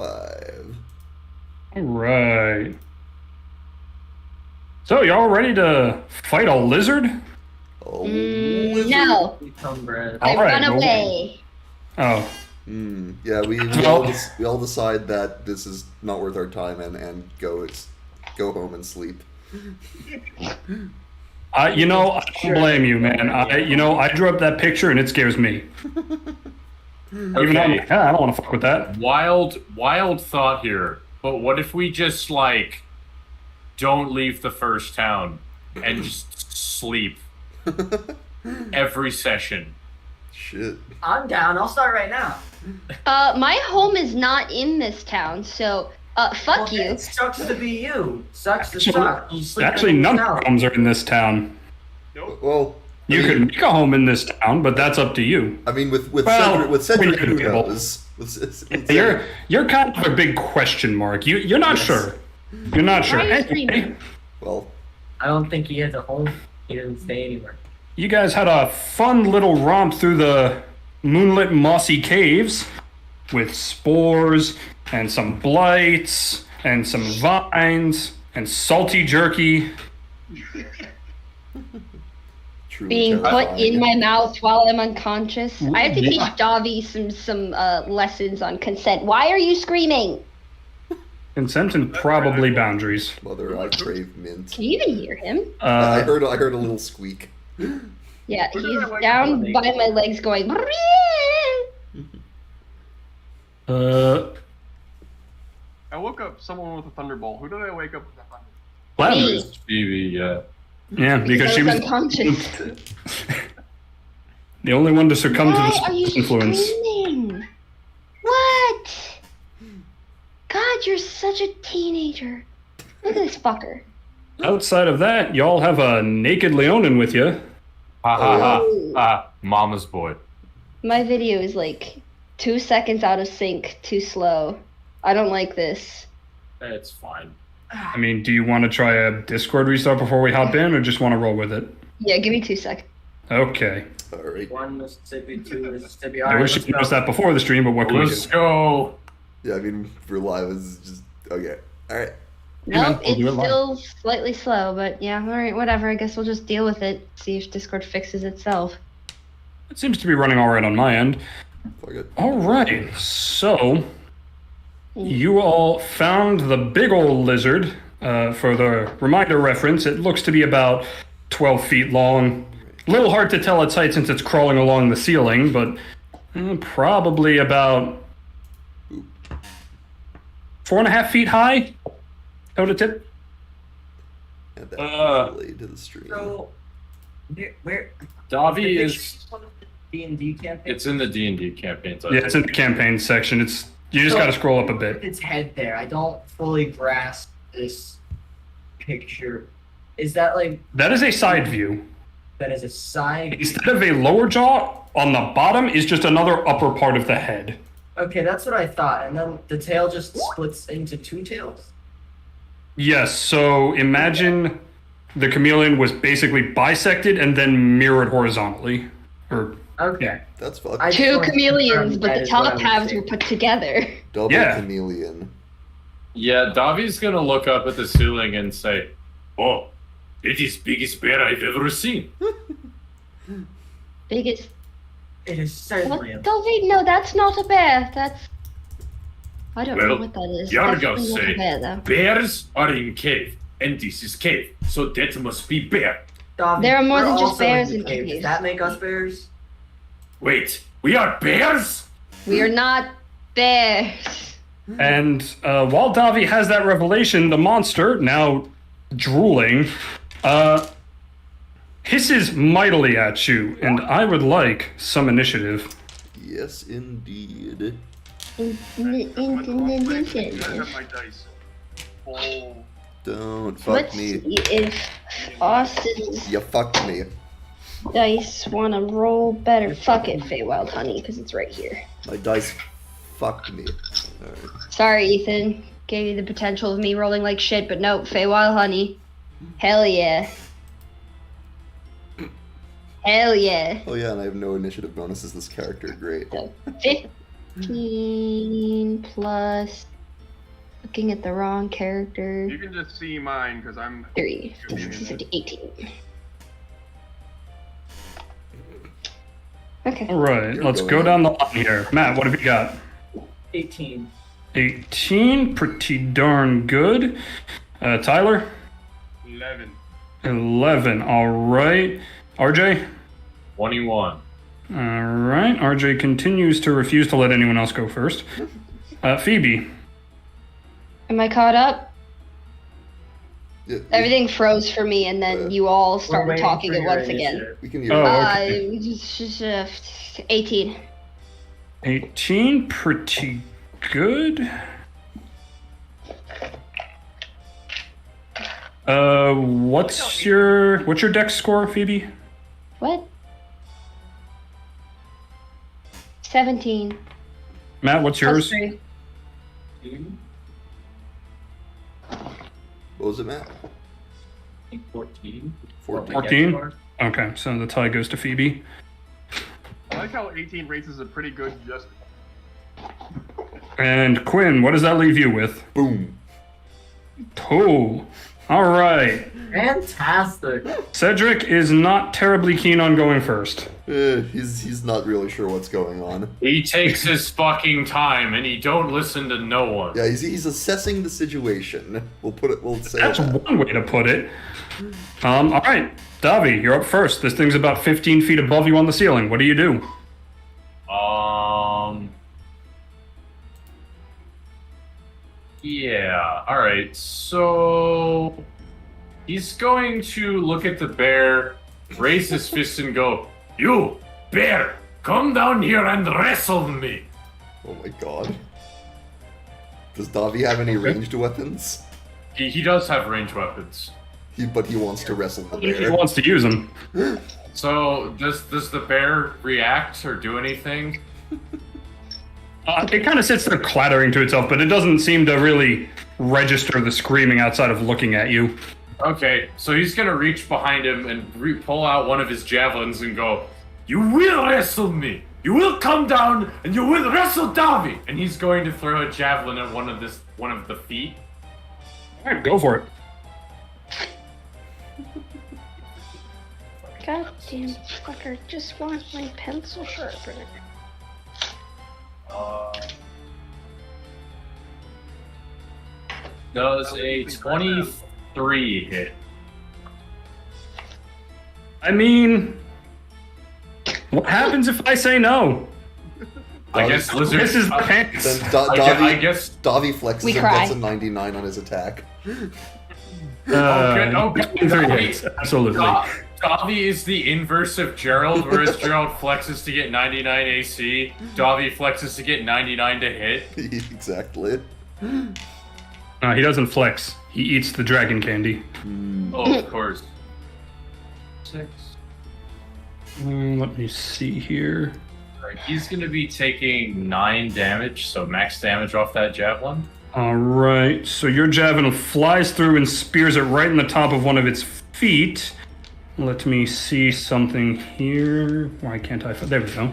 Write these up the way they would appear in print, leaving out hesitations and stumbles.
alive. All right. So, y'all ready to fight a lizard? Oh, lizard. No. I run well- away. Oh. Yeah, we all decide that this is not worth our time and go home and sleep. I don't blame you, man. I drew up that picture and it scares me. Even though I don't want to fuck with that. Wild thought here. But what if we just, like, don't leave the first town and just sleep every session? Shit. I'm down. I'll start right now. My home is not in this town, so fuck you. It sucks to be you. Sucks to suck. You sleep Actually, in none this of town. our homes are in this town. Well, You could make a home in this town, but that's up to you. I mean, with Well, Cedric, who we could knows? You're kind of a big question mark. You're not sure. You're not sure. Why are you Anyway, screaming? Well, I don't think he has a home. He doesn't stay anywhere. you guys had a fun little romp through the moonlit mossy caves with spores and some blights and some vines and salty jerky. truly Being put terrifying. in my mouth while I'm unconscious. I have to teach Yeah. Davi some lessons on consent. Why are you screaming? Consent and probably boundaries. Mother, I crave mint. Can you even hear him? I heard a little squeak. Yeah, he's down by my legs going. I woke up someone with a thunderbolt. Who did I wake up with a thunderbolt? Flanders. Me. Phoebe, yeah. Yeah, because she I was was unconscious. the only one to succumb Why to are you the influence. screaming? What? God, you're such a teenager. Look at this fucker. Outside of that, y'all have a naked Leonin with you. Ha ha ha. Ooh. Mama's boy. My video is like 2 seconds out of sync, too slow. I don't like this. It's fine. I mean, do you want to try a Discord restart before we hop in, or just want to roll with it? Yeah, give me 2 seconds. Okay. All right. 1 Mississippi, 2 Mississippi. I Alright, wish you let's could go. notice that before the stream, but what can we Let's do? go. Yeah, I mean, for live is just okay. All right. Yeah, Nope, we'll do it's it live. still slightly slow, but yeah, alright, whatever. I guess we'll just deal with it. See if Discord fixes itself. It seems to be running all right on my end. Fuck it. All right, so you all found the big old lizard. For the reminder reference, it looks to be about 12 feet long. A little hard to tell its height since it's crawling along the ceiling, but probably about 4.5 feet high. Toe to tip. Add that delayed to the stream. So, where Davi is. D&D campaign? It's in the D&D campaign. So Yeah, it's in the campaign section. You just got to scroll up a bit. Its head there. I don't fully grasp this picture. Is that like That is a side view. that is a side? Instead of a lower jaw, on the bottom is just another upper part of the head. Okay, that's what I thought. And then the tail just splits into 2 tails. Yes, so imagine the chameleon was basically bisected and then mirrored horizontally. Or Okay. yeah. That's fucked. I just 2 wanted to chameleons, confirm but that the is what I top was halves saying. were put together. Double Yeah. chameleon. Yeah, Davi's gonna look up at the ceiling and say, "Oh, it is biggest bear I've ever seen." Biggest. It is certainly a David, no, that's not a bear. That's. I don't know Well, what that is. Yargo Definitely not a say bear, though. bears are in cave, and this is cave, so that must be bear. Davi, There are more we're than just also bears the in cave. caves. Does that make us bears? Wait, we are bears? We are not bears. And while Davi has that revelation, the monster, now drooling, hisses mightily at you, and I would like some initiative. Yes, indeed. You guys have my dice. Oh. Don't fuck Let's me. see if Austin's You fucked me. dice want to roll better. Fuck it, Feywild Honey, because it's right here. My dice fucked me. Alright. Sorry, Ethan. Gave you the potential of me rolling like shit, but nope, Feywild Honey. Hell yeah. Hell yeah. Oh yeah, and I have no initiative bonuses this character. Great. So, 15 plus. Looking at the wrong character. You can just see mine because I'm. 3, 18. Okay. All right, You're let's going go on. down the line here. Matt, what have you got? 18. 18, pretty darn good. Tyler? 11. 11, all right. RJ? 21. All right, RJ continues to refuse to let anyone else go first. Phoebe? Am I caught up? Yeah, Everything froze for me, and then you all started waiting talking for at your once again. initiative. we can hear. Oh, you. okay. 18. 18, pretty good. What's your dex score, Phoebe? What? 17. Matt, what's yours? Plus 3. What was it, Matt? 14. 14. 14? Okay, so the tie goes to Phoebe. I like how 18 rates is a pretty good just. And Quinn, what does that leave you with? Boom. 2. All right. Fantastic. Cedric is not terribly keen on going first. He's not really sure what's going on. He takes his fucking time and he don't listen to no one. Yeah, he's assessing the situation. We'll say That's that. one way to put it. All right, Davi, you're up first. This thing's about 15 feet above you on the ceiling. What do you do? Yeah, alright, so he's going to look at the bear, raise his fist and go, "You, bear, come down here and wrestle me." Oh my god. Does Davi have any ranged weapons? He does have ranged weapons. But he wants to wrestle the He bear. wants to use them. So, does the bear react or do anything? It kind of sits there clattering to itself, but it doesn't seem to really register the screaming outside of looking at you. Okay, so he's gonna reach behind him and pull out one of his javelins and go, "You will wrestle me! You will come down and you will wrestle Davi!" And he's going to throw a javelin at one of the feet. All right, go for it. God damn fucker, just want my pencil sharpener. Does a 23 hit? I mean, what happens if I say no? I guess lizard. This is pants. Then I guess. Davi flexes We and cry. gets a 99 on his attack. Okay. 23 hits, absolutely. Davi is the inverse of Gerald, whereas Gerald flexes to get 99 AC. Davi flexes to get 99 to hit. Exactly. He doesn't flex. He eats the dragon candy. Oh, of course. 6. Let me see here. Alright, he's gonna be taking 9 damage, so max damage off that javelin. All right, so your javelin flies through and spears it right in the top of one of its feet. Let me see something here. Why can't I? There we go.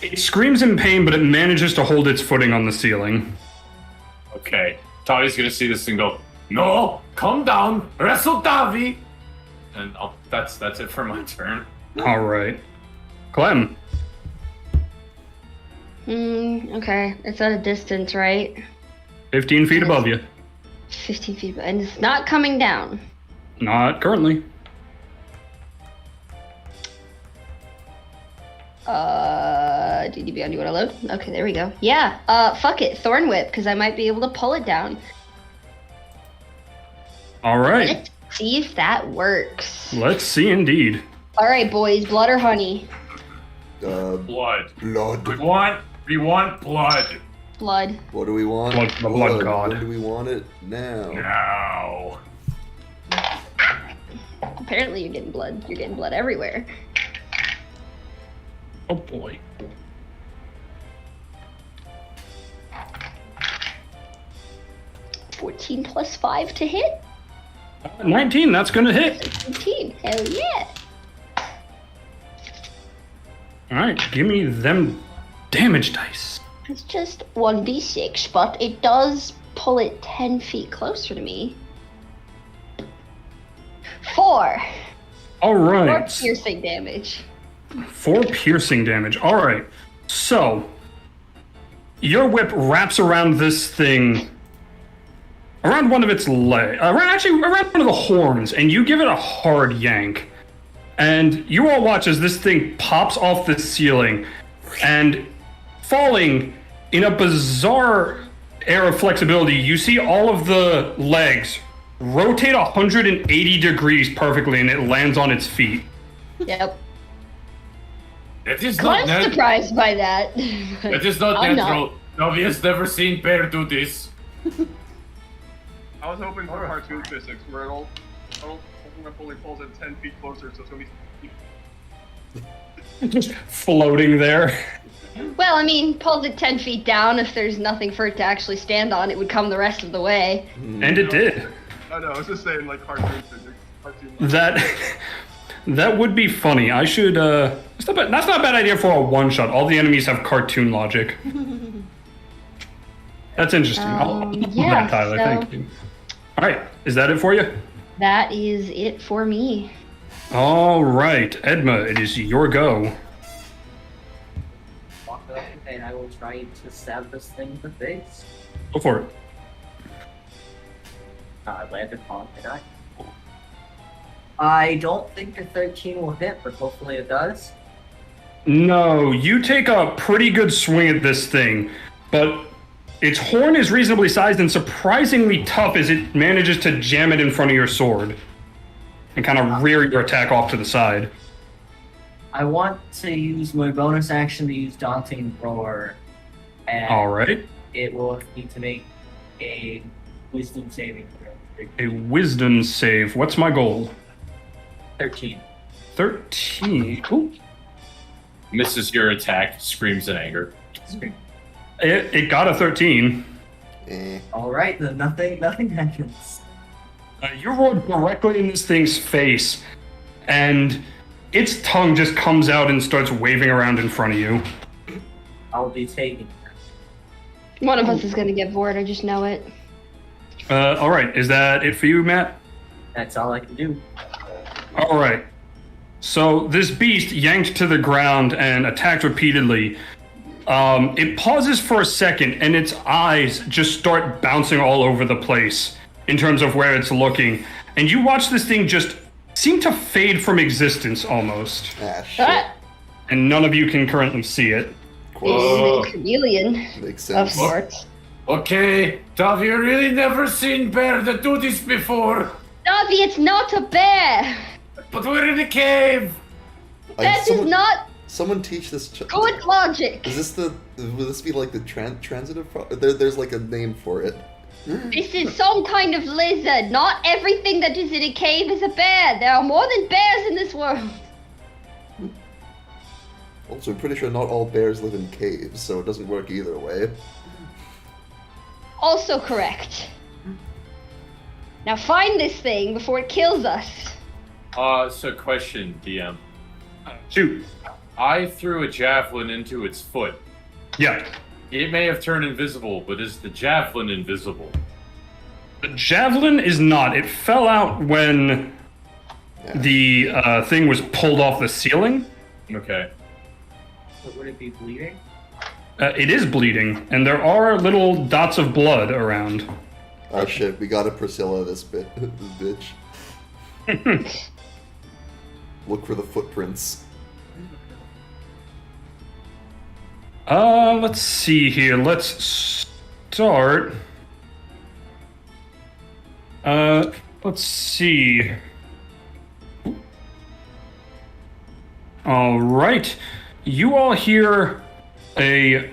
It screams in pain, but it manages to hold its footing on the ceiling. Okay, Davi's gonna see this and go, "No, come down, wrestle Davi!" And that's it for my turn. All right. Clem. Okay. It's at a distance, right? 15 feet above you. 15 feet, and it's not coming down. Not currently. DDB on, you wanna load? Okay, there we go. Yeah, fuck it, Thorn Whip, because I might be able to pull it down. All right. Let's see if that works. Let's see indeed. Alright, boys, blood or honey? Blood. Blood. We want blood. Blood. What do we want? Blood for the blood god. When do we want it? Now. Now. Apparently you're getting blood. You're getting blood everywhere. Oh boy. $14 plus 5 to hit? 19, that's gonna hit. 15. Hell yeah. All right, give me them damage dice. It's just 1d6, but it does pull it 10 feet closer to me. 4. All 4 right. piercing damage. 4 piercing damage. All right. So, your whip wraps around this thing, around one of its legs, around one of the horns, and you give it a hard yank. And you all watch as this thing pops off the ceiling, and falling in a bizarre air of flexibility, you see all of the legs rotate 180 degrees perfectly, and it lands on its feet. Yep. It is not I'm natural. surprised by that. It is not I'm natural. Nobody has never seen bear do this. I was hoping for cartoon physics where it'll fully pulls it 10 feet closer, so it's gonna be. Just floating there. Well, I mean, pulls it 10 feet down. If there's nothing for it to actually stand on, it would come the rest of the way. And it did. I know, I was just saying, like, cartoon physics. Cartoon That would be funny. I should, that's not a bad idea for a one-shot. All the enemies have cartoon logic. That's interesting. I'll do yeah, that, Tyler. so- Thank you. All right. Is that it for you? That is it for me. All right. Edma, it is your go. Walk up and I will try to stab this thing in the face. Go for it. I landed on it. I don't think the 13 will hit, but hopefully it does. No, you take a pretty good swing at this thing, but its horn is reasonably sized and surprisingly tough as it manages to jam it in front of your sword and kind of rear your attack off to the side. I want to use my bonus action to use Daunting Roar, and All right. it will need to make a Wisdom saving throw. A wisdom save. What's my goal? 13. 13. Ooh. Misses your attack, screams in anger. It got a 13. All right, then nothing happens. You rolled directly in this thing's face, and its tongue just comes out and starts waving around in front of you. I'll be taking. One of us is gonna get bored, I just know it. All right. Is that it for you, Matt? That's all I can do. All right. So this beast yanked to the ground and attacked repeatedly. It pauses for a second, and its eyes just start bouncing all over the place in terms of where it's looking. And you watch this thing just seem to fade from existence almost. Ah, shit. That And none of you can currently see it. Whoa. is a chameleon Makes of sense. sorts. Okay, have you really never seen bear that do this before? Dobby, it's not a bear! But we're in a cave. That is not Someone teach this. good logic! Is this the? Will this be like the transitive? There's like a name for it. This is some kind of lizard. Not everything that is in a cave is a bear. There are more than bears in this world. Also, I'm pretty sure not all bears live in caves, so it doesn't work either way. Also correct. Now find this thing before it kills us. So question, DM. Shoot. I threw a javelin into its foot. Yeah. It may have turned invisible, but is the javelin invisible? The javelin is not. It fell out when the thing was pulled off the ceiling. Okay. But would it be bleeding? It is bleeding, and there are little dots of blood around. Oh shit, we got a Priscilla this bitch. Look for the footprints. Let's see here. Let's start. Let's see. All right. You all hear a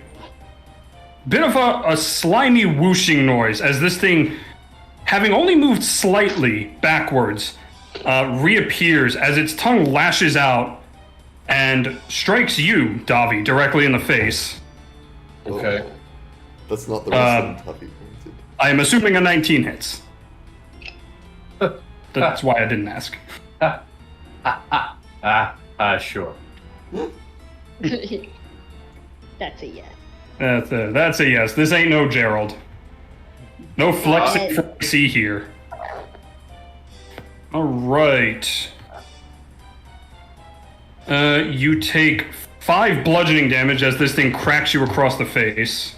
bit of a slimy whooshing noise as this thing, having only moved slightly backwards, reappears as its tongue lashes out and strikes you, Davi, directly in the face. Okay. Oh, that's not the wrestling Tuffy pointed. I am assuming a 19 hits. That's why I didn't ask. Sure. That's a yes. That's a yes. This ain't no Gerald. No flexing for AC here. All right. You take 5 bludgeoning damage as this thing cracks you across the face.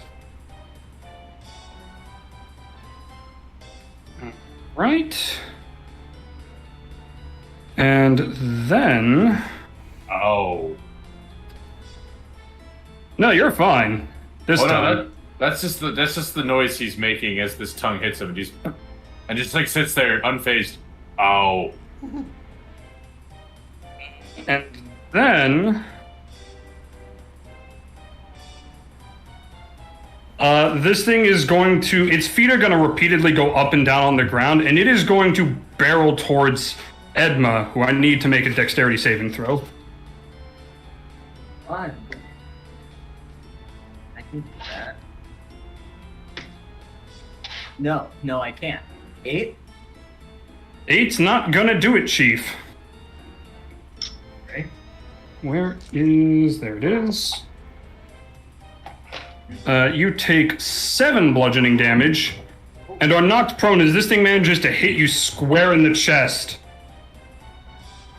Right. And then... Oh. No, you're fine. This Oh, time. no, that's just the noise he's making as this tongue hits him, and just like sits there unfazed. Ow. And then... this thing is going to... Its feet are going to repeatedly go up and down on the ground, and it is going to barrel towards Edma, who I need to make a dexterity saving throw. Fine. I can do that. No, I can't. 8? 8's not gonna do it, Chief. Okay. Where is... There it is. You take 7 bludgeoning damage and are knocked prone as this thing manages to hit you square in the chest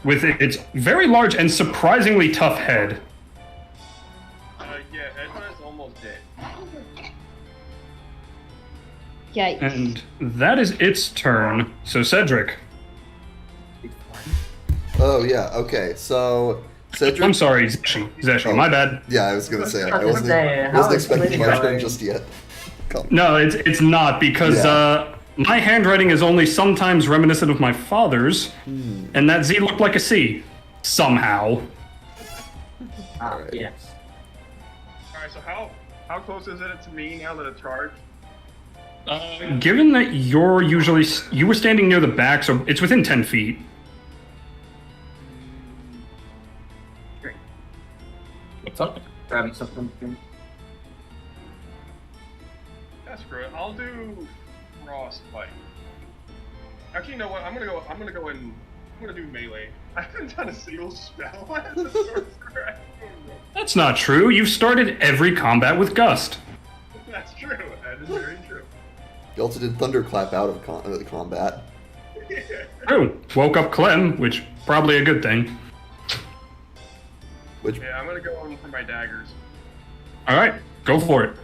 with its very large and surprisingly tough head. Yeah, Edna is almost dead. Yikes. And that is its turn. So, Cedric. Oh yeah. Okay. So Cedric. I'm sorry, Zeshi. Oh. My bad. Yeah, I was gonna say I I was wasn't, gonna say, how wasn't is expecting my Lydia turn going? just yet. Come. No, it's not because Yeah. my handwriting is only sometimes reminiscent of my father's, and that Z looked like a C somehow. Alright. Yes. Alright, so how close is it to me now that it's charged? Given that you were standing near the back, so it's within 10 feet. Great. What's up? Grabbing something. Yeah, screw it. I'll do frostbite. Actually, you know what? I'm gonna do melee. I haven't done a single spell as a sorcerer. That's not true. You've started every combat with Gust. That's true. That is very true. You also did thunderclap out of combat. True. Woke up Clem, which probably a good thing. Which Yeah, I'm gonna go on for my daggers. All right, go for it.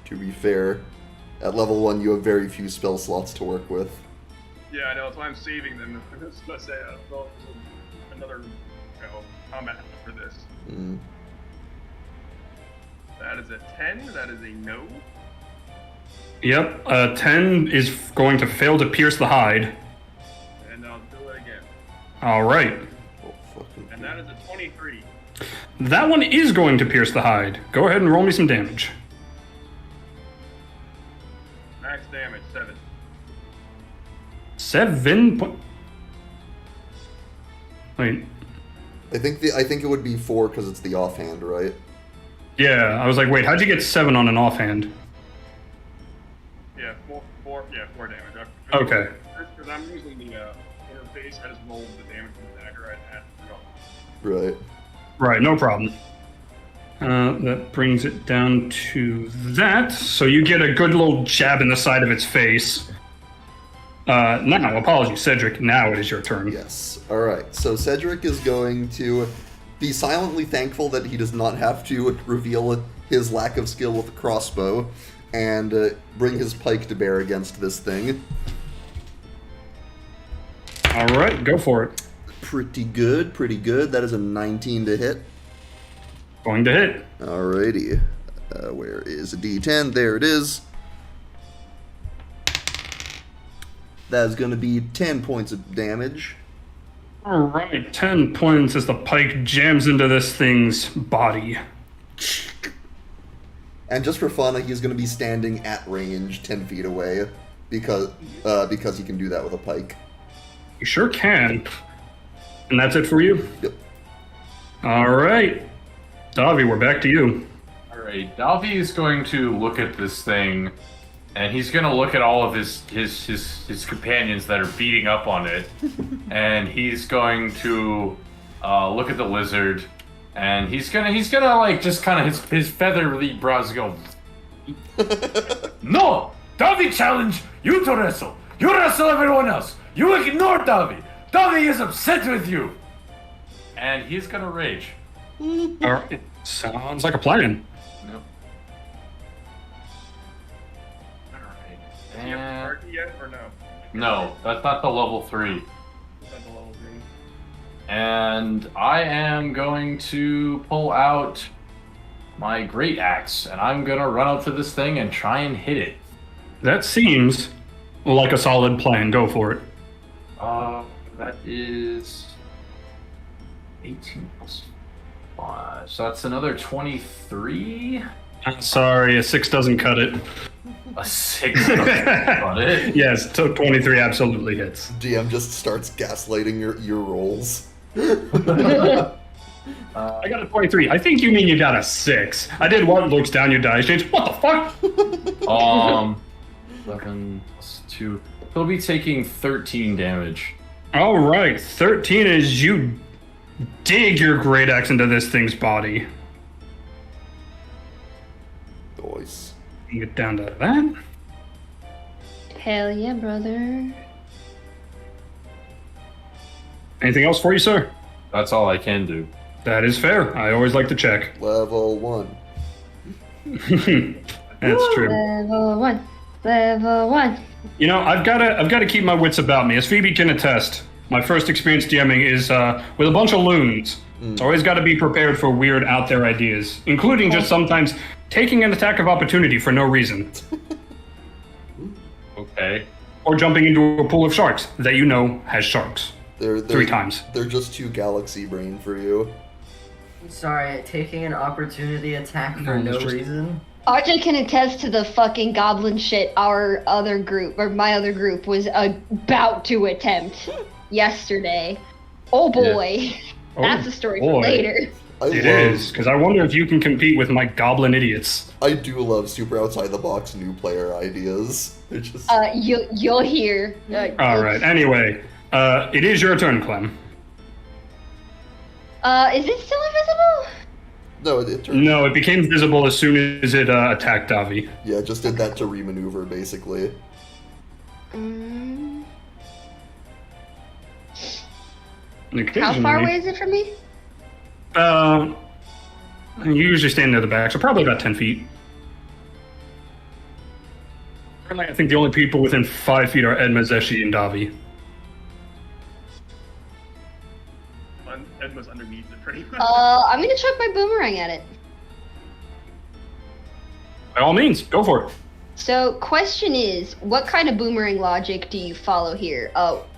to be fair, at level 1 you have very few spell slots to work with. Yeah, I know. That's why I'm saving them. Let's say another combat for this. Mm. That is a 10. That is a no. Yep, 10 is going to fail to pierce the hide. And I'll do it again. All right. Oh, fucking And that is a 23. That one is going to pierce the hide. Go ahead and roll me some damage. Max damage 7. 7 point... Wait. I think it would be 4 because it's the offhand, right? Yeah, I was like, wait, how'd you get 7 on an offhand? Yeah, 4 damage. Okay. Because I'm using the interface. I just rolled the damage from the dagger. I had to go. Right. Right, no problem. That brings it down to that. So you get a good little jab in the side of its face. Now, apologies, Cedric. Now it is your turn. Yes. Alright, so Cedric is going to be silently thankful that he does not have to reveal his lack of skill with the crossbow and bring his pike to bear against this thing. All right, go for it. Pretty good, pretty good. That is a 19 to hit. Going to hit. Alrighty. Where is a D10? There it is. That is going to be 10 points of damage. All right, 10 points as the pike jams into this thing's body. And just for fun, he's going to be standing at range 10 feet away because he can do that with a pike. You sure can. And that's it for you? Yep. All right. Davi, we're back to you. Alright, Davi is going to look at this thing, and he's going to look at all of his companions that are beating up on it, and he's going to look at the lizard, And he's gonna like just kind of his feathery brows go. No, Davi challenge you to wrestle. You wrestle everyone else. You ignore Davi. Davi is upset with you. And he's gonna rage. Alright, sounds like a plan. Nope. Alright. Do you have And... party yet or no? No, that's not the level 3. Is that the level 3? And I am going to pull out my great axe, and I'm gonna run up to this thing and try and hit it. That seems like a solid plan. Go for it. That is 18 plus 5. So that's another 23. I'm sorry, a 6 doesn't cut it. A 6 got it. Yes, so 23 absolutely hits. DM just starts gaslighting your rolls. I got a 23. I think you mean you got a 6. I did one looks down your dice change. What the fuck? 11 plus 2. He'll be taking 13 damage. All right, 13 as you dig your great axe into this thing's body. Nice. You get down to that. Hell yeah, brother. Anything else for you, sir? That's all I can do. That is fair. I always like to check. Level 1. That's true. Level 1. Level 1. You know, I've got to keep my wits about me. As Phoebe can attest, my first experience DMing is with a bunch of loons. So always got to be prepared for weird out there ideas, including just sometimes taking an attack of opportunity for no reason. Okay. Or jumping into a pool of sharks that you know has sharks. They're 3 times. They're just too galaxy brain for you. Sorry, taking an opportunity attack for no reason. RJ can attest to the fucking goblin shit our other group, or my other group, was about to attempt yesterday. Oh boy. Oh, That's a story boy. for later. It is, because I wonder if you can compete with my goblin idiots. I do love super outside the box new player ideas. They're just You'll hear. All right. Anyway, it is your turn, Clem. Is it still invisible? no, it turned, No, it became visible as soon as it attacked Davi. yeah, just did that to remaneuver basically. Mm, And how far occasionally- away is it from me? You usually stand near the back, so probably about 10 feet. Currently, I think the only people within 5 feet are Edma, Zeshi, and Davi. Edma's underneath it pretty much. I'm gonna chuck my boomerang at it. By all means, go for it. So, question is, what kind of boomerang logic do you follow here?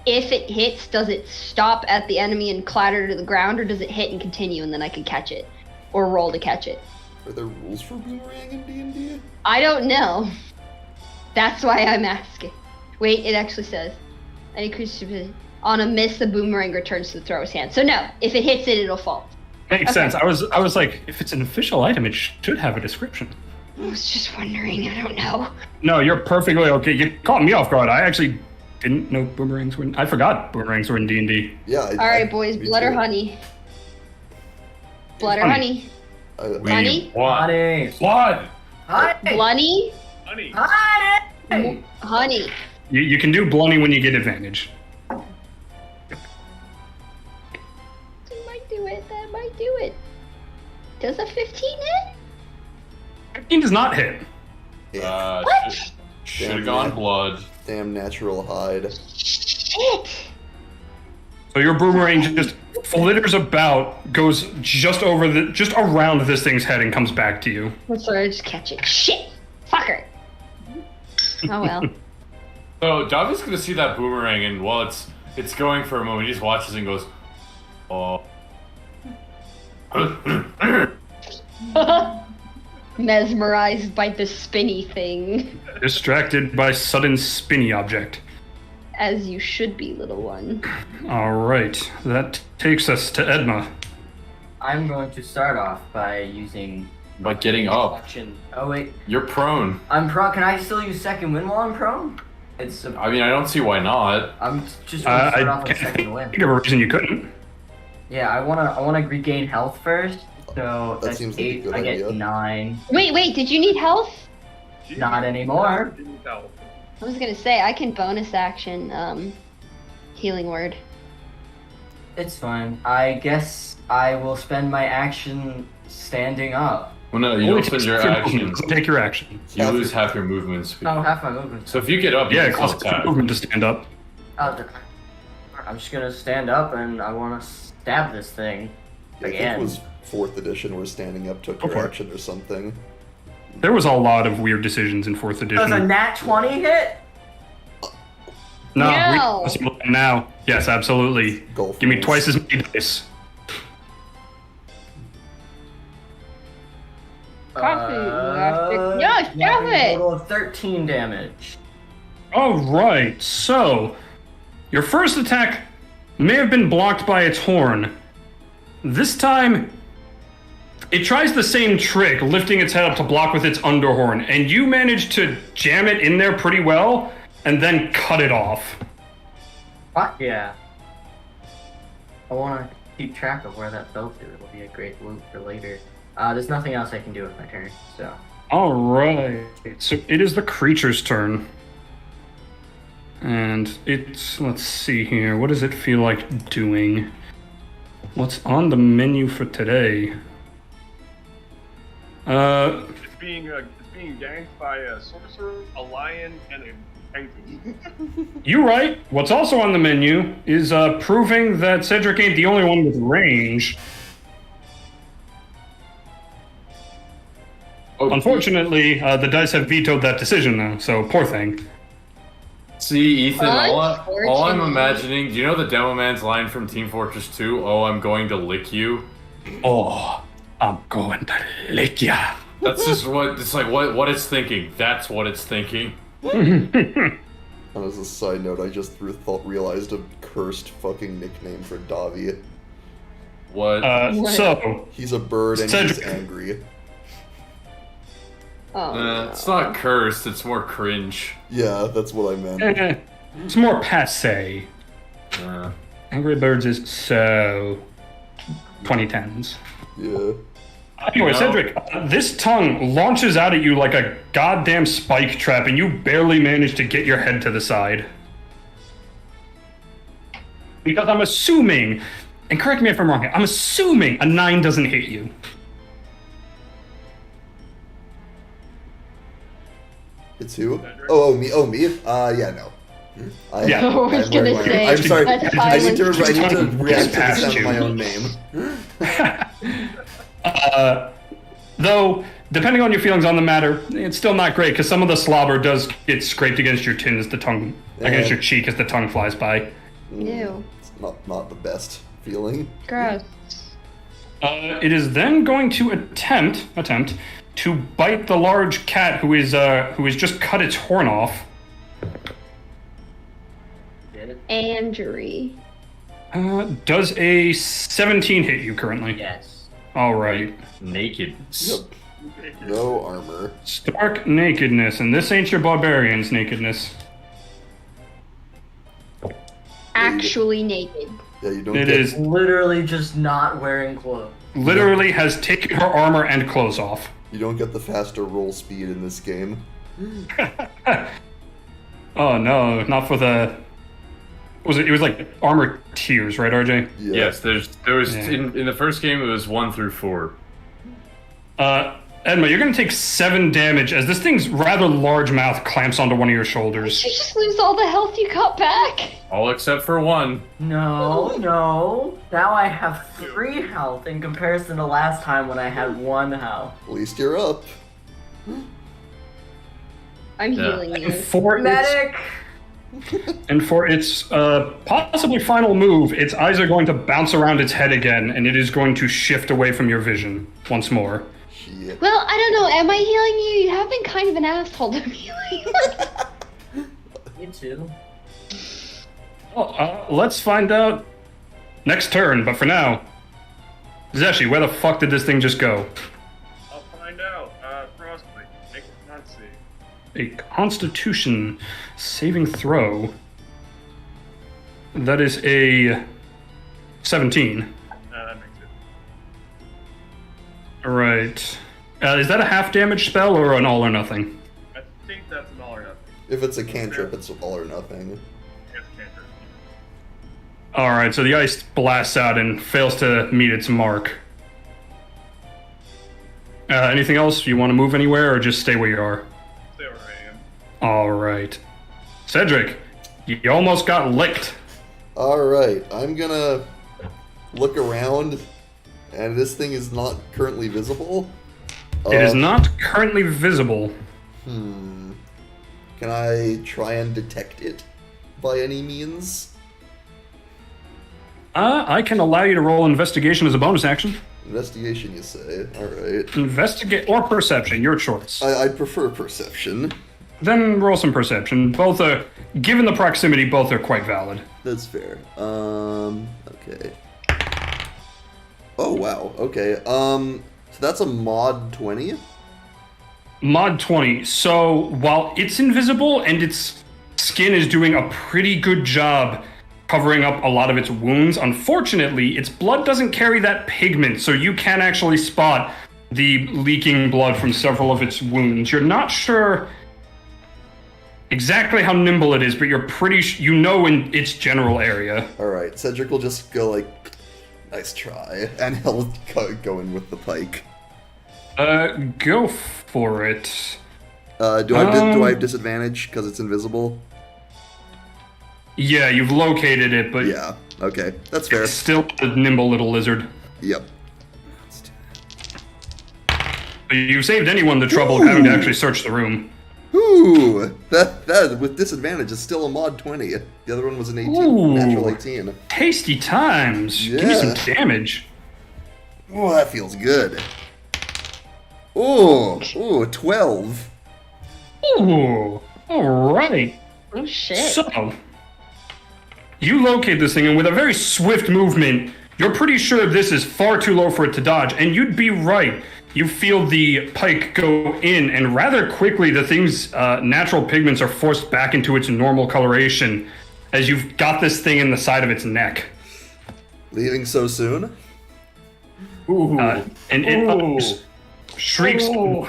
If it hits, does it stop at the enemy and clatter to the ground, or does it hit and continue and then I can catch it? Or roll to catch it? Are there rules for boomerang in D&D? I don't know. That's why I'm asking. Wait, it actually says, any creature on a miss, the boomerang returns to the thrower's hand. So no, if it hits it, it'll fall. Makes Okay. sense. I was like, if it's an official item, it should have a description. I was just wondering, I don't know. No, you're perfectly okay. You caught me off guard. I actually didn't know boomerangs were I forgot boomerangs were in D&D. Yeah. Alright, boys, me blood or too. honey? Blood or Honey. honey? We Honey? want Honey! blood. Honey! Blunny? Honey. Honey! Honey. You can do blunny when you get advantage. That might do it, that might do it. Does a 15 hit? 15 does not hit. Yeah. What? Should have gone blood. Damn natural hide. Shit! So your boomerang just flitters about, goes just around this thing's head and comes back to you. Let's just catch it. Shit! Fucker! Oh well. So Davi's gonna see that boomerang, and while it's going for a moment, he just watches and goes, "Oh." Mesmerized by the spinny thing. Distracted by sudden spinny object. As you should be, little one. All right, that takes us to Edma. I'm going to start off by using By getting up, action. Oh wait, you're prone. I'm prone. Can I still use second wind while I'm prone? It's. I mean, I don't see why not. I'm just going to start off with can't second wind. think of a reason you couldn't. Yeah, I wanna regain health first. So That that's seems like a 8. good I get idea. 9. Wait, did you need health? Not anymore. Didn't help. I was gonna say I can bonus action healing word. It's fine. I guess I will spend my action standing up. Well, no, you Only don't spend takes your your action. movement. Take your action. You lose half your movement speed. Oh, half my movement. So if you get up, you Yeah, can it still costs attack. movement to stand up. I'm just gonna stand up and I want to stab this thing I think again. it was 4th edition where standing up took Go your for it. action or something. There was a lot of weird decisions in 4th Does a edition. nat 20 hit? No. Now. Yes, absolutely. Go Give me fools. twice as many dice. Yeah, stop it! Total of 13 damage. All right, so your first attack may have been blocked by its horn. This time, it tries the same trick, lifting its head up to block with its underhorn, and you manage to jam it in there pretty well, and then cut it off. What? Yeah. I want to keep track of where that fell to. It'll be a great loot for later. There's nothing else I can do with my turn, so. All right, so it is the creature's turn. And it's, let's see here, what does it feel like doing? What's on the menu for today? It's being ganked by a sorcerer, a lion, and a penguin. You're right. What's also on the menu is proving that Cedric ain't the only one with range. Oh, Unfortunately, the dice have vetoed that decision now, so poor thing. See, Ethan, all I'm Unfortunately. imagining, do you know the Demo Man's line from Team Fortress 2? Oh, I'm going to lick you. Oh, I'm going to lick ya. That's just what it's like. What it's thinking. That's what it's thinking. And as a side note, I just realized a cursed fucking nickname for Davi. What? So, He's a bird and he's Cedric. angry. Oh, no. It's not cursed. It's more cringe. Yeah, that's what I meant. it's more passe. Angry Birds is so 2010s. Yeah. Anyway, No. Cedric, this tongue launches out at you like a goddamn spike trap, and you barely manage to get your head to the side. Because I'm assuming, and correct me if I'm wrong here, I'm assuming a 9 doesn't hit you. It's who? Oh, me. Yeah, no. Yeah. I was gonna say, I'm sorry. that's I need to silence. react to the Past sound of you. my own name. Though, depending on your feelings on the matter, it's still not great, because some of the slobber does get scraped against your chin as the tongue, against your cheek as the tongue flies by. Ew. It's not the best feeling. Gross. It is then going to attempt to bite the large cat who has just cut its horn off. Did it? Injury. Does a 17 hit you currently? Yes. All right. Naked. Yep. No armor. Stark nakedness, and this ain't your barbarian's nakedness. Actually naked. Yeah, you don't It get is Literally just not wearing clothes. literally has taken her armor and clothes off. You don't get the faster roll speed in this game. Oh no, not for the. It was like armor tiers, right, RJ? Yeah. Yes, there was Yeah. in the first game it was 1 through 4. Edma, you're gonna take 7 damage as this thing's rather large mouth clamps onto one of your shoulders. You just lose all the health you got back. All except for 1. No. Now I have 3 health in comparison to last time when I had 1 health. At least you're up. I'm Yeah. healing you. Medic! And for its possibly final move, its eyes are going to bounce around its head again, and it is going to shift away from your vision once more. Shit. Well, I don't know. Am I healing you? You have been kind of an asshole to me lately. You too. Well, let's find out next turn, but for now, Zeshi, where the fuck did this thing just go? I'll find out. Frostbite. Make a con save. A Constitution saving throw. That is a 17. Right. Is that a half damage spell or an all or nothing? I think that's an all or nothing. If it's a cantrip, it's all or nothing. It's cantrip. Alright, so the ice blasts out and fails to meet its mark. Anything else? You want to move anywhere or just stay where you are? Stay where I am. Alright. Cedric, you almost got licked. Alright, I'm gonna look around, and this thing is not currently visible. It is not currently visible. Can I try and detect it by any means? I can allow you to roll investigation as a bonus action. Investigation, you say? Alright. Investigate or perception, your choice. I'd prefer perception. Then roll some perception. Both are, given the proximity, both are quite valid. That's fair. Okay. Oh, wow. Okay. So that's a mod 20? Mod 20. So while it's invisible and its skin is doing a pretty good job covering up a lot of its wounds, unfortunately, its blood doesn't carry that pigment, so you can actually spot the leaking blood from several of its wounds. You're not sure exactly how nimble it is, but you're pretty you know in its general area. Alright, Cedric will just go like, nice try, and he'll go in with the pike. Go for it. Do I have disadvantage because it's invisible? Yeah, you've located it, but Yeah, okay, that's fair. it's still a nimble little lizard. Yep. But you've saved anyone the trouble of having to actually search the room. Ooh, that with disadvantage is still a mod 20. The other one was an 18, Ooh. natural 18. Tasty times. Give me some Yeah. damage. Oh, that feels good. Ooh, 12. Ooh, alright. Oh shit. So, you locate this thing, and with a very swift movement, you're pretty sure this is far too low for it to dodge, and you'd be right. You feel the pike go in, and rather quickly the thing's natural pigments are forced back into its normal coloration as you've got this thing in the side of its neck. Leaving so soon? Ooh. And it Ooh. utters shrieks Ooh.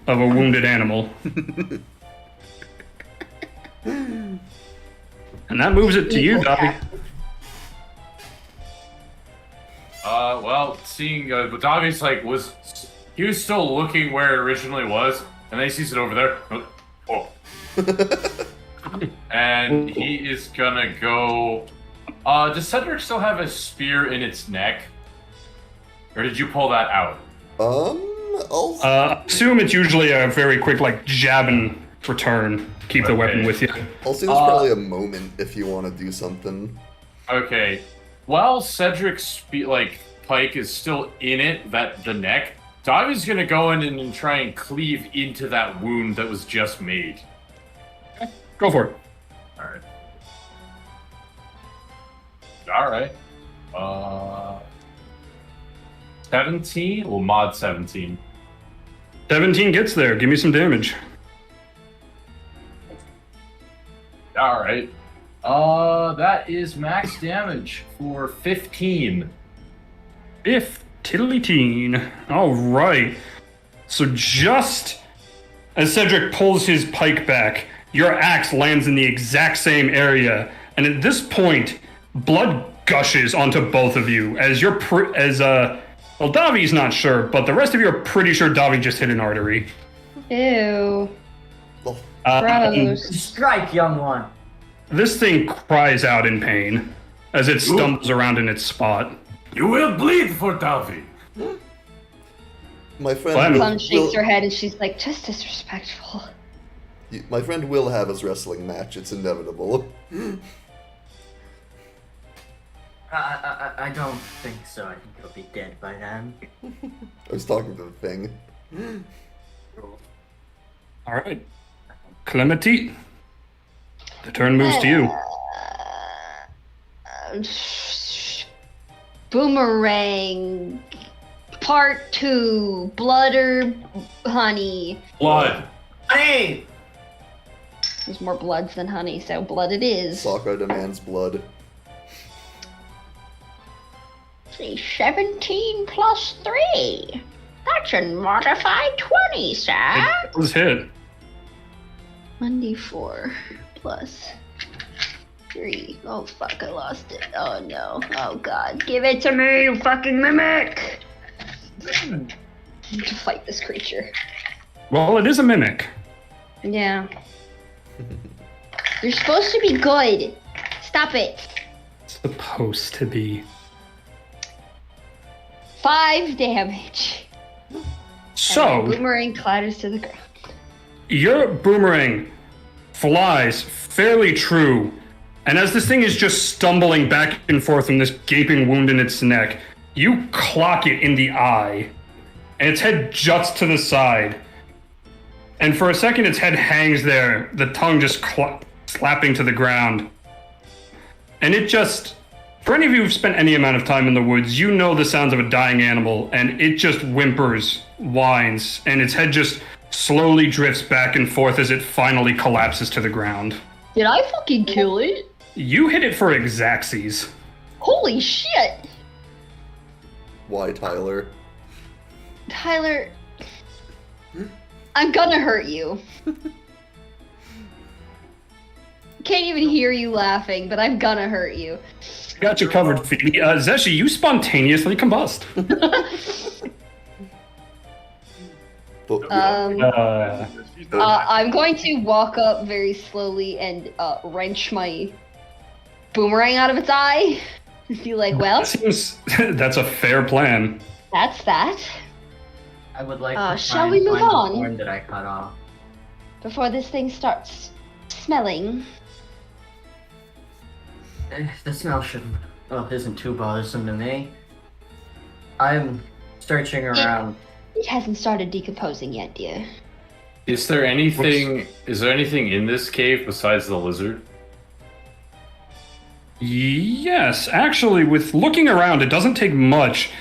of a wounded animal. And that moves it to you, Dobby. Well, seeing Davi's he was still looking where it originally was, and then he sees it over there. Oh. And he is gonna go. Does Cedric still have a spear in its neck? Or did you pull that out? I'll... Assume it's usually a very quick, jab and return. Keep the weapon with you. I'll say there's probably a moment if you want to do something. Okay. While Cedric's pike is still in it, the neck, Davi's gonna go in and try and cleave into that wound that was just made. Go for it. Alright. 17? Well, mod 17. 17 gets there. Give me some damage. Alright. That is max damage for 15. 15. All right. So just as Cedric pulls his pike back, your axe lands in the exact same area, and at this point, blood gushes onto both of you. As you're well, Davi's not sure, but the rest of you are pretty sure Davi just hit an artery. Ew. Oh, Gross. Strike, young one. This thing cries out in pain as it stumbles around in its spot. You will bleed for Davi. my friend Well, will, Plum shakes will- her head and she's like, just disrespectful. my friend will have his wrestling match. It's inevitable. I don't think so. I think he'll be dead by then. I was talking to the thing. All right. Clementi, the turn moves to you. Boomerang. Part 2. Blood or honey? Blood. Hey! There's more bloods than honey, so blood it is. Sakura demands blood. See, 17 plus 3. That's a modified 20, sir. It was hit. 1d4 plus 3. Oh fuck, I lost it. Oh no. Oh god. Give it to me, you fucking mimic! I need to fight this creature. Well, it is a mimic. Yeah. You're supposed to be good. Stop it. Supposed to be. 5 damage. So, And my boomerang clatters to the ground. your boomerang flies fairly true, and as this thing is just stumbling back and forth from this gaping wound in its neck, you clock it in the eye, and its head juts to the side. And for a second, its head hangs there, the tongue just slapping to the ground. And it just, for any of you who've spent any amount of time in the woods, you know the sounds of a dying animal, and it just whimpers, whines, and its head just slowly drifts back and forth as it finally collapses to the ground. Did I fucking kill it? You hit it for exactsies. Holy shit! Why, Tyler? Tyler, I'm gonna hurt you. Can't even hear you laughing, but I'm gonna hurt you. Got you covered, Phoebe. Zeshi, you spontaneously combust. I'm going to walk up very slowly and wrench my boomerang out of its eye. Be like, well, That's a fair plan. that's that. I would like to shall we move on? the horn that I cut off. Before this thing starts smelling. The smell isn't too bothersome to me. I'm searching around. It hasn't started decomposing yet, dear. Is there anything in this cave besides the lizard? Yes, actually, with looking around, it doesn't take much.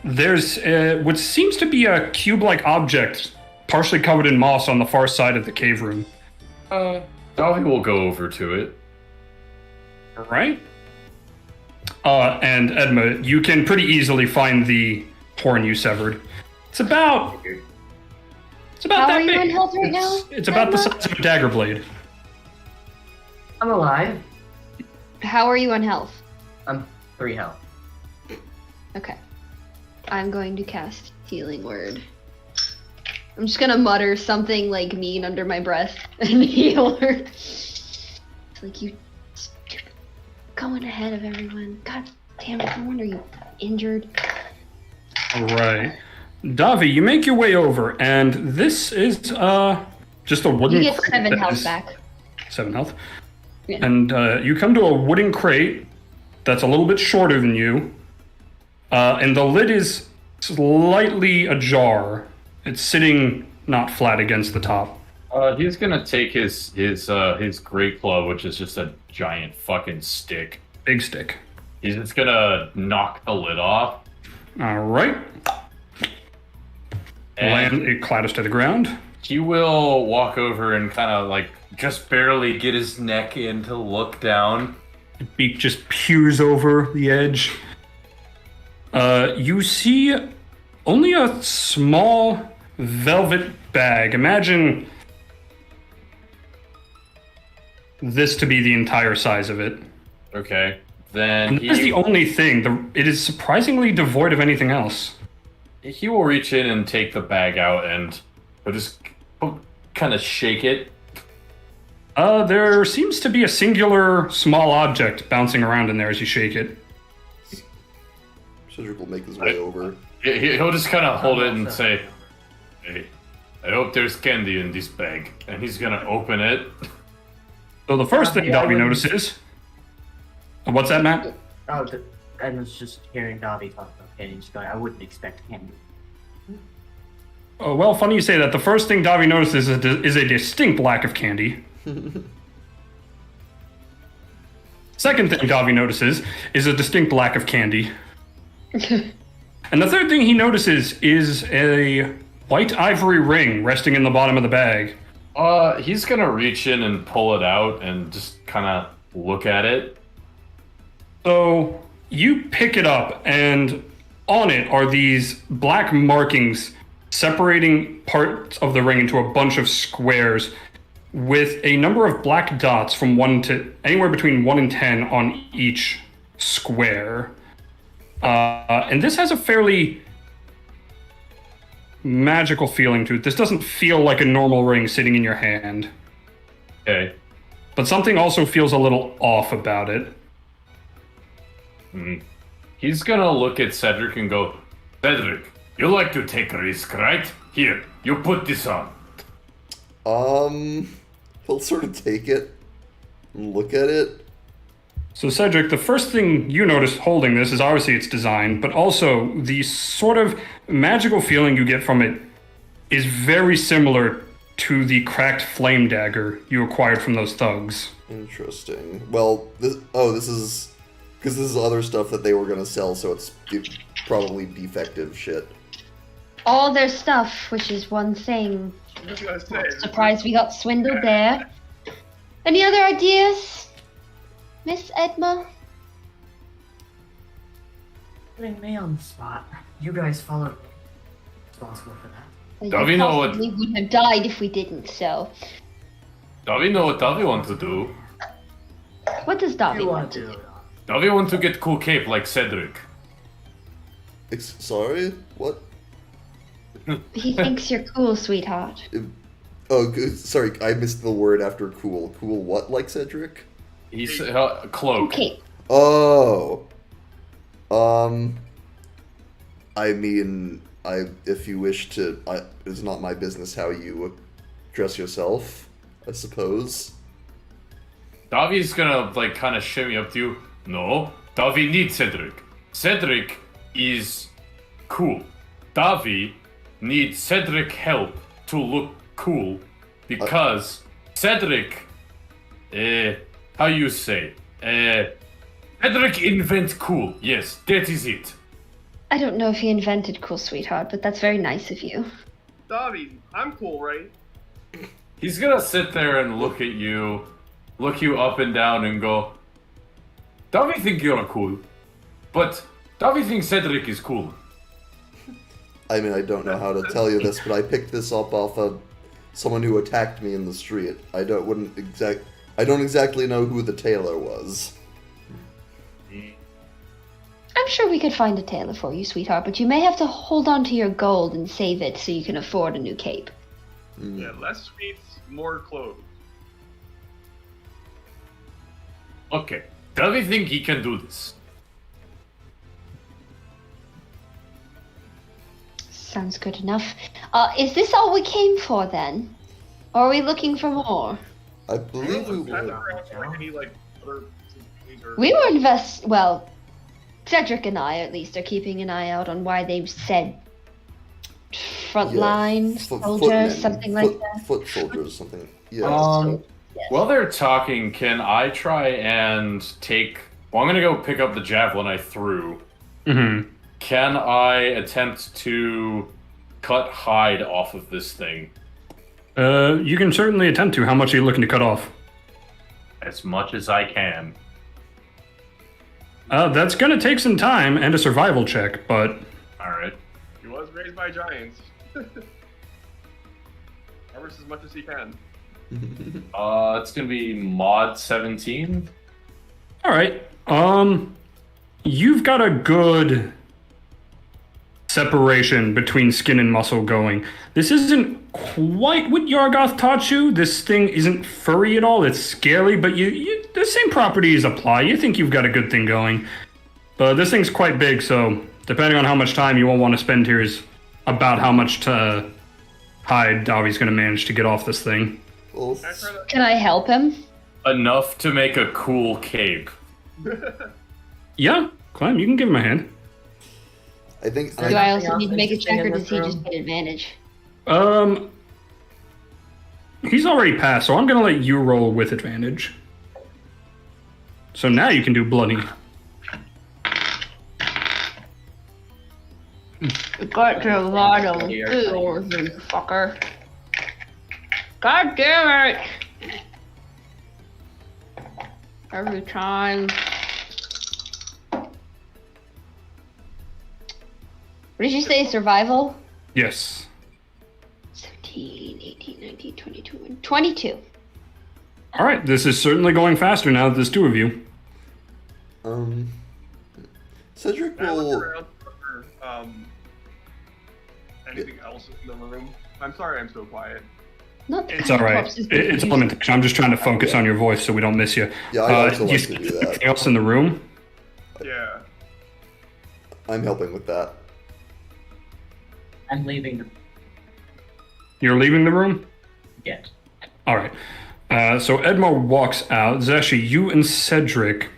There's what seems to be a cube-like object, partially covered in moss on the far side of the cave room. Dolly will go over to it. Right? And Edma, you can pretty easily find the horn you severed. It's about How that are you big. on health right now, It's about the Edma? size of a dagger blade. I'm alive. How are you on health? I'm 3 health. Okay. I'm going to cast Healing Word. I'm just gonna mutter something like mean under my breath and heal her. It's like, you stupid, going ahead of everyone. God damn it, no wonder you injured. Alright. Davi, you make your way over, and this is just a wooden You get crate 7 that health is- back. 7 health. Yeah. And you come to a wooden crate that's a little bit shorter than you, and the lid is slightly ajar. It's sitting not flat against the top. He's gonna take his great club, which is just a giant fucking stick. Big stick. He's just gonna knock the lid off. All right. And It clatters to the ground. he will walk over and kind of like just barely get his neck in to look down. The beak just peers over the edge. You see only a small velvet bag. Imagine this to be the entire size of it. Okay. Then And that's the only thing. It is surprisingly devoid of anything else. he will reach in and take the bag out and he'll just kind of shake it. There seems to be a singular small object bouncing around in there as you shake it. Cedric will make his way over. He'll just kind of hold it and say, "Hey, I hope there's candy in this bag." And he's gonna open it. So the first thing Yeah, I Davi wouldn't- notices... What's that, Matt? Oh, I was just hearing Dobby talk about candy. Just going, I wouldn't expect candy. Oh, well, funny you say that. The first thing Davi notices is a distinct lack of candy. Second thing Davi notices is a distinct lack of candy. And the third thing he notices is a white ivory ring resting in the bottom of the bag. He's gonna reach in and pull it out and just kind of look at it. So you pick it up, and on it are these black markings separating parts of the ring into a bunch of squares with a number of black dots from 1 to anywhere between 1 and 10 on each square. And this has a fairly magical feeling to it. This doesn't feel like a normal ring sitting in your hand. Okay. But something also feels a little off about it. He's gonna look at Cedric and go, Cedric, you like to take a risk, right? Here, you put this on. He'll sort of take it and look at it. So Cedric, the first thing you notice holding this is obviously its design, but also the sort of magical feeling you get from it is very similar to the cracked flame dagger you acquired from those thugs. Interesting. Well, this is because this is other stuff that they were gonna sell, so it's probably defective shit. All their stuff, which is one thing. I'm just gonna say. Surprised we got swindled there. Any other ideas, Miss Edma? Putting me on the spot. You guys followed me. Responsible for that. Well, Davi you know what- possibly would have died if we didn't. So, Davi know what Davi want to do. what does You Davi want want to to do do? it. Davi want to get cool cape like Cedric. Sorry? What? He thinks you're cool, sweetheart. Oh, good. Sorry, I missed the word after cool. Cool what, like Cedric? He's cloak. Okay. Oh. I mean, if you wish to, it's not my business how you dress yourself, I suppose. Davi's gonna like kind of shimmy up to you. No, Davi needs Cedric. Cedric is cool. Davi needs Cedric help to look cool because Cedric, how you say, Cedric invent cool. Yes, that is it. I don't know if he invented cool, sweetheart, but that's very nice of you. Davi, I'm cool, right? He's gonna sit there and look at you, look you up and down and go, Davi think you're cool, but Davi thinks Cedric is cool. I mean, I don't know how to tell you this, but I picked this up off of someone who attacked me in the street. I don't exactly know who the tailor was. I'm sure we could find a tailor for you, sweetheart, but you may have to hold on to your gold and save it so you can afford a new cape. Yeah, less sweets, more clothes. Okay, Davi think he can do this. Sounds good enough. Is this all we came for then? Or are we looking for more? I believe we I were. never asked for any like other things or. We were well, Cedric and I at least are keeping an eye out on why they've said frontline soldiers, footmen, something like that. Foot soldiers, something. Yeah. Yes. While they're talking, can I try and take... Well, I'm gonna go pick up the javelin I threw. Mm-hmm. Can I attempt to cut hide off of this thing? You can certainly attempt to. How much are you looking to cut off? As much as I can. That's gonna take some time and a survival check, but Alright. He was raised by giants. Harvest as much as he can. It's gonna be mod 17. all right. You've got a good separation between skin and muscle going. This isn't quite what Yargoth taught you. This thing isn't furry at all. It's scaly, but the same properties apply. You think you've got a good thing going. But this thing's quite big, so depending on how much time you will want to spend here is about how much hide Davi's going to manage to get off this thing. Well, Can I try that? Can I help him? Enough to make a cool cape. Yeah, Clem, you can give him a hand. I think. Do I also else need to make a interesting check, or in does this he room? just get advantage? He's already passed, so I'm going to let you roll with advantage. So now you can do bloody. Got to the bottom. Ew, fucker. God damn it! Every time. What did you say, survival? Yes. 18, 19, 22, 22. All right, this is certainly going faster now that there's two of you. Cedric Can I look will. around for anything else in the room? I'm sorry I'm so quiet. Not the It's kind all of right. corpses It's we limitation. I'm just trying to focus on your voice so we don't miss you. Yeah, I also you like see to do that. anything else in the room? Yeah. I'm helping with that. I'm leaving the You're leaving the room? Yes. All right. So Edmo walks out. It's actually you and Cedric.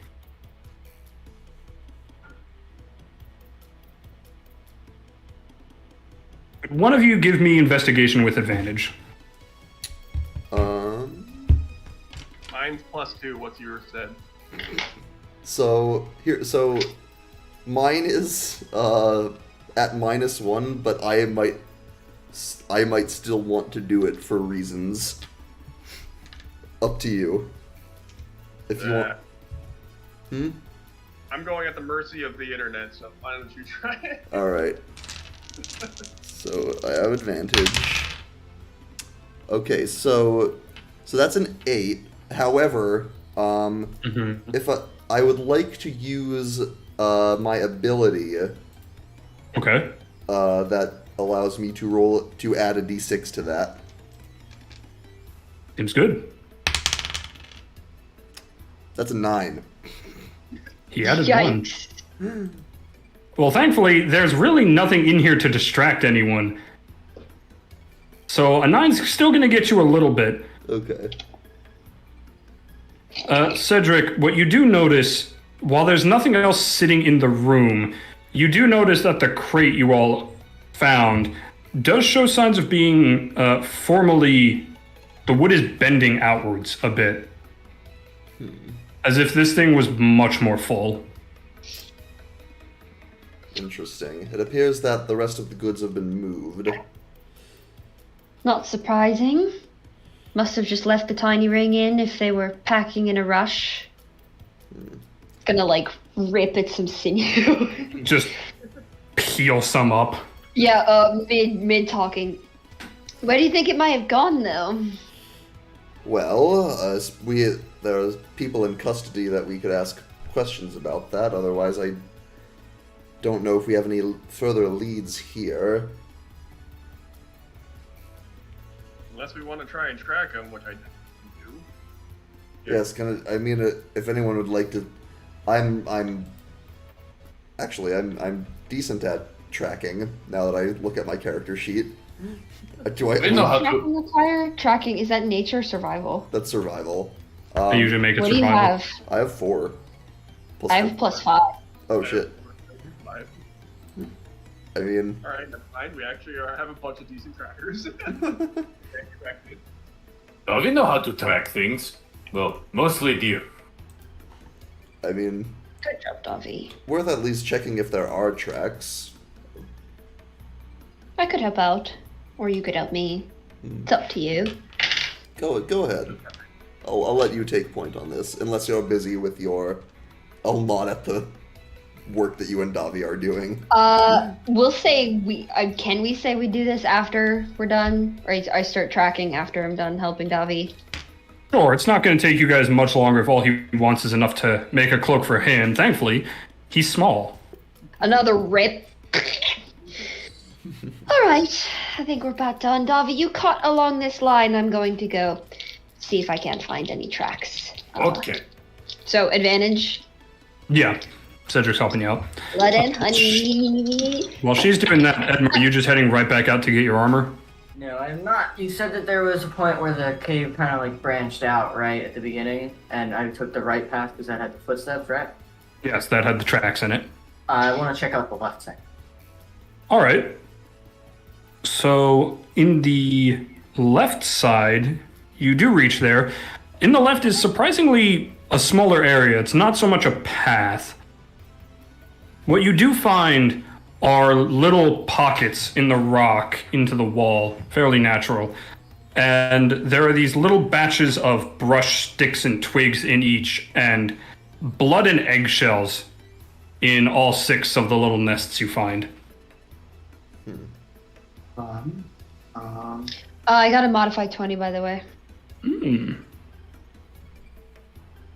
One of you give me investigation with advantage. Mine's +2. What's yours said? So mine is at -1, but I might still want to do it for reasons. Up to you. If you want. I'm going at the mercy of the internet, so why don't you try it? All right. So I have advantage. Okay, so that's an 8. However, if I would like to use my ability Okay. that allows me to add a d6 to that. Seems good. That's a 9. He added Yikes. one. Well, thankfully, there's really nothing in here to distract anyone. So a 9's still going to get you a little bit. Okay. Cedric, what you do notice, while there's nothing else sitting in the room, you do notice that the crate you all found does show signs of being formally... The wood is bending outwards a bit. As if this thing was much more full. Interesting. It appears that the rest of the goods have been moved. Not surprising. Must have just left the tiny ring in if they were packing in a rush. Gonna like rip at some sinew. Just peel some up. Yeah, mid talking. Where do you think it might have gone though? Well, there's people in custody that we could ask questions about that. Otherwise, I don't know if we have any further leads here. Unless we want to try and track them, which I do. Yes, if anyone would like to, I'm decent at tracking now that I look at my character sheet. Do I? I know how to. Tracking require tracking. Is that nature or survival? That's survival. I usually make it What do you survival. have? I have 4. Plus I have +5. Oh shit! Five. I mean, All right, never mind. We actually have a bunch of decent trackers. Oh, we know how to track things. Well, mostly deer. I mean, Good job, Davi. worth at least checking if there are tracks. I could help out, or you could help me. It's up to you. Go ahead. I'll let you take point on this, unless you're busy with your. I'll nod at the work that you and Davi are doing. We'll say can we say we do this after we're done, or I start tracking after I'm done helping Davi? Sure, it's not going to take you guys much longer if all he wants is enough to make a cloak for him. Thankfully, he's small. Another rip. All right, I think we're about done. Davi, you cut along this line. I'm going to go see if I can't find any tracks. Okay. So advantage. Yeah, Cedric's helping you out. Let in, honey. While she's doing that, Edmund, are you just heading right back out to get your armor? No, I'm not. You said that there was a point where the cave kind of like branched out, right, at the beginning, and I took the right path because that had the footsteps, right? Yes, that had the tracks in it. I want to check out the left side. All right. So in the left side, you do reach there. In the left is surprisingly a smaller area. It's not so much a path. What you do find are little pockets in the rock into the wall, fairly natural. And there are these little batches of brush, sticks, and twigs in each, and blood and eggshells in all 6 of the little nests you find. I got a modified 20, by the way.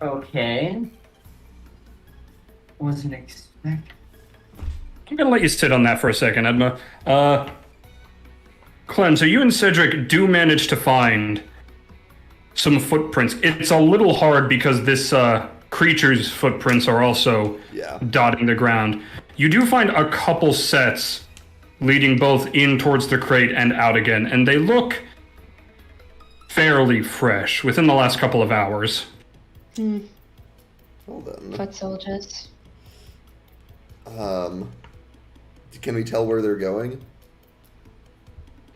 Okay. Wasn't expecting. I'm gonna let you sit on that for a second, Edma. Clem, so you and Cedric do manage to find some footprints. It's a little hard because this creature's footprints are also dotting the ground. You do find a couple sets leading both in towards the crate and out again, and they look fairly fresh within the last couple of hours. Well then. Foot soldiers. Can we tell where they're going?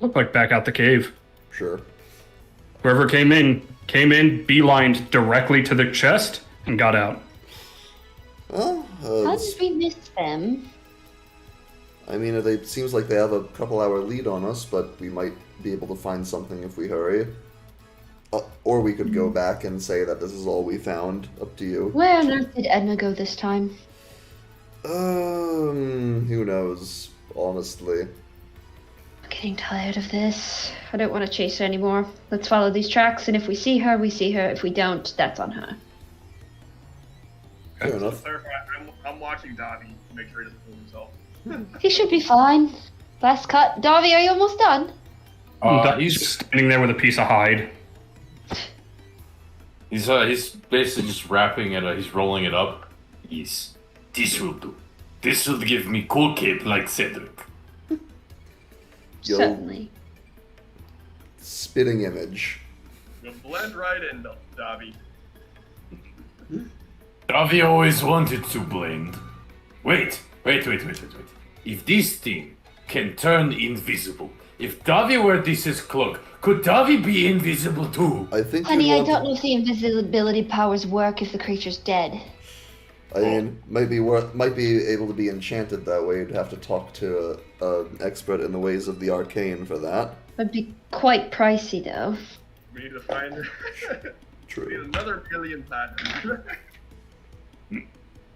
Look like back out the cave. Sure. Whoever came in, beelined directly to the chest, and got out. Well, How did we miss them? I mean, it seems like they have a couple-hour lead on us, but we might be able to find something if we hurry. Or we could go back and say that this is all we found. Up to you. Where on earth did Edna go this time? Who knows, honestly. I'm getting tired of this. I don't want to chase her anymore. Let's follow these tracks, and if we see her, we see her. If we don't, that's on her. Fair enough. Clarify, I'm watching Davi to make sure he doesn't fool himself. He should be fine. Last cut. Davi, are you almost done? He's just standing there with a piece of hide. He's basically just wrapping it. He's rolling it up. This will do. This will give me cool cape like Cedric. Yo, Certainly. spitting image. You'll blend right in, Davi. Davi always wanted to blend. Wait. If this thing can turn invisible, if Davi were this cloak, could Davi be invisible too? I think. Honey, I you'd don't want know if the invisibility powers work if the creature's dead. I mean, might be able to be enchanted that way. You'd have to talk to an expert in the ways of the arcane for that. Would be quite pricey, though. We need to find her. We need True. another billion patterns.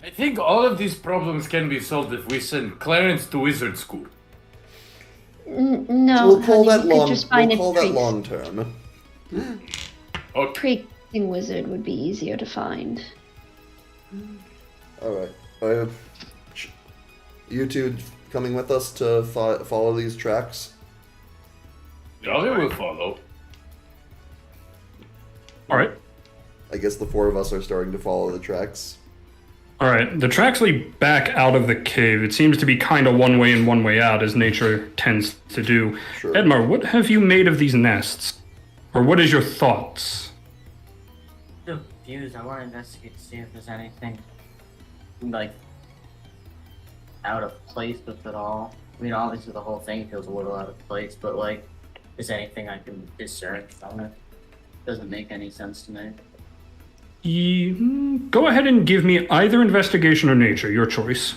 I think all of these problems can be solved if we send Clarence to wizard school. No, We'll call honey, that we could long. just find We'll a call that priest. long term. Okay. Priesting wizard would be easier to find. All right. You two coming with us to follow these tracks? Davi will follow. All right. I guess the four of us are starting to follow the tracks. All right. The tracks lead back out of the cave. It seems to be kind of one way in, one way out, as nature tends to do. Sure. Edmar, what have you made of these nests? Or what is your thoughts? Confused. I want to investigate to see if there's anything like out of place with it all. I mean, obviously the whole thing feels a little out of place, but like, is there anything I can discern from it? Doesn't make any sense to me. Go ahead and give me either investigation or nature, your choice.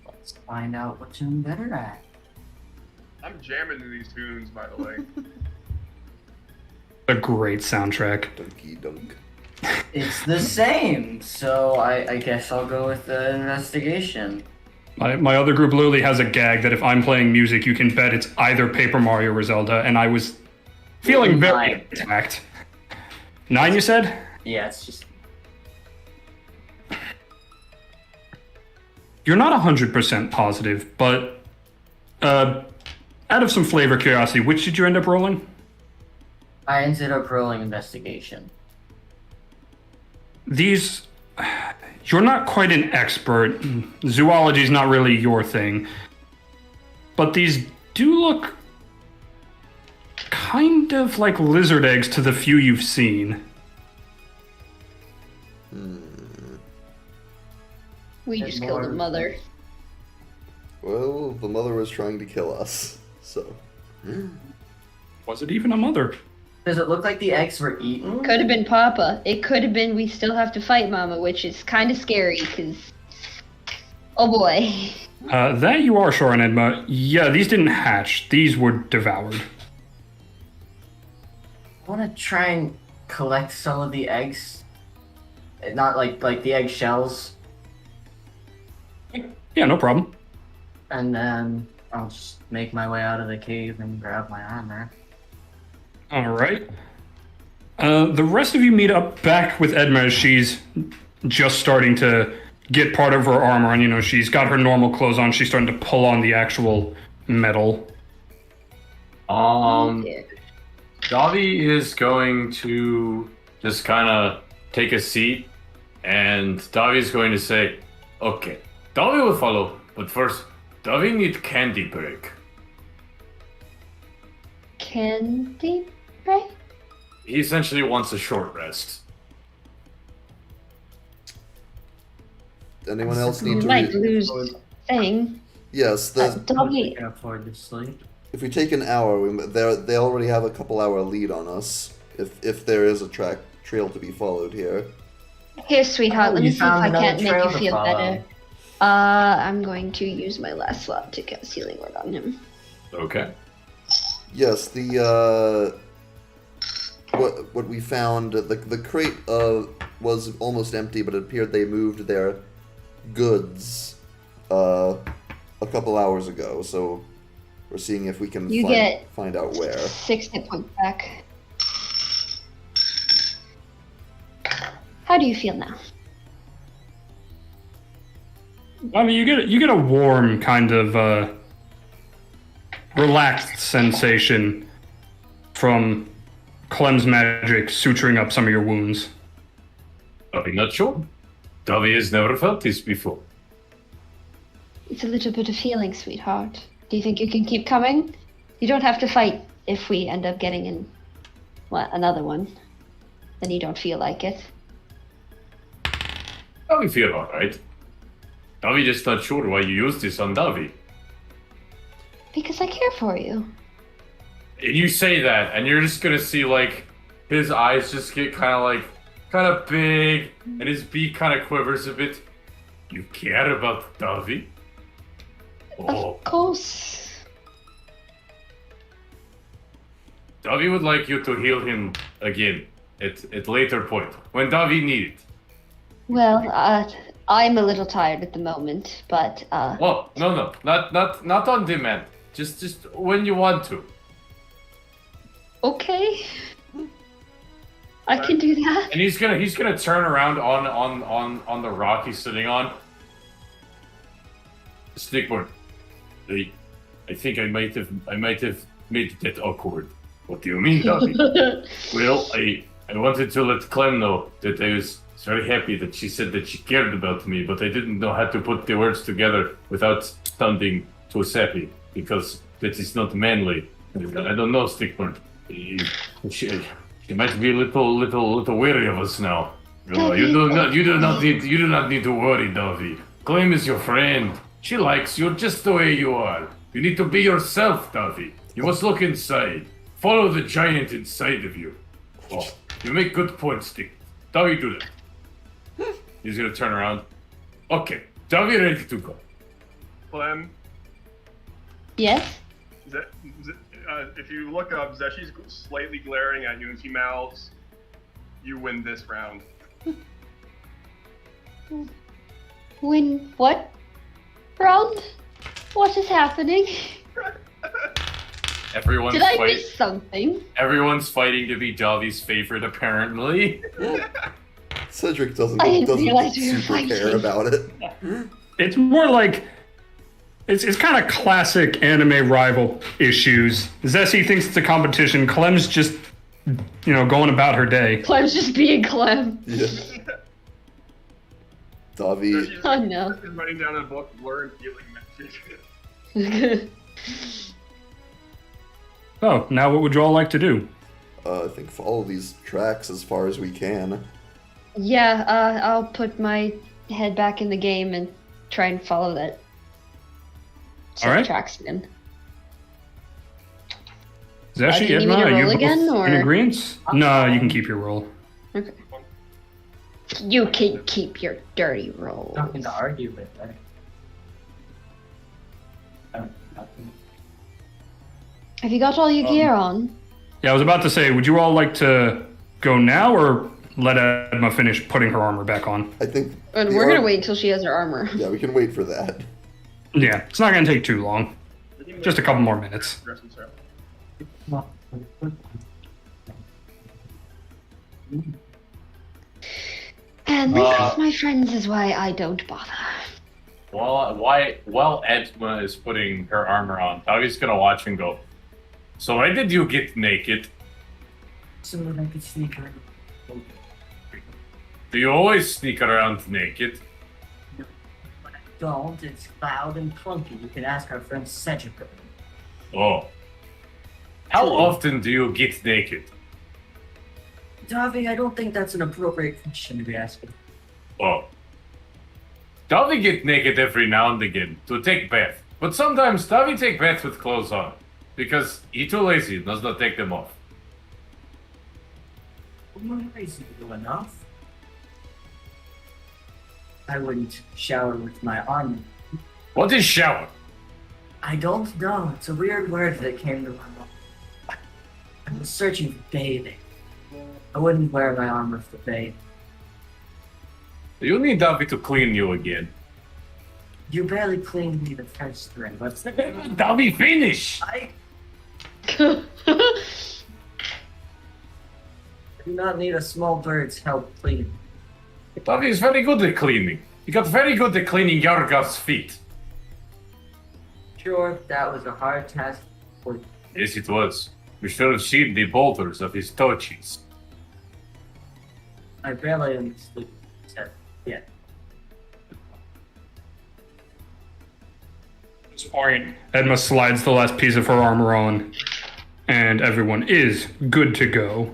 Let's find out what I'm better at. I'm jamming to these tunes, by the way. A great soundtrack. Dunky dunk. It's the same, so I guess I'll go with the investigation. My other group literally has a gag that if I'm playing music, you can bet it's either Paper Mario or Zelda, and I was feeling very 9. attacked. 9, you said? Yeah, it's just You're not 100% positive, but out of some flavor curiosity, which did you end up rolling? I ended up rolling investigation. These... You're not quite an expert. Zoology is not really your thing. But these do look kind of like lizard eggs to the few you've seen. We There's just killed a more. mother. Well, the mother was trying to kill us, so. Was it even a mother? Does it look like the eggs were eaten? Could have been Papa. It could have been we still have to fight Mama, which is kind of scary, because... Oh boy. That you are sure on, Edma. Yeah, these didn't hatch. These were devoured. I want to try and collect some of the eggs. Not like the egg shells. Yeah, no problem. And then I'll just make my way out of the cave and grab my armor. All right. The rest of you meet up back with Edma as she's just starting to get part of her armor on. You know, she's got her normal clothes on. She's starting to pull on the actual metal. Davi is going to just kind of take a seat, and Davi is going to say, "Okay, Davi will follow, but first, Davi needs candy break." Candy break? He essentially wants a short rest. Anyone else You need to might lose thing. Yes, I Dobby, can afford to sleep. if we take an hour, they already have a couple hour lead on us. If there is a trail to be followed here. here, sweetheart. Let you me see if found I another can't make trail you to feel follow. better. I'm going to use my last slot to cast healing word on him. Okay. Yes, the what we found, the crate was almost empty, but it appeared they moved their goods a couple hours ago. So we're seeing if we can You get find out where. 6 hit points back. How do you feel now? I mean, you get a warm kind of relaxed sensation from Clem's magic suturing up some of your wounds. I'm not sure. Davi has never felt this before. It's a little bit of healing, sweetheart. Do you think you can keep coming? You don't have to fight if we end up getting in another one. Then you don't feel like it. Davi feel alright. Davi just not sure why you used this on Davi. Because I care for you. And you say that, and you're just gonna see, like, his eyes just get kind of big, and his beak kind of quivers a bit. You care about Davi? Oh, Of course. Davi would like you to heal him again at later point when Davi need it. Well, I'm a little tired at the moment, but Oh no, not on demand. Just when you want to. okay. I can do that. And he's gonna turn around on the rock he's sitting on. Stickboard. I think I might have made that awkward. What do you mean, Davi? Well, I wanted to let Clem know that I was very happy that she said that she cared about me, but I didn't know how to put the words together without sounding too sappy, because that is not manly. I don't know, Stickboard. She might be a little weary of us now. You do not need to worry, Davi. Clem is your friend. She likes you just the way you are. You need to be yourself, Davi. You must look inside. Follow the giant inside of you. Oh, you make good points, Stick. Davi, do that. He's gonna turn around. Okay, Davi, ready to go. Clem, Yes? if you look up, Zeshi's slightly glaring at you and she mouths, "You win this round." Win what? Round? What is happening? Everyone's Did I fight- miss something? Everyone's fighting to be Davi's favorite, apparently. Cedric doesn't I didn't realize we were super care fighting. about it. It's more like it's kind of classic anime rival issues. Zessie thinks it's a competition. Clem's just going about her day. Clem's just being Clem. Yeah. Davi, She's Oh no. writing down in a book, "Learn healing magic." Oh, now what would you all like to do? I think follow these tracks as far as we can. Yeah, I'll put my head back in the game and try and follow that set All right. of tracks again. Zashi, do you need me to Edna, are you roll both again, or- in agreement? No, you can keep your roll. Okay. You can keep your dirty rolls. Nothing to argue with, right? Nothing. Have you got all your gear on? Yeah, I was about to say, would you all like to go now or let Edma finish putting her armor back on? I think. And the we're gonna arm- wait until she has her armor. Yeah, we can wait for that. Yeah, it's not going to take too long. just a couple more minutes. Rest and stuff. And this, my friends, is why I don't bother. While Edma is putting her armor on, Tavi's gonna watch and go, so why did you get naked? So that I could sneak around. Do you always sneak around naked? When I don't, it's loud and clunky. You can ask our friend Cedric. Oh. How often do you get naked? Davi, I don't think that's an appropriate question to be asking. Oh. Tavi get naked every now and again to take bath. But sometimes Tavi take bath with clothes on. Because he too lazy, does not take them off. I'm lazy to do enough. I wouldn't shower with my armor. What is shower? I don't know. It's a weird word that came to my mind. I was searching for bathing. I wouldn't wear my armor for bathing. You need Tavi to clean you again. You barely cleaned me the first time. Let's Tavi, finish! I do not need a small bird's help cleaning. Tavi is very good at cleaning. He got very good at cleaning Yargar's feet. Sure, that was a hard task for you. Yes, it was. We should have seen the boulders of his toe cheese. I barely understood what you said. Yeah. At this point, Edma slides the last piece of her armor on, and everyone is good to go.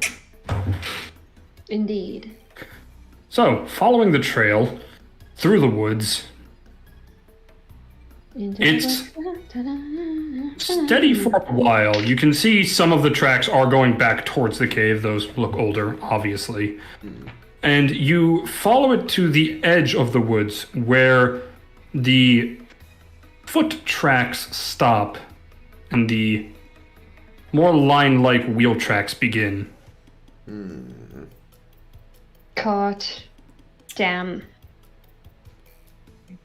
Indeed. So, following the trail through the woods, it's steady for a while. You can see some of the tracks are going back towards the cave. Those look older, obviously. And you follow it to the edge of the woods where the foot tracks stop and the more line-like wheel tracks begin. Caught. Damn.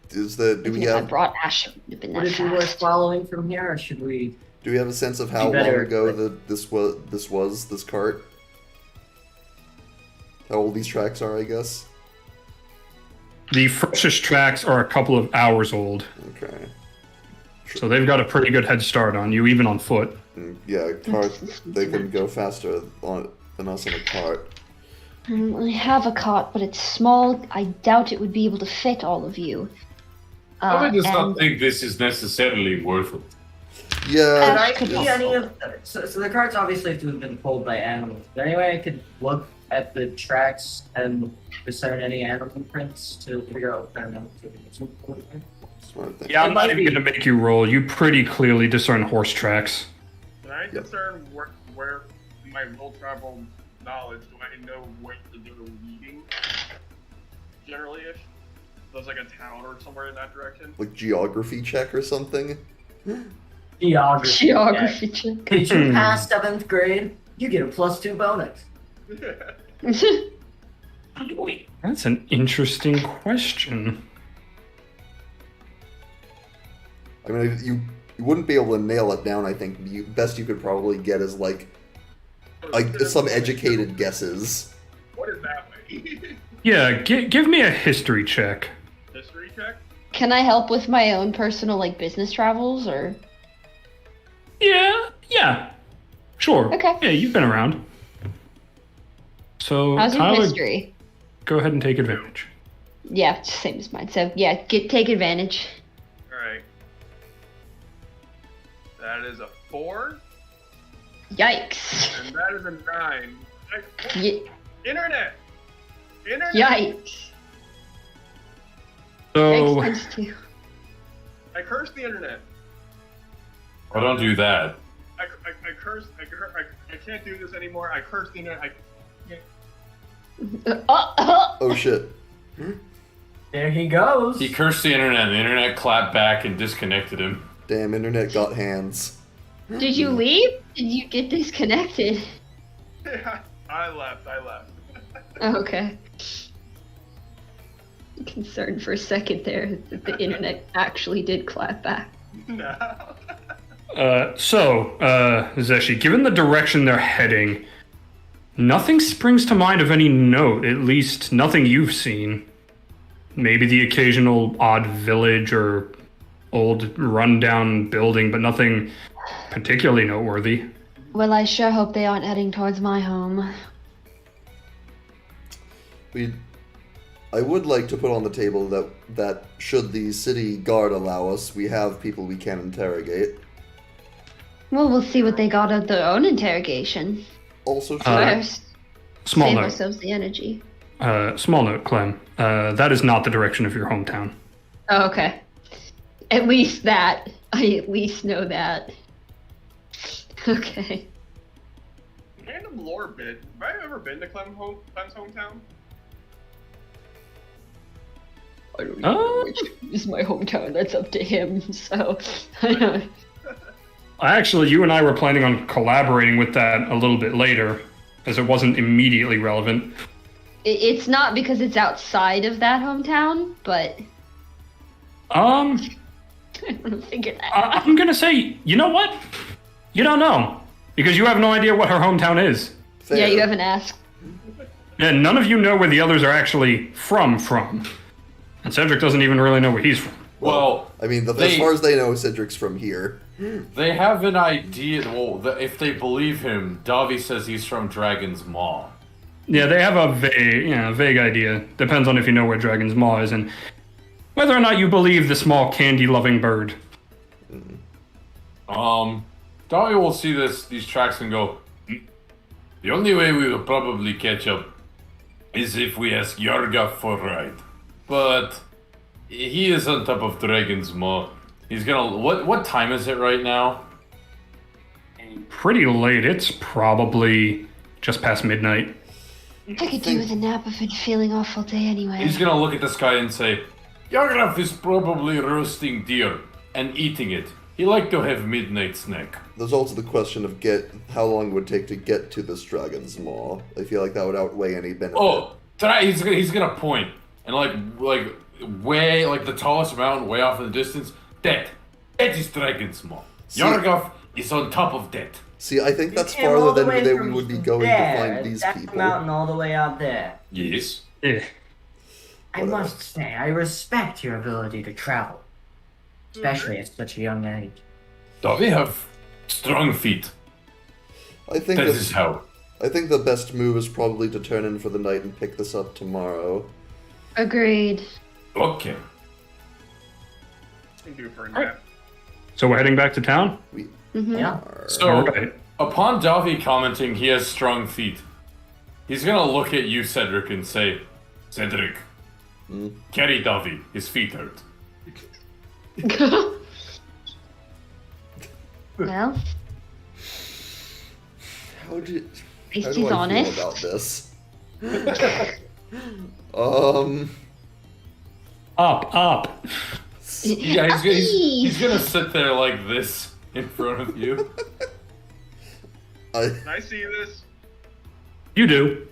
Is that do we If I have brought Ash, it would have been Would that it be worth fast. following from here, or should we? do we have a sense of how You better- long ago this was this cart? How old these tracks are, I guess. The freshest tracks are a couple of hours old, Okay. so they've got a pretty good head start on you, even on foot. Yeah, cart. They can go faster than us on a cart. I have a cot, but it's small. I doubt it would be able to fit all of you. Tavi does not and- think this is necessarily worth it. Yeah. Could I could see help. any of? So the carts obviously have to have been pulled by animals. Is there any way I could look at the tracks and discern any animal prints to figure out what kind of animals are being Smart thing. Yeah, I'm It not might even be- going to make you roll. You pretty clearly discern horse tracks. Can I discern where in my will travel knowledge do I know where they're leading? Generally-ish. There's like a town or somewhere in that direction. Like geography check or something. Geography. Geography check. Did you pass 7th grade? You get a +2 bonus. That's an interesting question. I mean, you wouldn't be able to nail it down. I think best you could probably get is like some educated guesses. What is that way? Yeah, give me a history check. History check? Can I help with my own personal business travels or? Yeah. Sure. Okay. Yeah, you've been around. So, How's your Tyler, history? go ahead and take advantage. Yeah, it's the same as mine. So yeah, take advantage. Alright. That is a 4, Yikes! and that is a 9. Internet! Internet! Yikes! So, Yikes times 2. I cursed the internet. Why don't do that? I can't do this anymore. I cursed the internet. Oh shit. There he goes. He cursed the internet, and the internet clapped back and disconnected him. Damn, internet got hands. Did you leave? Did you get disconnected? I left. Oh, okay. Concerned for a second there that the internet actually did clap back. No. Zeshi, given the direction they're heading, nothing springs to mind of any note, at least nothing you've seen. Maybe the occasional odd village or old rundown building, but nothing particularly noteworthy. Well, I sure hope they aren't heading towards my home. I would like to put on the table that should the city guard allow us, we have people we can interrogate. Well, we'll see what they got at their own interrogation. Also true. First, Small save note. ourselves the energy. Small note, Clem. That is not the direction of your hometown. Oh, okay. At least that. I at least know that. Okay. Random lore bit. Have I ever been to Clem's hometown? I don't even know which is my hometown. That's up to him. So, I don't. Actually, you and I were planning on collaborating with that a little bit later, as it wasn't immediately relevant. It's not because it's outside of that hometown, but Um, I want to figure that out. I'm gonna say, you know what? You don't know, because you have no idea what her hometown is. Fair. Yeah, you haven't asked. And none of you know where the others are actually from. And Cedric doesn't even really know where he's from. Well, I mean, as they- far as they know, Cedric's from here. they have an idea. Well, if they believe him, Davi says he's from Dragon's Maw. Yeah, they have a vague idea. Depends on if you know where Dragon's Maw is and whether or not you believe the small candy-loving bird. Davi will see these tracks and go, the only way we will probably catch up is if we ask Yarga for a ride. But he is on top of Dragon's Maw. He's gonna. What time is it right now? Pretty late. It's probably just past midnight. I could do with a nap. I've been feeling off all day anyway. He's gonna look at the sky and say, Yargraf is probably roasting deer and eating it. He like to have midnight snack. There's also the question of how long it would take to get to this Dragon's Maw. I feel like that would outweigh any benefit. Oh, he's gonna point and like way like the tallest mountain way off in the distance. That is Dragon's Maw. Yargraf is on top of that. See, I think that's You came all farther the way than we from would be going there. to find these That's people. the mountain all the way out there. Yes. Eh. I must say, I respect your ability to travel, especially at such a young age. Davi have strong feet. I think That that- is how. I think the best move is probably to turn in for the night and pick this up tomorrow. Agreed. Okay. Can do for a nap. So we're heading back to town? Mm-hmm. Yeah. So, Alright. upon Davi commenting he has strong feet, he's gonna look at you, Cedric, and say, Cedric, carry Davi. His feet hurt. Well, How at do least I he's feel honest. about this? Up. Yeah, he's gonna sit there like this in front of you. Can I see this? You do.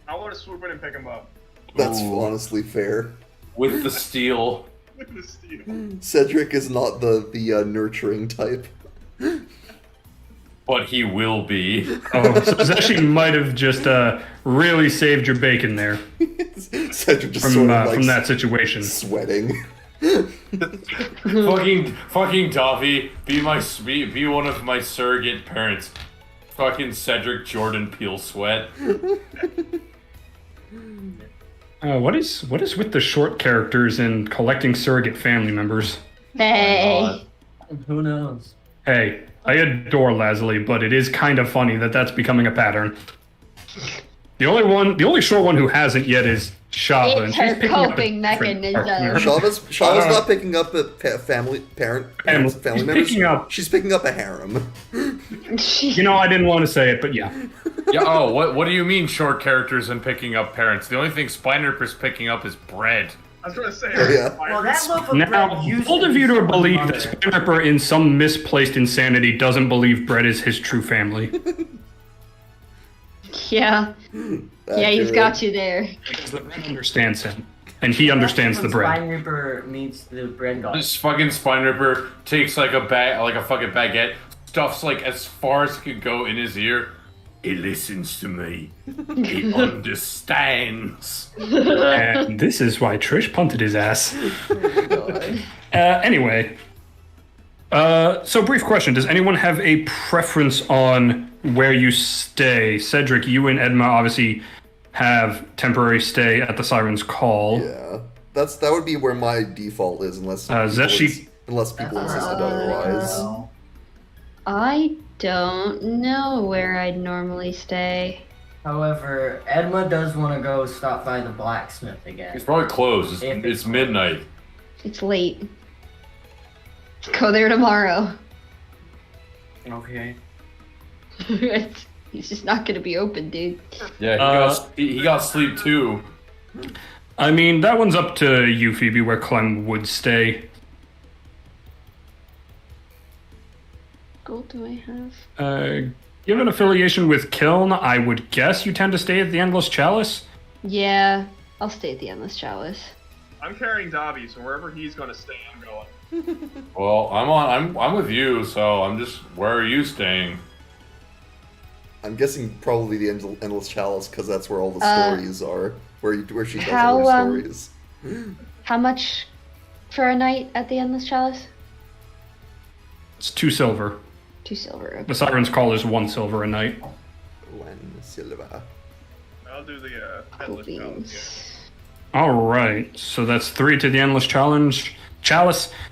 I want to swoop in and pick him up. That's Ooh. honestly fair. With the steel. Look at the steel. Cedric is not the nurturing type. But he will be. Oh, so Zeshi might have just really saved your bacon there Cedric just from sort of like from that situation. sweating. fucking Davi, be one of my surrogate parents. Fucking Cedric Jordan Peele sweat. What is with the short characters and collecting surrogate family members? Hey. Who knows? Hey, I adore Lazuli, but it is kind of funny that that's becoming a pattern. The only short one who hasn't yet is Shava. It's and she's her picking up a coping different mechanism. partner. Shava's not picking up a family She's members. picking up. She's picking up a harem. You know, I didn't want to say it, but yeah. Yeah, oh, what do you mean short characters and picking up parents? The only thing Spineriper's picking up is bread. I was gonna say. Yeah. Well, that loaf of Now, bread used bold to of be you to someone's believe mother. that Spinripper, in some misplaced insanity, doesn't believe bread is his true family. Yeah. Yeah, he's got you there. Because the bread understands him, and he understands the bread. Spine Reaper meets the bread god. This fucking Spineriper takes like a fucking baguette, stuffs like as far as it could go in his ear. He listens to me. He understands. And this is why Trish punted his ass. God. Anyway. So brief question. Does anyone have a preference on where you stay? Cedric, you and Edma obviously have temporary stay at the Siren's Call. Yeah. That would be where my default is, unless Zeshi? unless people insisted otherwise. I don't know where I'd normally stay. However, Edma does want to go stop by the blacksmith again. It's probably closed. It's midnight. It's late. Go there tomorrow. Okay. He's just not gonna be open, dude. Yeah, he got sleep too. I mean, that one's up to you, Phoebe, where Clem would stay. Gold do I have? You have an affiliation with Kiln. I would guess you tend to stay at the Endless Chalice. Yeah, I'll stay at the Endless Chalice. I'm carrying Dobby, so wherever he's gonna stay, I'm going. Well, I'm with you, so I'm just. Where are you staying? I'm guessing probably the Endless Chalice, because that's where all the stories are. Where she tells all her stories. How much for a night at the Endless Chalice? It's 2 silver. 2 silver. Okay. The Siren's Call is 1 silver a night. 1 silver. I'll do the Cool Endless Challenge, beans. Alright, so that's 3 to the Endless Chalice,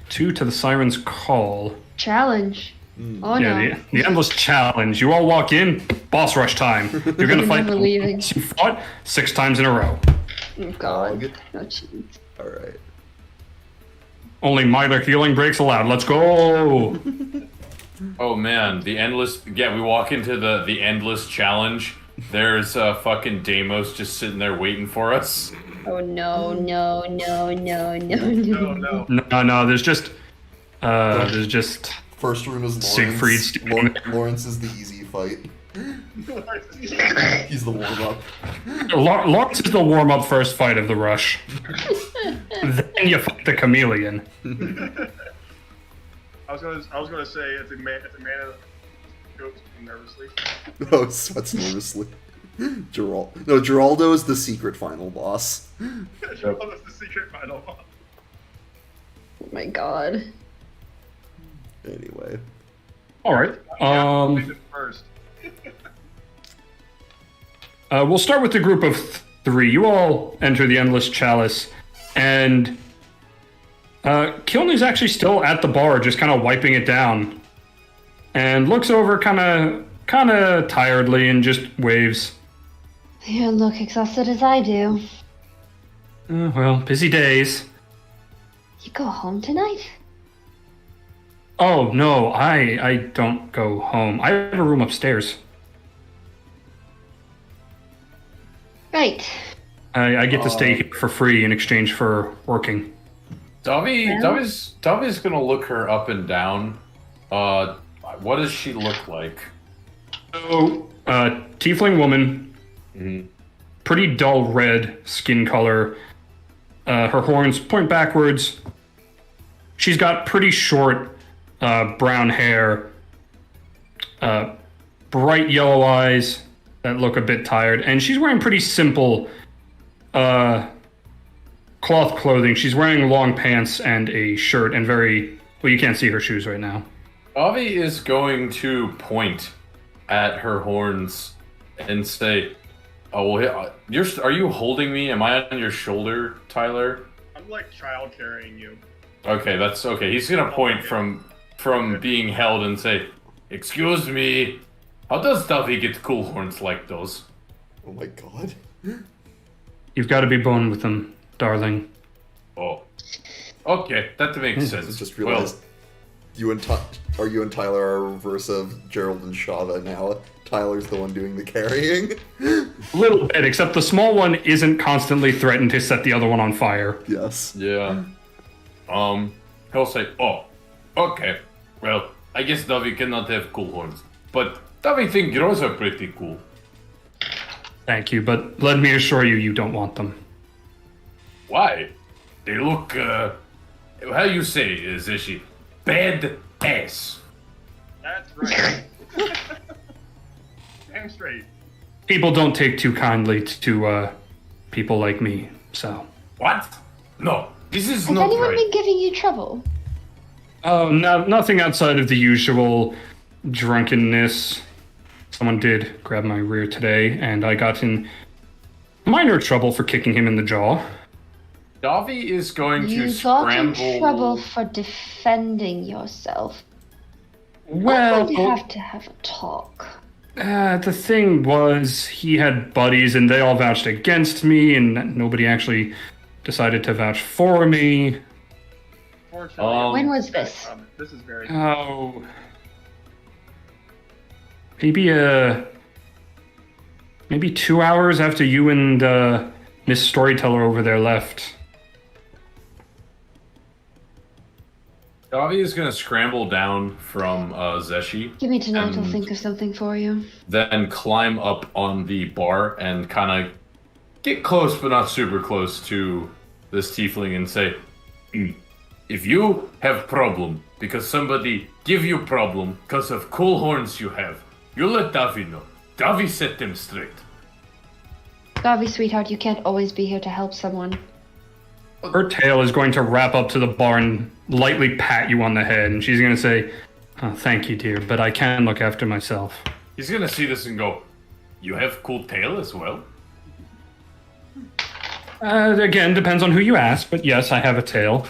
2 to the Siren's Call. Challenge. Oh no. Yeah, the Endless Challenge. You all walk in, boss rush time. You're gonna fight Never leaving. you fought 6 times in a row. Oh god. Dog. No cheese. Alright. Only minor healing breaks allowed. Let's go! Oh man, the endless. Yeah, we walk into the endless challenge. There's fucking Deimos just sitting there waiting for us. Oh no, no, no, no, no, No, no. no. No, there's just First room is Lawrence. Siegfried standing there. Lawrence is the easy fight. He's the warm-up. Lawrence is the warm-up first fight of the rush. Then you fight the chameleon. I was gonna say it's a man goes nervously. Oh, sweats nervously. Geraldo is the secret final boss. That's the secret final boss. Oh my god. Anyway. Alright. First. We'll start with the group of 3. You all enter the Endless Chalice, and Kiln is actually still at the bar, just kind of wiping it down, and looks over kind of tiredly and just waves. You don't look exhausted as I do. Well, busy days. You go home tonight? Oh, no, I don't go home. I have a room upstairs. Right. I get to stay here for free in exchange for working. Dobby's gonna look her up and down. What does she look like? So, tiefling woman, pretty dull red skin color. Her horns point backwards. She's got pretty short brown hair, bright yellow eyes that look a bit tired, and she's wearing pretty simple cloth clothing. She's wearing long pants and a shirt, and you can't see her shoes right now. Dobby is going to point at her horns and say, "Oh, well, are you holding me? Am I on your shoulder, Tyler?" I'm like child carrying you. Okay, that's okay. He's gonna point from being held and say, "Excuse me, how does Dobby get cool horns like those?" Oh my god. You've got to be born with them, darling. Oh, okay, that makes I sense. just realized you and Tyler are a reverse of Gerald and Shava now. Tyler's the one doing the carrying. A little bit, except the small one isn't constantly threatened to set the other one on fire. Yes. Yeah. He'll say, "Oh, okay. Well, I guess Dobby cannot have cool horns, but Dobby think yours are pretty cool." Thank you, but let me assure you, you don't want them. Why? They look, how you say, Zeshi? Bad ass. That's right. Damn straight. People don't take too kindly to people like me, so. What? No, this is Has not anyone right. been giving you trouble? Oh, no, nothing outside of the usual drunkenness. Someone did grab my rear today, and I got in minor trouble for kicking him in the jaw. Davi is going to You got in scramble. trouble for defending yourself. Well, I'm going to have a talk. the thing was, he had buddies, and they all vouched against me, and nobody actually decided to vouch for me. Fortunately, When was this? This is very. Oh, maybe 2 hours after you and Miss Storyteller over there left. Davi is going to scramble down from Zeshi, Give me tonight, I'll And- think of something for you. then climb up on the bar and kind of get close, but not super close to this tiefling and say, if you have problem because somebody give you problem because of cool horns you have, you let Davi know. Davi set them straight. Garvey, sweetheart, you can't always be here to help someone. Her tail is going to wrap up to the bar and lightly pat you on the head, and she's going to say, oh, thank you, dear, but I can look after myself. He's going to see this and go, you have cool tail as well? Again, depends on who you ask, but yes, I have a tail.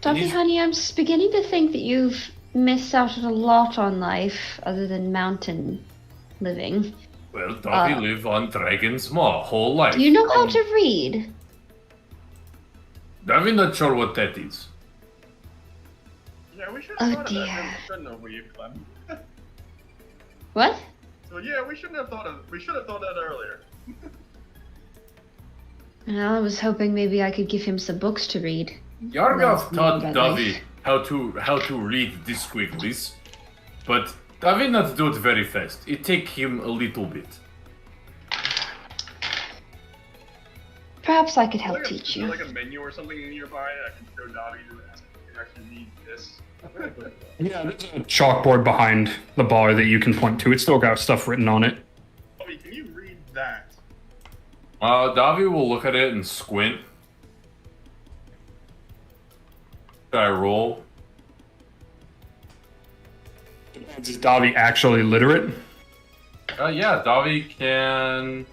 Dovey, He's- honey, I'm beginning to think that you've missed out on a lot on life other than mountain living. Well, Davi live on Dragon's Maw whole life. Do you know how to read? Davi not sure what that is. Yeah, we should Oh, have thought of dear. that. We shouldn't have weaved, Clem. What? So yeah, we should have thought of that earlier. Well, I was hoping maybe I could give him some books to read. Yargov taught Well, Davi how to read these squigglies, but Davi not do it very fast. It take him a little bit. Perhaps I could help Like a- teach you. Like a menu or something nearby, I can show Davi to ask if he can actually read this. Yeah, there's a chalkboard behind the bar that you can point to. It's still got stuff written on it. Davi, can you read that? Davi will look at it and squint. Should I roll? Is Davi actually literate? Yeah, Davi can.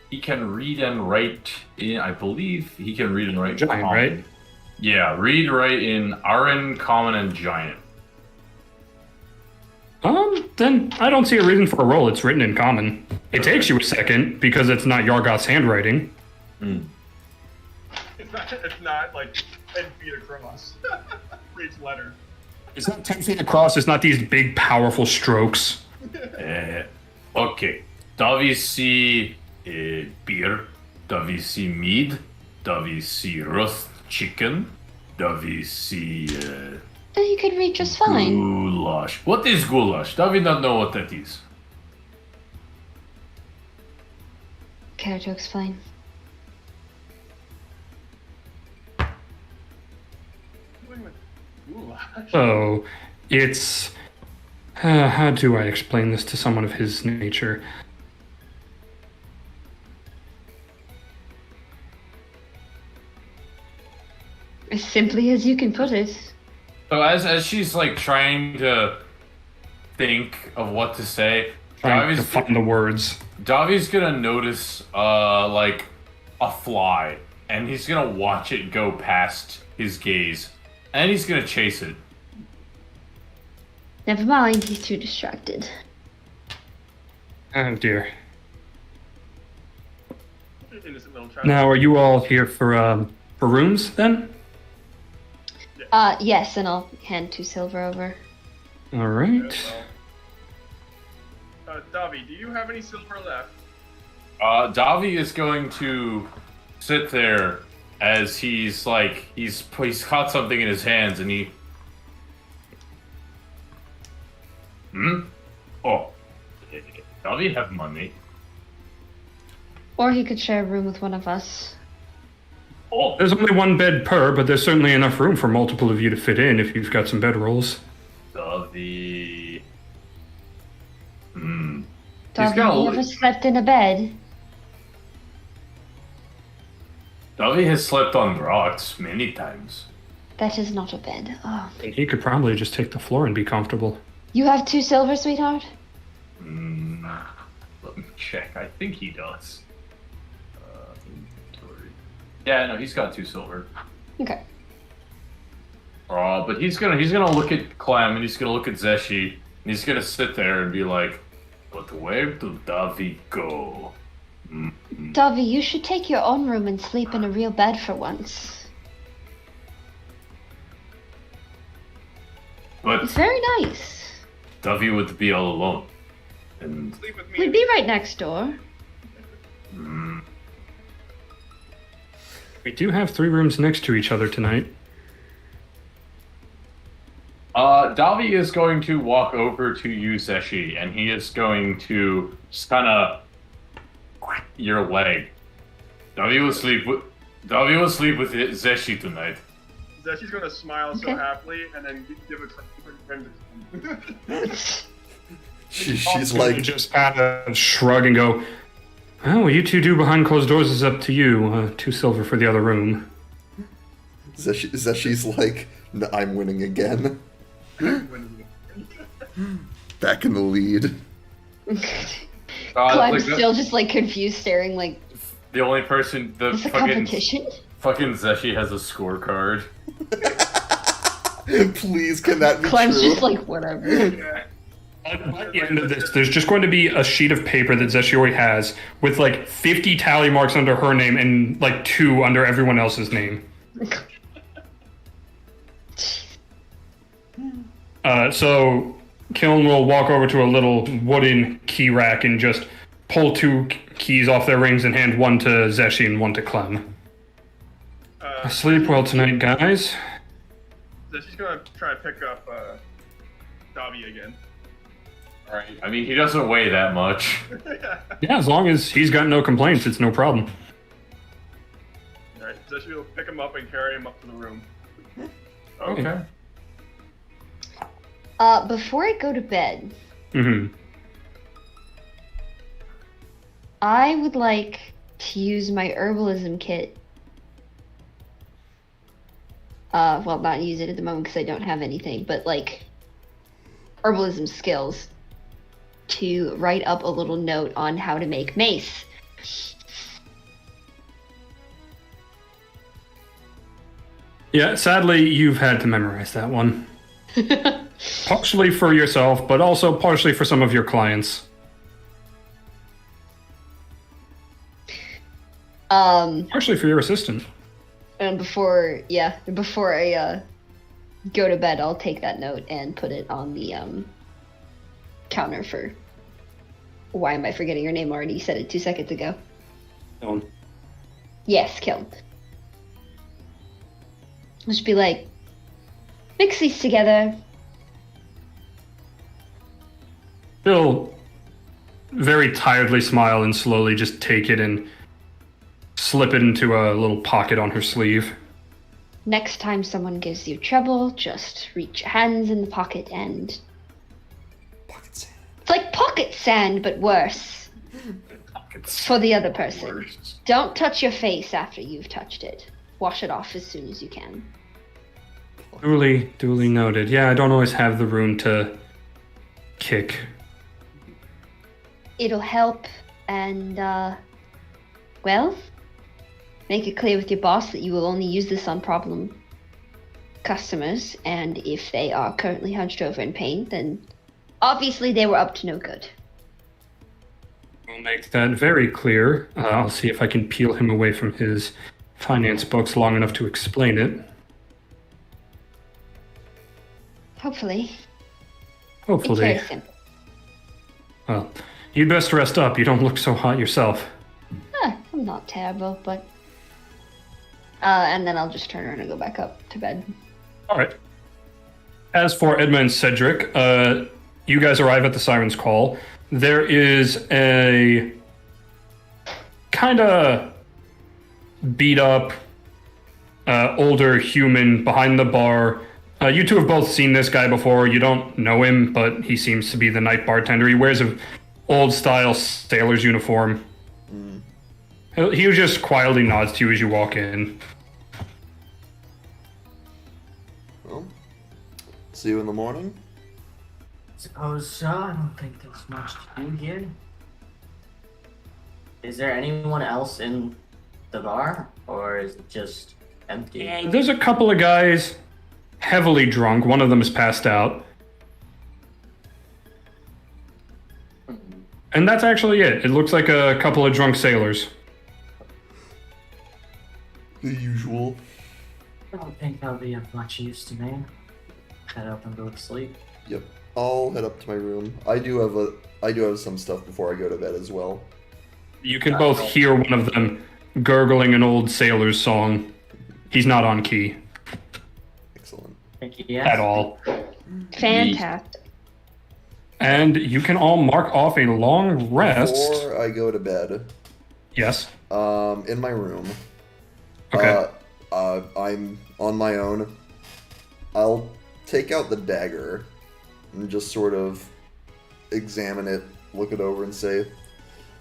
He can read and write in. I believe he can read and write. Giant, common. right? Yeah, read, write in Aran, Common, and Giant. Then I don't see a reason for a roll. It's written in common. It takes you a second because it's not Yargoth's handwriting. It's not like 10 feet across for each letter. It's not 10 feet across. It's not these big, powerful strokes. Okay. Davi see beer. Davi see mead. Davi see roast chicken. Davi see You could read just fine. goulash. What is goulash? Davi not know what that is. Care to explain? Doing with goulash. So, it's... how do I explain this to someone of his nature? As simply as you can put it. So as she's like trying to think of what to say, Trying to Davi's, find the words. Davi's gonna notice like a fly, and he's gonna watch it go past his gaze, and he's gonna chase it. Never mind, he's too distracted. Oh dear. Innocent little child. Now, are you all here for rooms, then? Yes, and I'll hand 2 silver over. All right. Davi, do you have any silver left? Davi is going to sit there as he's caught something in his hands, and he. Oh, Davi have money. Or he could share a room with one of us. Oh, There's only one bed per, but there's certainly enough room for multiple of you to fit in if you've got some bedrolls. Dovey. He's Dovey, gonna you never slept in a bed. Dovey has slept on rocks many times. That is not a bed. Oh. He could probably just take the floor and be comfortable. You have 2 silver, sweetheart? Let me check. I think he does. Inventory. Yeah, no, he's got 2 silver. Okay. But he's gonna look at Clem and he's gonna look at Zeshi and he's gonna sit there and be like, "But where do Davi go?" Dovey, you should take your own room and sleep in a real bed for once. But It's very nice. Davi would be all alone, and Sleep with me. We'd be right next door. We do have 3 rooms next to each other tonight. Davi is going to walk over to you, Zeshi, and he is going to just kind of your leg. Davi will sleep with Zeshi tonight. Zeshi's gonna smile so Okay. happily and then give it to She's You like, just kind of shrug and go, "Oh, what you two do behind closed doors is up to you. 2 silver for the other room." Zeshi's like, I'm winning again. Back in the lead. Clem's still just like confused, staring like, the only person, the is this a fucking competition? Zeshi has a scorecard. Please, can that be Clem's true? just like, whatever. Yeah. By the end of this, there's just going to be a sheet of paper that Zeshiori has with like 50 tally marks under her name and like 2 under everyone else's name. So Kiln will walk over to a little wooden key rack and just pull 2 keys off their rings and hand one to Zeshi and one to Clem. Sleep well tonight, guys. Zeshi's gonna try to pick up Davi again. Right. I mean, he doesn't weigh that much. Yeah, as long as he's got no complaints, it's no problem. Alright, Zeshi will pick him up and carry him up to the room. Okay. Before I go to bed, Mm-hmm. I would like to use my herbalism kit. Well, not use it at the moment because I don't have anything, but like herbalism skills to write up a little note on how to make mace. Yeah, sadly, you've had to memorize that one. Partially for yourself, but also partially for some of your clients. Partially for your assistant. And before I go to bed, I'll take that note and put it on the counter for. Why am I forgetting your name already? You said it 2 seconds ago. Kiln. Yes, Kiln. Just be like, mix these together. She'll very tiredly smile and slowly just take it and slip it into a little pocket on her sleeve. Next time someone gives you trouble, just reach your hands in the pocket and. Pocket sand. It's like pocket sand, but worse. For the other person. Don't touch your face after you've touched it. Wash it off as soon as you can. Duly noted. Yeah, I don't always have the room to kick. It'll help, and, well, make it clear with your boss that you will only use this on problem customers, and if they are currently hunched over in pain, then obviously they were up to no good. We'll make that very clear. I'll see if I can peel him away from his finance books long enough to explain it. Hopefully. It's Hopefully. very simple. Well, you'd best rest up. You don't look so hot yourself. I'm not terrible, but... and then I'll just turn around and go back up to bed. All right. As for Edmund and Cedric, you guys arrive at the Siren's Call. There is a kind of beat up older human behind the bar. You two have both seen this guy before. You don't know him, but he seems to be the night bartender. He wears an old-style sailor's uniform. He just quietly nods to you as you walk in. Well, see you in the morning. Suppose so. I don't think there's much to do here. Is there anyone else in the bar, or is it just empty? There's a couple of guys heavily drunk. One of them is passed out. And that's actually it. It looks like a couple of drunk sailors. The usual. I don't think that'll be of much use to me. Head up and go to sleep. Yep. I'll head up to my room. I do have some stuff before I go to bed as well. You can both hear one of them gurgling an old sailor's song. He's not on key Excellent. Thank you. at all. Fantastic. And you can all mark off a long rest. Before I go to bed, Yes. in my room, Okay. I'm on my own. I'll take out the dagger and just sort of examine it, look it over, and say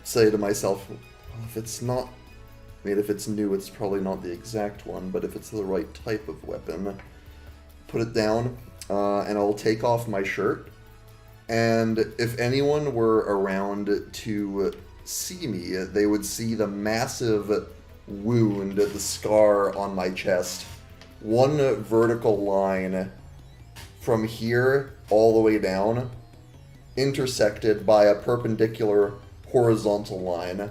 to myself, well, if it's not, if it's new, it's probably not the exact one, but if it's the right type of weapon, put it down, and I'll take off my shirt. And if anyone were around to see me, they would see the massive wound, the scar on my chest. One vertical line from here all the way down, intersected by a perpendicular horizontal line,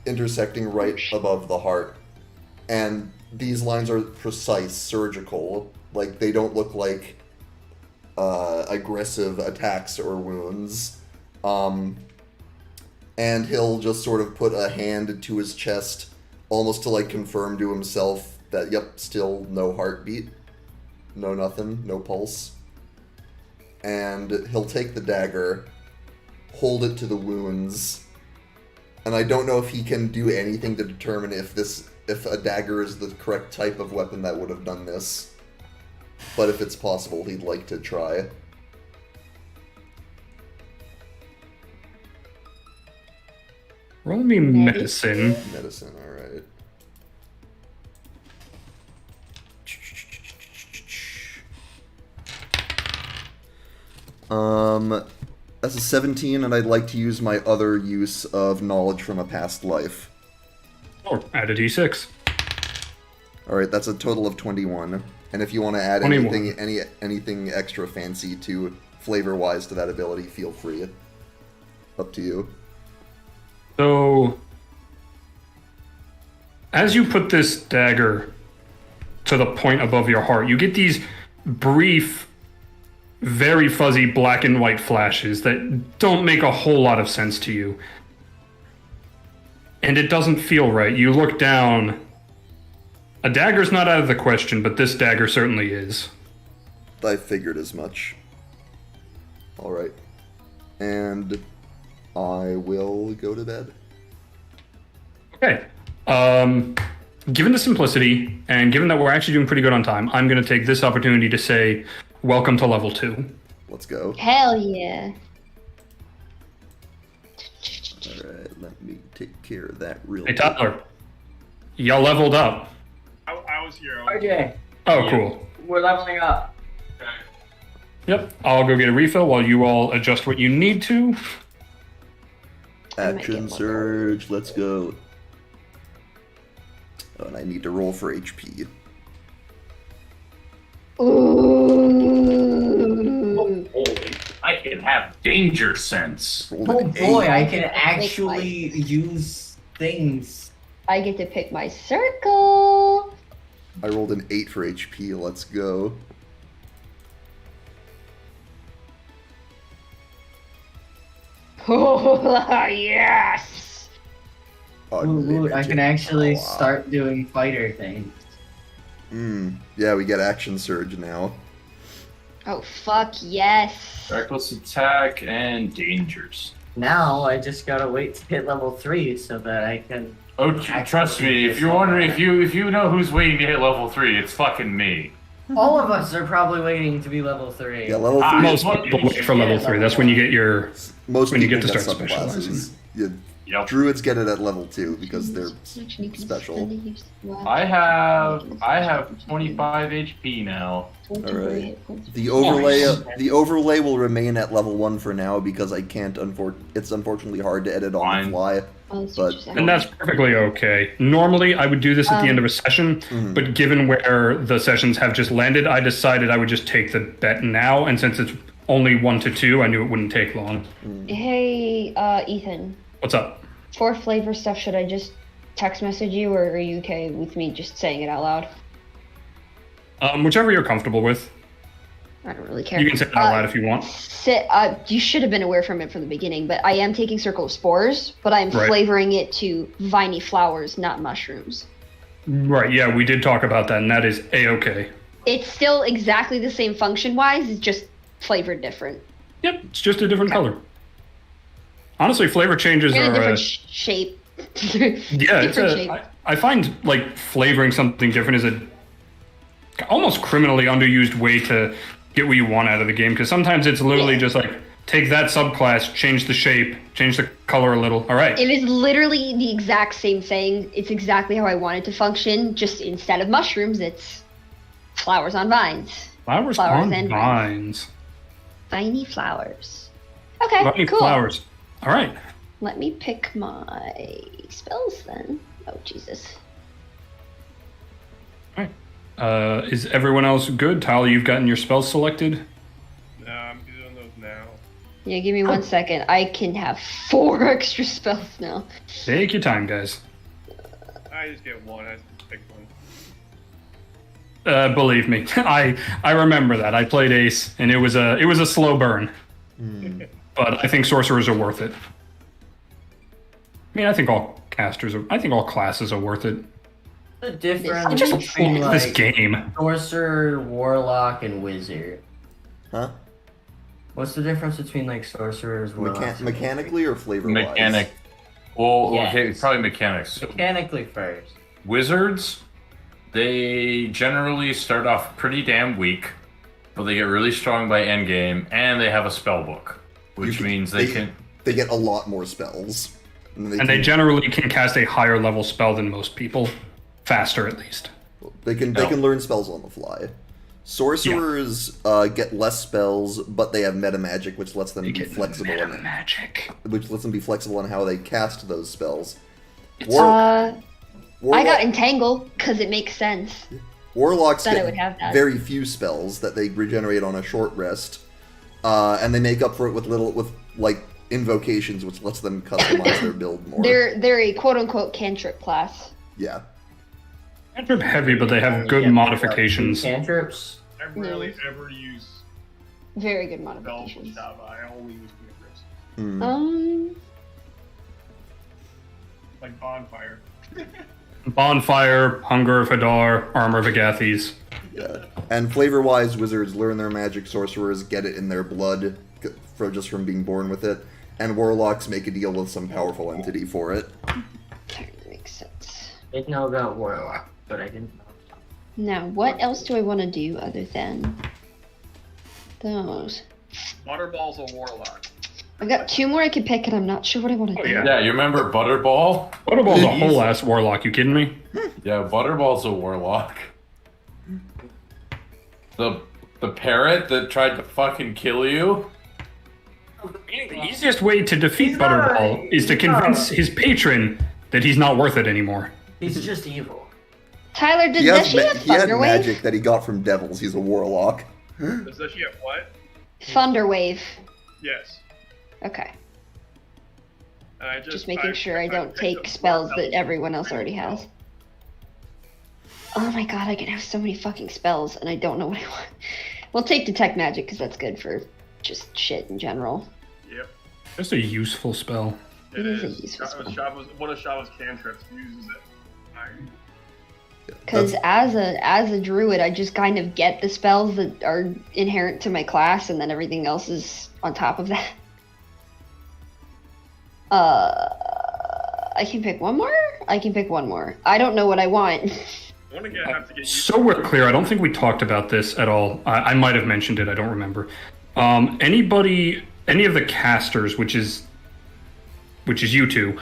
intersecting right above the heart. And these lines are precise, surgical. Like, they don't look like aggressive attacks or wounds. And he'll just sort of put a hand to his chest, almost to like confirm to himself that, yep, still no heartbeat, no nothing, no pulse. And he'll take the dagger, hold it to the wounds, and I don't know if he can do anything to determine if a dagger is the correct type of weapon that would have done this. But if it's possible, he'd like to try. Roll me medicine. Medicine, alright. That's a 17, and I'd like to use my other use of knowledge from a past life. Or add a d6. Alright, that's a total of 21. And if you want to add 21. anything extra fancy to flavor-wise to that ability, feel free. Up to you. So, as you put this dagger to the point above your heart, you get these brief, very fuzzy black and white flashes that don't make a whole lot of sense to you. And it doesn't feel right. You look down. A dagger's not out of the question, but this dagger certainly is. I figured as much. Alright. And I will go to bed. Okay. Given the simplicity, and given that we're actually doing pretty good on time, I'm going to take this opportunity to say, welcome to level 2. Let's go. Hell yeah. Alright, let me take care of that real Hey, quick. Tyler. Y'all leveled up. I was here. RJ, Oh, cool. we're leveling up. Okay. Yep. I'll go get a refill while you all adjust what you need to. Action surge, let's go. Oh, and I need to roll for HP. Ooh. I can have danger sense. Rolled Oh an boy, 8. I can actually use things. I get to pick my circle. I rolled an 8 for HP, let's go. Oh, yes. Ooh, I can actually Unlimited start doing fighter things. Yeah, we get action surge now. Oh, fuck yes. Reckless attack and dangers. Now I just gotta wait to hit level 3 so that I can Oh, trust me. If you're wondering, if you know who's waiting to hit level 3, it's fucking me. All of us are probably waiting to be level 3. Yeah, level 3 Most people wait for level 3. That's when you get your most when you people get to get start specializing. subclasses. Yeah, Yep. Druids get it at level 2 because they're special. I have 25 HP now. Alright. The overlay will remain at level 1 for now because I can't it's unfortunately hard to edit on Fine. the fly. But And that's perfectly okay. Normally, I would do this at the end of a session, but given where the sessions have just landed, I decided I would just take the bet now. And since it's only 1 to 2, I knew it wouldn't take long. Hey, Ethan. What's up? For flavor stuff, should I just text message you, or are you okay with me just saying it out loud? Whichever you're comfortable with. I don't really care. You can say it out loud if you want. You should have been aware from it from the beginning, but I am taking Circle of Spores, but I'm Right. flavoring it to viney flowers, not mushrooms. Right, yeah, we did talk about that, and that is A-okay. It's still exactly the same function-wise, it's just flavored different. Yep, it's just a different color. Honestly, flavor changes And a are... different shape. yeah, it's different shape. I find, like, flavoring something different is a almost criminally underused way to get what you want out of the game, because sometimes it's literally just like, take that subclass, change the shape, change the color a little. All right. It is literally the exact same thing. It's exactly how I want it to function. Just instead of mushrooms, it's flowers on vines. Flowers on and vines. Viney flowers. Okay, Viney cool. flowers. All right. Let me pick my spells then. Oh, Jesus. All right. Is everyone else good? Tyler, you've gotten your spells selected? Nah, I'm doing those now. Yeah, give me 1 second. I can have 4 extra spells now. Take your time, guys. I just get one. I just pick one. Believe me, I remember that. I played Ace, and it was a slow burn. But I think sorcerers are worth it. I mean, I think all classes are worth it. The difference Just between This like game. sorcerer, warlock, and wizard. Huh? What's the difference between like sorcerers, warlocks? and Mechanically or flavor-wise? Mechanic. Well, Yes. okay, probably mechanics. wizards? Mechanically first. Wizards, they generally start off pretty damn weak, but they get really strong by endgame, and they have a spell book, which means they can. They get a lot more spells. And they generally can cast a higher level spell than most people. Faster, at least. They can learn spells on the fly. Sorcerers get less spells, but they have meta magic, which lets them be flexible. Magic. Which lets them be flexible in how they cast those spells. I Warlock- got Entangle, because it makes sense. Warlocks Thought I get would have that. very few spells that they regenerate on a short rest, and they make up for it with like invocations, which lets them customize their build more. They're a quote-unquote cantrip class. Yeah. Cantrip heavy, but they have good Yeah, modifications. Cantrips. I rarely ever use Very good spells with modifications. Java. I only use cantrips. Hmm. Like Bonfire. Bonfire, Hunger of Hadar, Armor of Agathes. Yeah. And flavor-wise, wizards learn their magic, sorcerers get it in their blood from being born with it, and warlocks make a deal with some powerful entity for it. That makes sense. I didn't know about warlock, but I didn't know. Now, what else do I want to do other than those? Butterball's a warlock. I've got 2 more I could pick, and I'm not sure what I want to do. Yeah, you remember Butterball? Butterball's a whole ass warlock, you kidding me? Yeah, Butterball's a warlock. The parrot that tried to fucking kill you? The easiest way to defeat Butterball is to convince his patron that he's not worth it anymore. He's just evil. Tyler, He does she has have he had Thunderwave? magic that he got from devils. He's a warlock. Does she have what? Thunderwave. Yes. Okay. And I Just making sure I don't take spells that everyone else already has. Oh my god, I can have so many fucking spells, and I don't know what I want. We'll take Detect Magic, because that's good for just shit in general. Yep. Just a useful spell. It is a useful spell. One of Shava's cantrips uses it. Iron. Because as a druid, I just kind of get the spells that are inherent to my class, and then everything else is on top of that. I can pick one more? I can pick one more. I don't know what I want. I want to have to get used So we're clear, I don't think we talked about this at all. I might have mentioned it, I don't remember. Any of the casters, which is you two,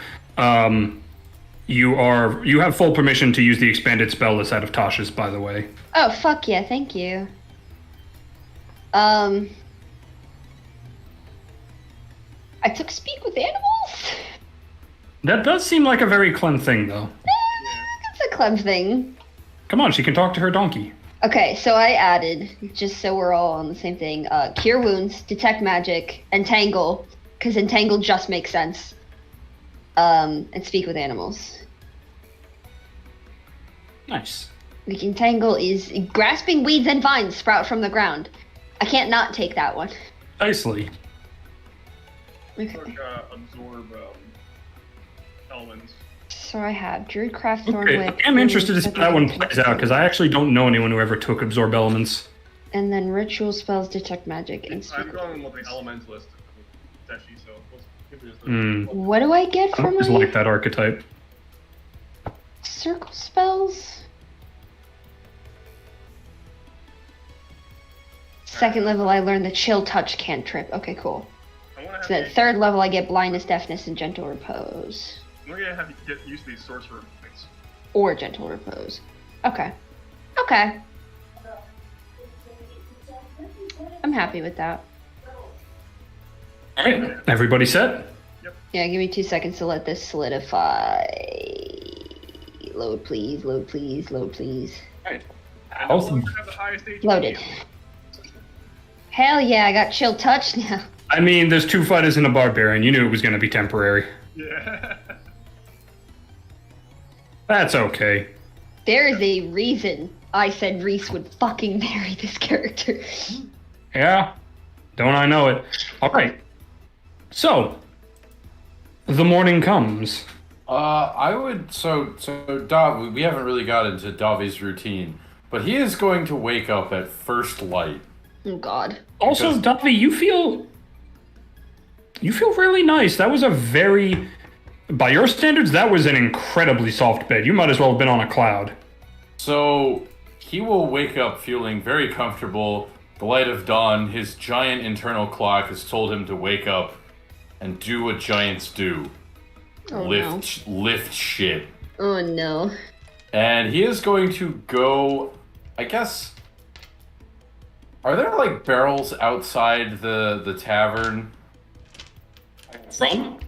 you have full permission to use the expanded spell list out of Tasha's, by the way. Oh, fuck yeah, thank you. I took speak with animals? That does seem like a very Clem thing, though. That's a Clem thing. Come on, she can talk to her donkey. Okay, so I added, just so we're all on the same thing, Cure Wounds, Detect Magic, Entangle, because Entangle just makes sense, and Speak with Animals. Nice. Like, Entangle is grasping weeds and vines sprout from the ground. I can't not take that one. Nicely. Okay. took absorb elements. So I have Druidcraft, Thorn Okay, Whip. I'm interested to see how that one plays out, because I actually don't know anyone who ever took Absorb Elements. And then Ritual Spells, Detect Magic, and Speak I'm with going with Animals. the elementalist, Teshi, so let's give this What do I get I from always my like that archetype. circle spells? Second level, I learned the Chill Touch cantrip. Okay, cool. I want to So have at third level, I get Blindness, Deafness, and Gentle Repose. we're gonna have to get used to these sorcerer points. Or Gentle Repose. Okay. Okay. I'm happy with that. Alright, everybody set? Yeah, give me 2 seconds to let this solidify. Load, please, load, please, load, please. And Health. we'll have the highest HP. Loaded. Hell yeah, I got Chill Touch now. I mean, there's 2 fighters and a barbarian. You knew it was going to be temporary. Yeah. That's okay. There is a reason I said Reese would fucking marry this character. Yeah? Don't I know it? Alright. So, the morning comes. I would so Dav. We haven't really got into Davi's routine, but he is going to wake up at first light. Oh god. Also, Davi, you feel really nice. That was a very, by your standards, that was an incredibly soft bed. You might as well have been on a cloud. So he will wake up feeling very comfortable. The light of dawn. His giant internal clock has told him to wake up and do what giants do: Oh lift shit. no. Oh no. And he is going to go, I guess. Are there like barrels outside the tavern? From?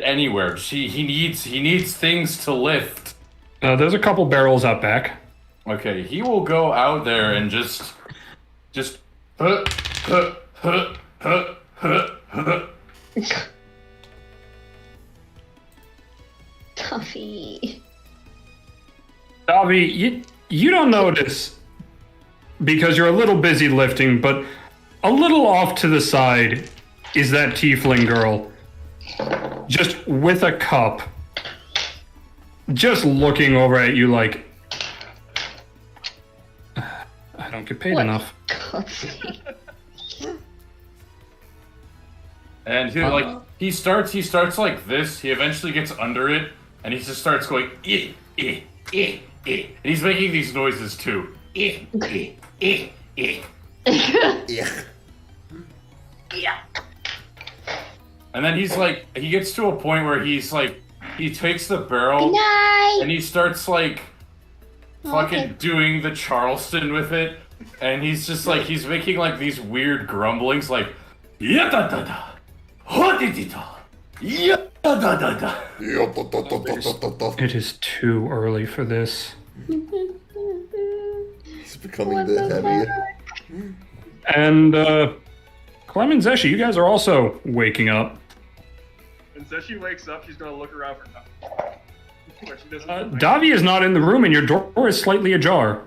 Anywhere. He needs things to lift. There's a couple barrels out back. Okay, he will go out there and just Tuffy. Davi, you don't notice because you're a little busy lifting, but a little off to the side is that tiefling girl. Just with a cup. Just looking over at you like, I don't get paid What? enough. God's sake. And he starts like this. He eventually gets under it, and he just starts going and he's making these noises too. Yeah. And then he gets to a point where he takes the barrel Good night. and he starts fucking doing the Charleston with it, and he's just he's making these weird grumblings like yeah da da da, ho di di da, yeah da da da da. It is too early for this. It's becoming a bit heavy. And, Clem and Zeshi, you guys are also waking up. And so she wakes up, she's gonna look around for Tuffy. But she doesn't. Davi is not in the room, and your door is slightly ajar.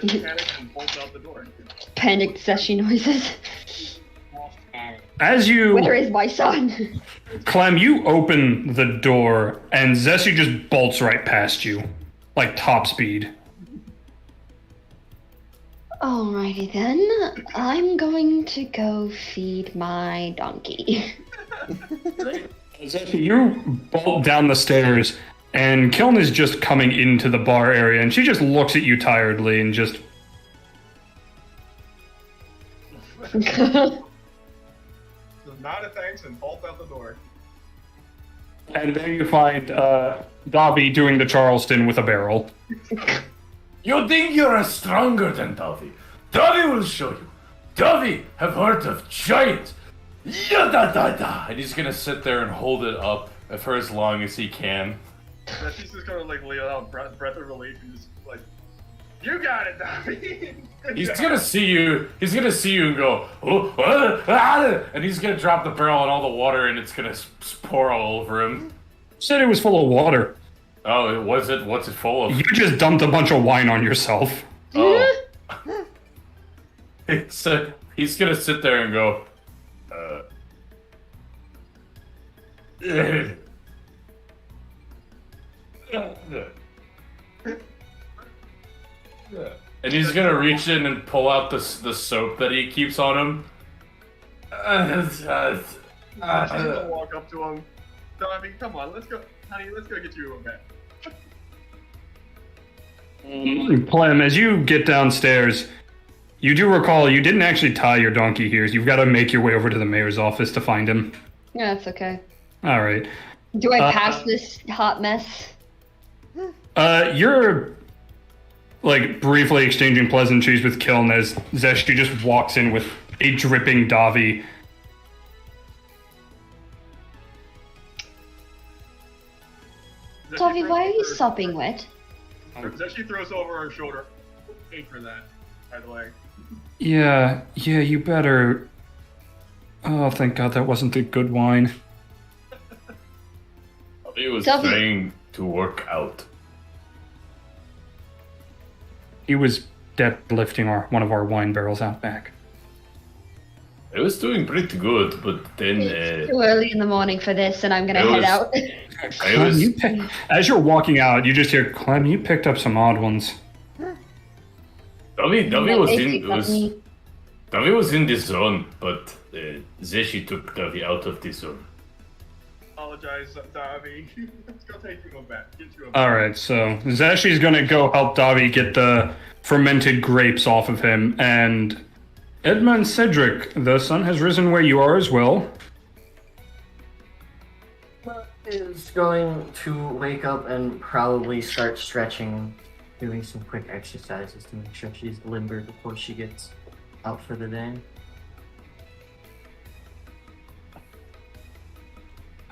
She panics and bolts out the door. Panicked Zeshi noises. As you, Where is my son? Clem, you open the door, and Zeshi just bolts right past you, like top speed. Alrighty then. I'm going to go feed my donkey. You bolt down the stairs, and Kiln is just coming into the bar area, and she just looks at you tiredly and just. So nod of thanks and bolt out the door. And there you find Dobby doing the Charleston with a barrel. You think you're stronger than Davi? Davi will show you. Davi have heard of giants. Yada-da-da. And he's gonna sit there and hold it up for as long as he can. And she's just gonna like lay out breath of relief and just like, you got it, Dobby. He's gonna see you. He's gonna see you and go, and he's gonna drop the barrel in all the water, and it's gonna pour all over him. Said it was full of water. Oh, it was it? What's it full of? You just dumped a bunch of wine on yourself. Oh. So he's gonna sit there and go, and he's gonna reach in and pull out the soap that he keeps on him. She's gonna walk up to him. Dobby, come on, let's go, honey. Let's go get you a bed. Clem, as you get downstairs, you do recall you didn't actually tie your donkey here. You've got to make your way over to the mayor's office to find him. Yeah, that's okay. All right. Do I pass this hot mess? You're like briefly exchanging pleasantries with Kiln as Zeshti just walks in with a dripping Davi. Davi, why are you sopping wet? She throws over her shoulder. Hate for that, by the way. Yeah, you better. Oh, thank God that wasn't the good wine. He was Davi. trying to work out. He was deadlifting one of our wine barrels out back. It was doing pretty good, but then It's too early in the morning for this, and I'm gonna It head was- out. Clem, as you're walking out, you just hear, Clem, you picked up some odd ones. Davi Company. was in the zone, but Zeshi took Davi out of the zone. Apologize, Dobby. Let's go take you a bed. Get you a bed. Alright, so Zashi's gonna go help Davi get the fermented grapes off of him, and Edma and Cedric, the sun has risen where you are as well. Is going to wake up and probably start stretching, doing some quick exercises to make sure she's limber before she gets out for the day.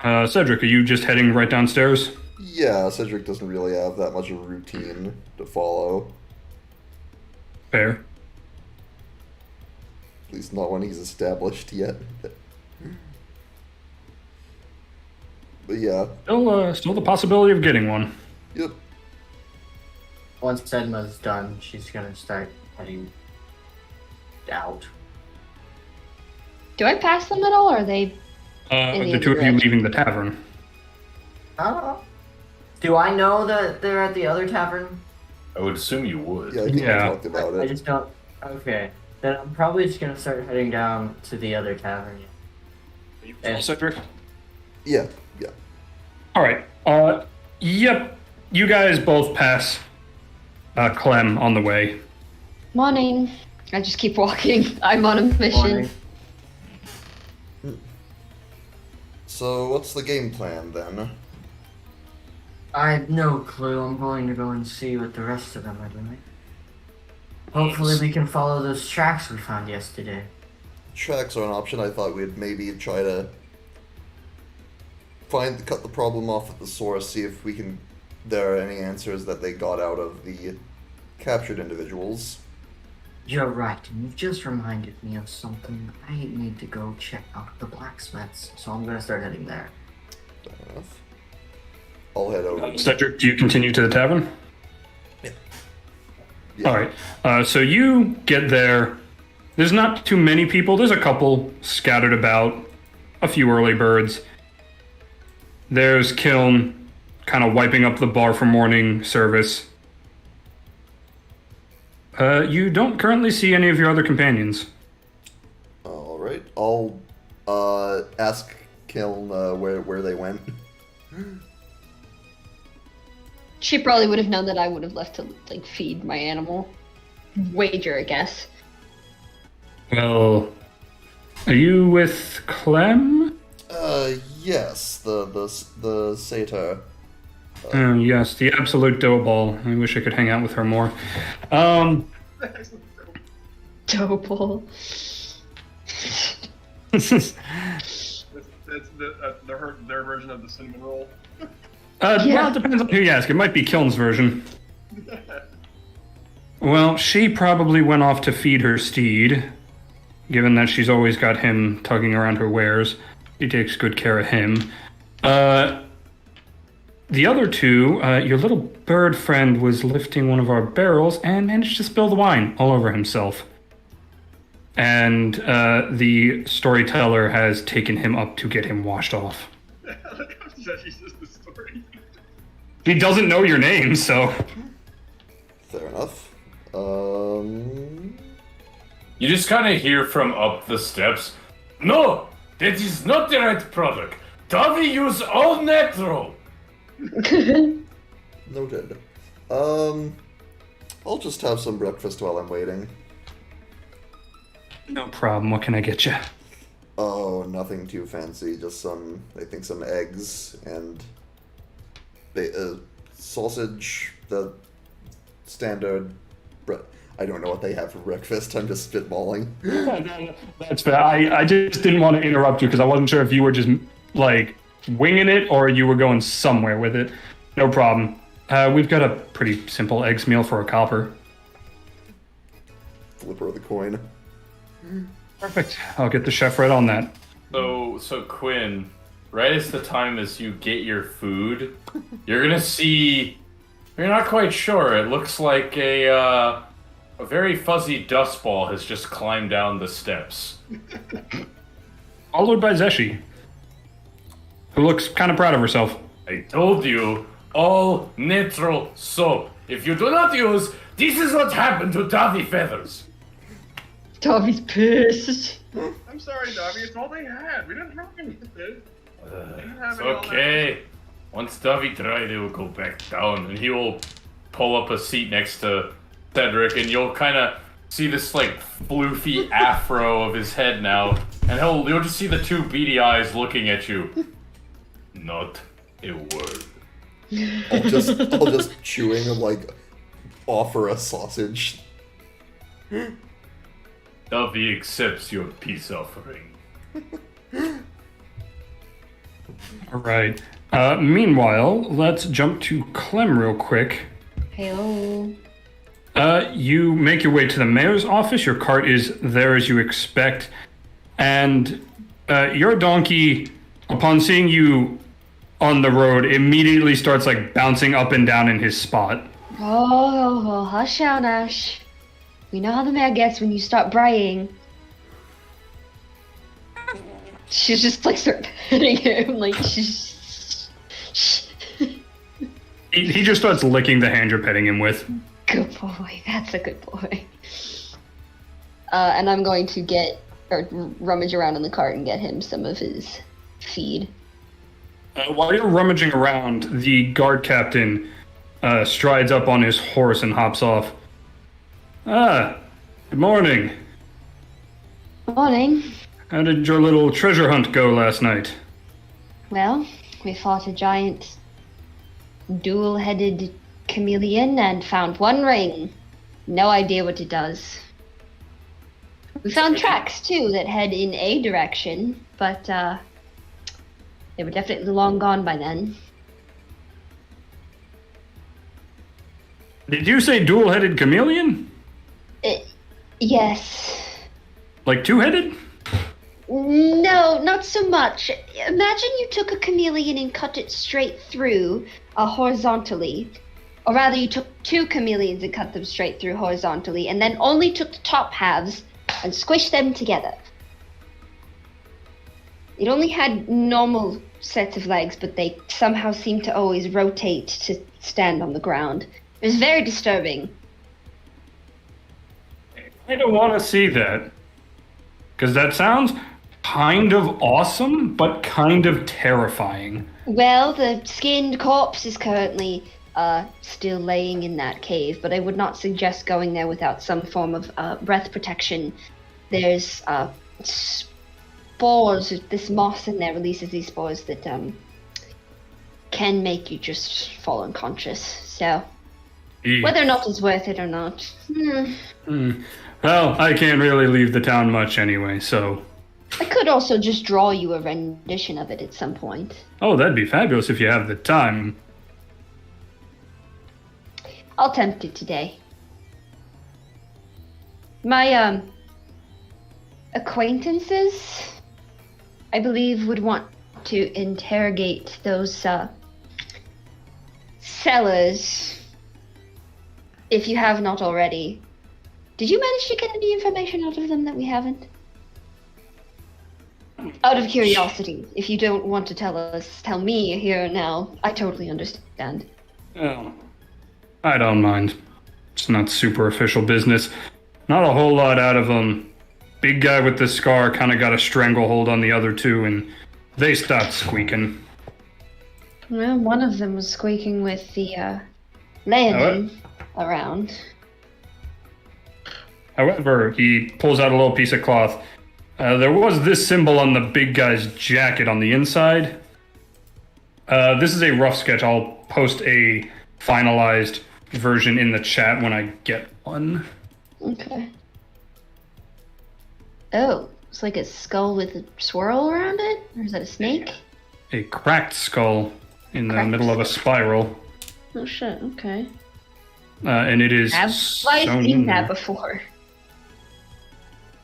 Cedric, are you just heading right downstairs? Yeah, Cedric doesn't really have that much of a routine to follow. Fair. At least not when he's established yet. But yeah, Still the possibility of getting one. yep. Once Sedma's done, she's gonna start heading out. Do I pass them at all, or are they? In The two of you direction. leaving the tavern. I don't know. Do I know that they're at the other tavern? I would assume you would. Yeah, I think Yeah. we talked about I it. just don't. Okay. Then I'm probably just gonna start heading down to the other tavern. Cedric? Yeah. Alright. Yep. You guys both pass Clem on the way. Morning. I just keep walking. I'm on a mission. Morning. So what's the game plan then? I have no clue. I'm going to go and see what the rest of them are doing. Hopefully we can follow those tracks we found yesterday. Tracks are an option. I thought we'd maybe try to cut the problem off at the source, see if there are any answers that they got out of the captured individuals. You're right, and you've just reminded me of something. I need to go check out the blacksmiths, so I'm gonna start heading there. Fair enough. I'll head over. Cedric, do you continue to the tavern? Yeah. Alright. So you get there. There's not too many people. There's a couple scattered about. A few early birds. There's Kiln kind of wiping up the bar for morning service. You don't currently see any of your other companions. All right. I'll ask kiln where they went. She probably would have known that I would have left to like feed my animal. Wager, I guess. Well, are you with Clem? Yes, the satyr. Yes, the absolute dough ball. I wish I could hang out with her more. Doughball. That's their version of the cinnamon roll. Well, it depends on who you ask. It might be Kiln's version. Well, she probably went off to feed her steed, given that she's always got him tugging around her wares. She takes good care of him. The other two, your little bird friend was lifting one of our barrels and managed to spill the wine all over himself. And the storyteller has taken him up to get him washed off. He doesn't know your name, so... Fair enough. You just kind of hear from up the steps, "No, that is not the right product. Davi use all natural." Noted. I'll just have some breakfast while I'm waiting. No problem. What can I get you? Oh, nothing too fancy. Just some eggs and sausage. The standard. I don't know what they have for breakfast. I'm just spitballing. That's fair. I just didn't want to interrupt you because I wasn't sure if you were just like winging it or you were going somewhere with it. No problem. We've got a pretty simple eggs meal for a copper. Flipper of the coin. Perfect. I'll get the chef right on that. So Quinn, right as the time as you get your food, you're gonna see. You're not quite sure. It looks like a very fuzzy dust ball has just climbed down the steps. Followed by Zeshi, who looks kind of proud of herself. I told you, all natural soap. If you do not use, this is what happened to Davi Feathers. Davi's pissed. I'm sorry, Davi. It's all they had. We didn't have anything. It's okay. Once Davi tried, it will go back down, and he will pull up a seat next to Cedric, and you'll kind of see this like floofy afro of his head now, and you'll just see the two beady eyes looking at you. Not a word. I'll just chewing and like offer a sausage. Davi accepts your peace offering. All right. Meanwhile, let's jump to Clem real quick. Hello. You make your way to the mayor's office. Your cart is there as you expect. And your donkey, upon seeing you on the road, immediately starts like bouncing up and down in his spot. Oh, hush now, Nash. We know how the mayor gets when you start braying. She's just like start petting him, like she's. He just starts licking the hand you're petting him with. Good boy. That's a good boy. And I'm going to rummage around in the cart and get him some of his feed. While you're rummaging around, the guard captain strides up on his horse and hops off. Good morning. Morning. How did your little treasure hunt go last night? Well, we fought a giant dual-headed chameleon and found one ring. No idea what it does. We found tracks, too, that head in a direction, but they were definitely long gone by then. Did you say dual-headed chameleon? Yes. Like two-headed? No, not so much. Imagine you took a chameleon and cut it straight through horizontally. Or rather, you took two chameleons and cut them straight through horizontally, and then only took the top halves and squished them together. It only had normal sets of legs, but they somehow seemed to always rotate to stand on the ground. It was very disturbing. I don't want to see that. Because that sounds kind of awesome, but kind of terrifying. Well, the skinned corpse is currently still laying in that cave, but I would not suggest going there without some form of breath protection. There's spores, this moss in there releases these spores that can make you just fall unconscious. So, whether or not it's worth it or not. Well, I can't really leave the town much anyway, so... I could also just draw you a rendition of it at some point. Oh, that'd be fabulous if you have the time. I'll attempt it today. My acquaintances, I believe, would want to interrogate those sellers, if you have not already. Did you manage to get any information out of them that we haven't? Out of curiosity, if you don't want to tell me here now, I totally understand. Oh, I don't mind. It's not super official business. Not a whole lot out of them. Big guy with the scar kind of got a stranglehold on the other two, and they stopped squeaking. Well, one of them was squeaking with the landing around. However, he pulls out a little piece of cloth. There was this symbol on the big guy's jacket on the inside. This is a rough sketch. I'll post a finalized version in the chat when I get one. Okay. Oh, it's like a skull with a swirl around it? Or is that a snake? A cracked skull in the middle of a spiral. Oh shit, okay. And it is Have I sewn seen in that there. before?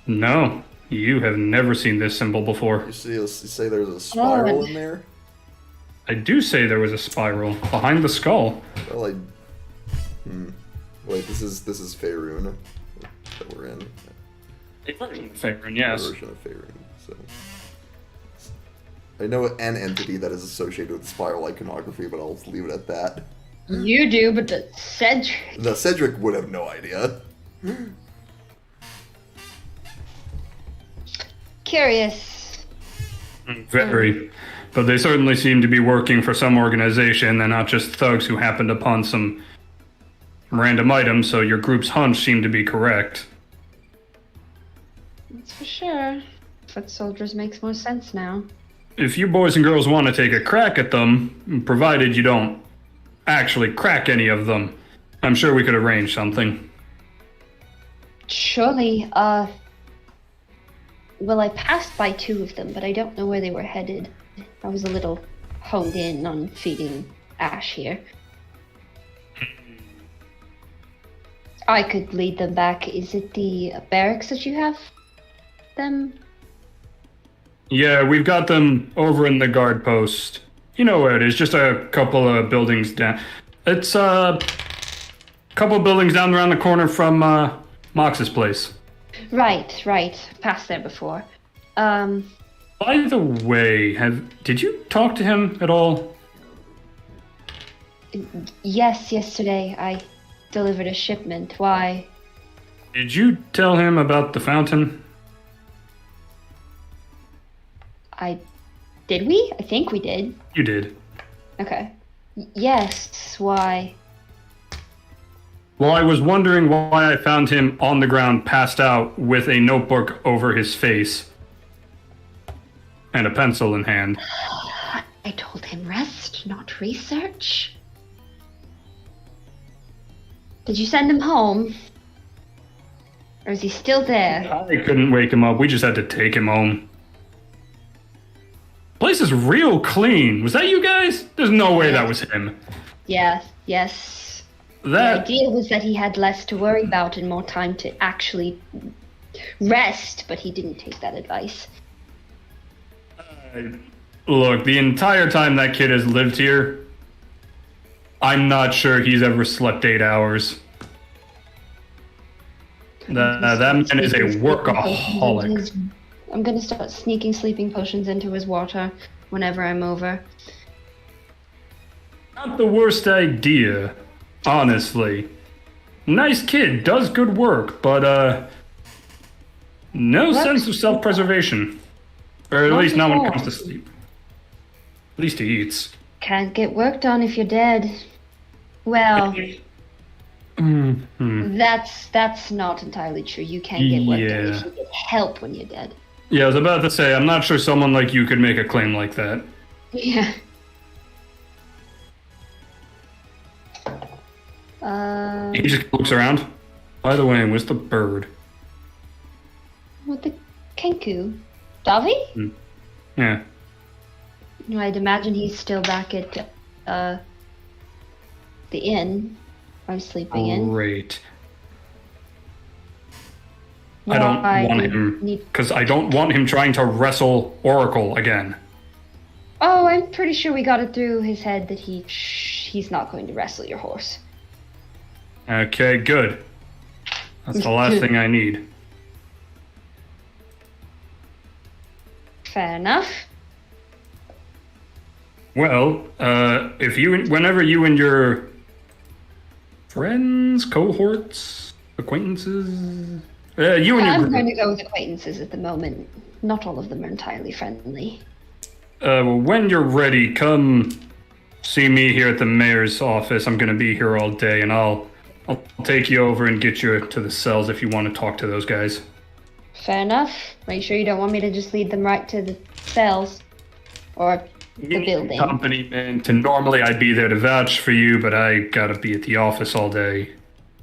No, you have never seen this symbol before. You say there's a spiral in there? I do say there was a spiral behind the skull. Well, Wait, this is Faerun that we're in. A version of Faerun, yes. A version of Faerun, so... I know an entity that is associated with spiral iconography, but I'll leave it at that. You do, but the Cedric... The Cedric would have no idea. Curious. Very. But they certainly seem to be working for some organization. They're not just thugs who happened upon some random item, so your group's hunch seemed to be correct. That's for sure. Foot soldiers makes more sense now. If you boys and girls want to take a crack at them, provided you don't actually crack any of them, I'm sure we could arrange something. Surely, well, I passed by two of them, but I don't know where they were headed. I was a little honed in on feeding Ash here. I could lead them back. Is it the barracks that you have them? Yeah, we've got them over in the guard post. You know where it is, just a couple of buildings down. It's a couple of buildings down around the corner from Mox's place. Right. Passed there before. By the way, did you talk to him at all? Yes, yesterday I delivered a shipment. Why? Did you tell him about the fountain? Did we? I think we did. You did. Okay. Yes, why? Well, I was wondering why I found him on the ground, passed out, with a notebook over his face. And a pencil in hand. I told him rest, not research. Did you send him home? Or is he still there? I couldn't wake him up. We just had to take him home. Place is real clean. Was that you guys? There's no way that was him. Yes. The That idea was that he had less to worry about and more time to actually rest, but he didn't take that advice. Look, the entire time that kid has lived here, I'm not sure he's ever slept 8 hours. That man is a workaholic. I'm gonna start sneaking sleeping potions into his water whenever I'm over. Not the worst idea, honestly. Nice kid, does good work, but no sense of self-preservation. Or at Not least not when it at comes to all. sleep. At least he eats. Can't get work done if you're dead. Well, Mm-hmm. that's not entirely true. You can get work done if Yeah. you get help when you're dead. Yeah, I was about to say, I'm not sure someone like you could make a claim like that. Yeah. He just looks around. By the way, where's the bird? What the Kenku? Davi? Yeah. I'd imagine he's still back at the inn. I'm sleeping in. Great. I don't Why want do you him, need- because I don't want him trying to wrestle Oracle again. Oh, I'm pretty sure we got it through his head that he's not going to wrestle your horse. Okay, good. That's the last thing I need. Fair enough. Well, whenever you and your friends, cohorts, acquaintances, you and I'm your going group, to go with acquaintances at the moment. Not all of them are entirely friendly. when you're ready, come see me here at the mayor's office. I'm gonna be here all day, and I'll take you over and get you to the cells if you want to talk to those guys. Fair enough. Are you sure you don't want me to just lead them right to the cells? Or the building? Company man. To normally I'd be there to vouch for you, but I gotta be at the office all day.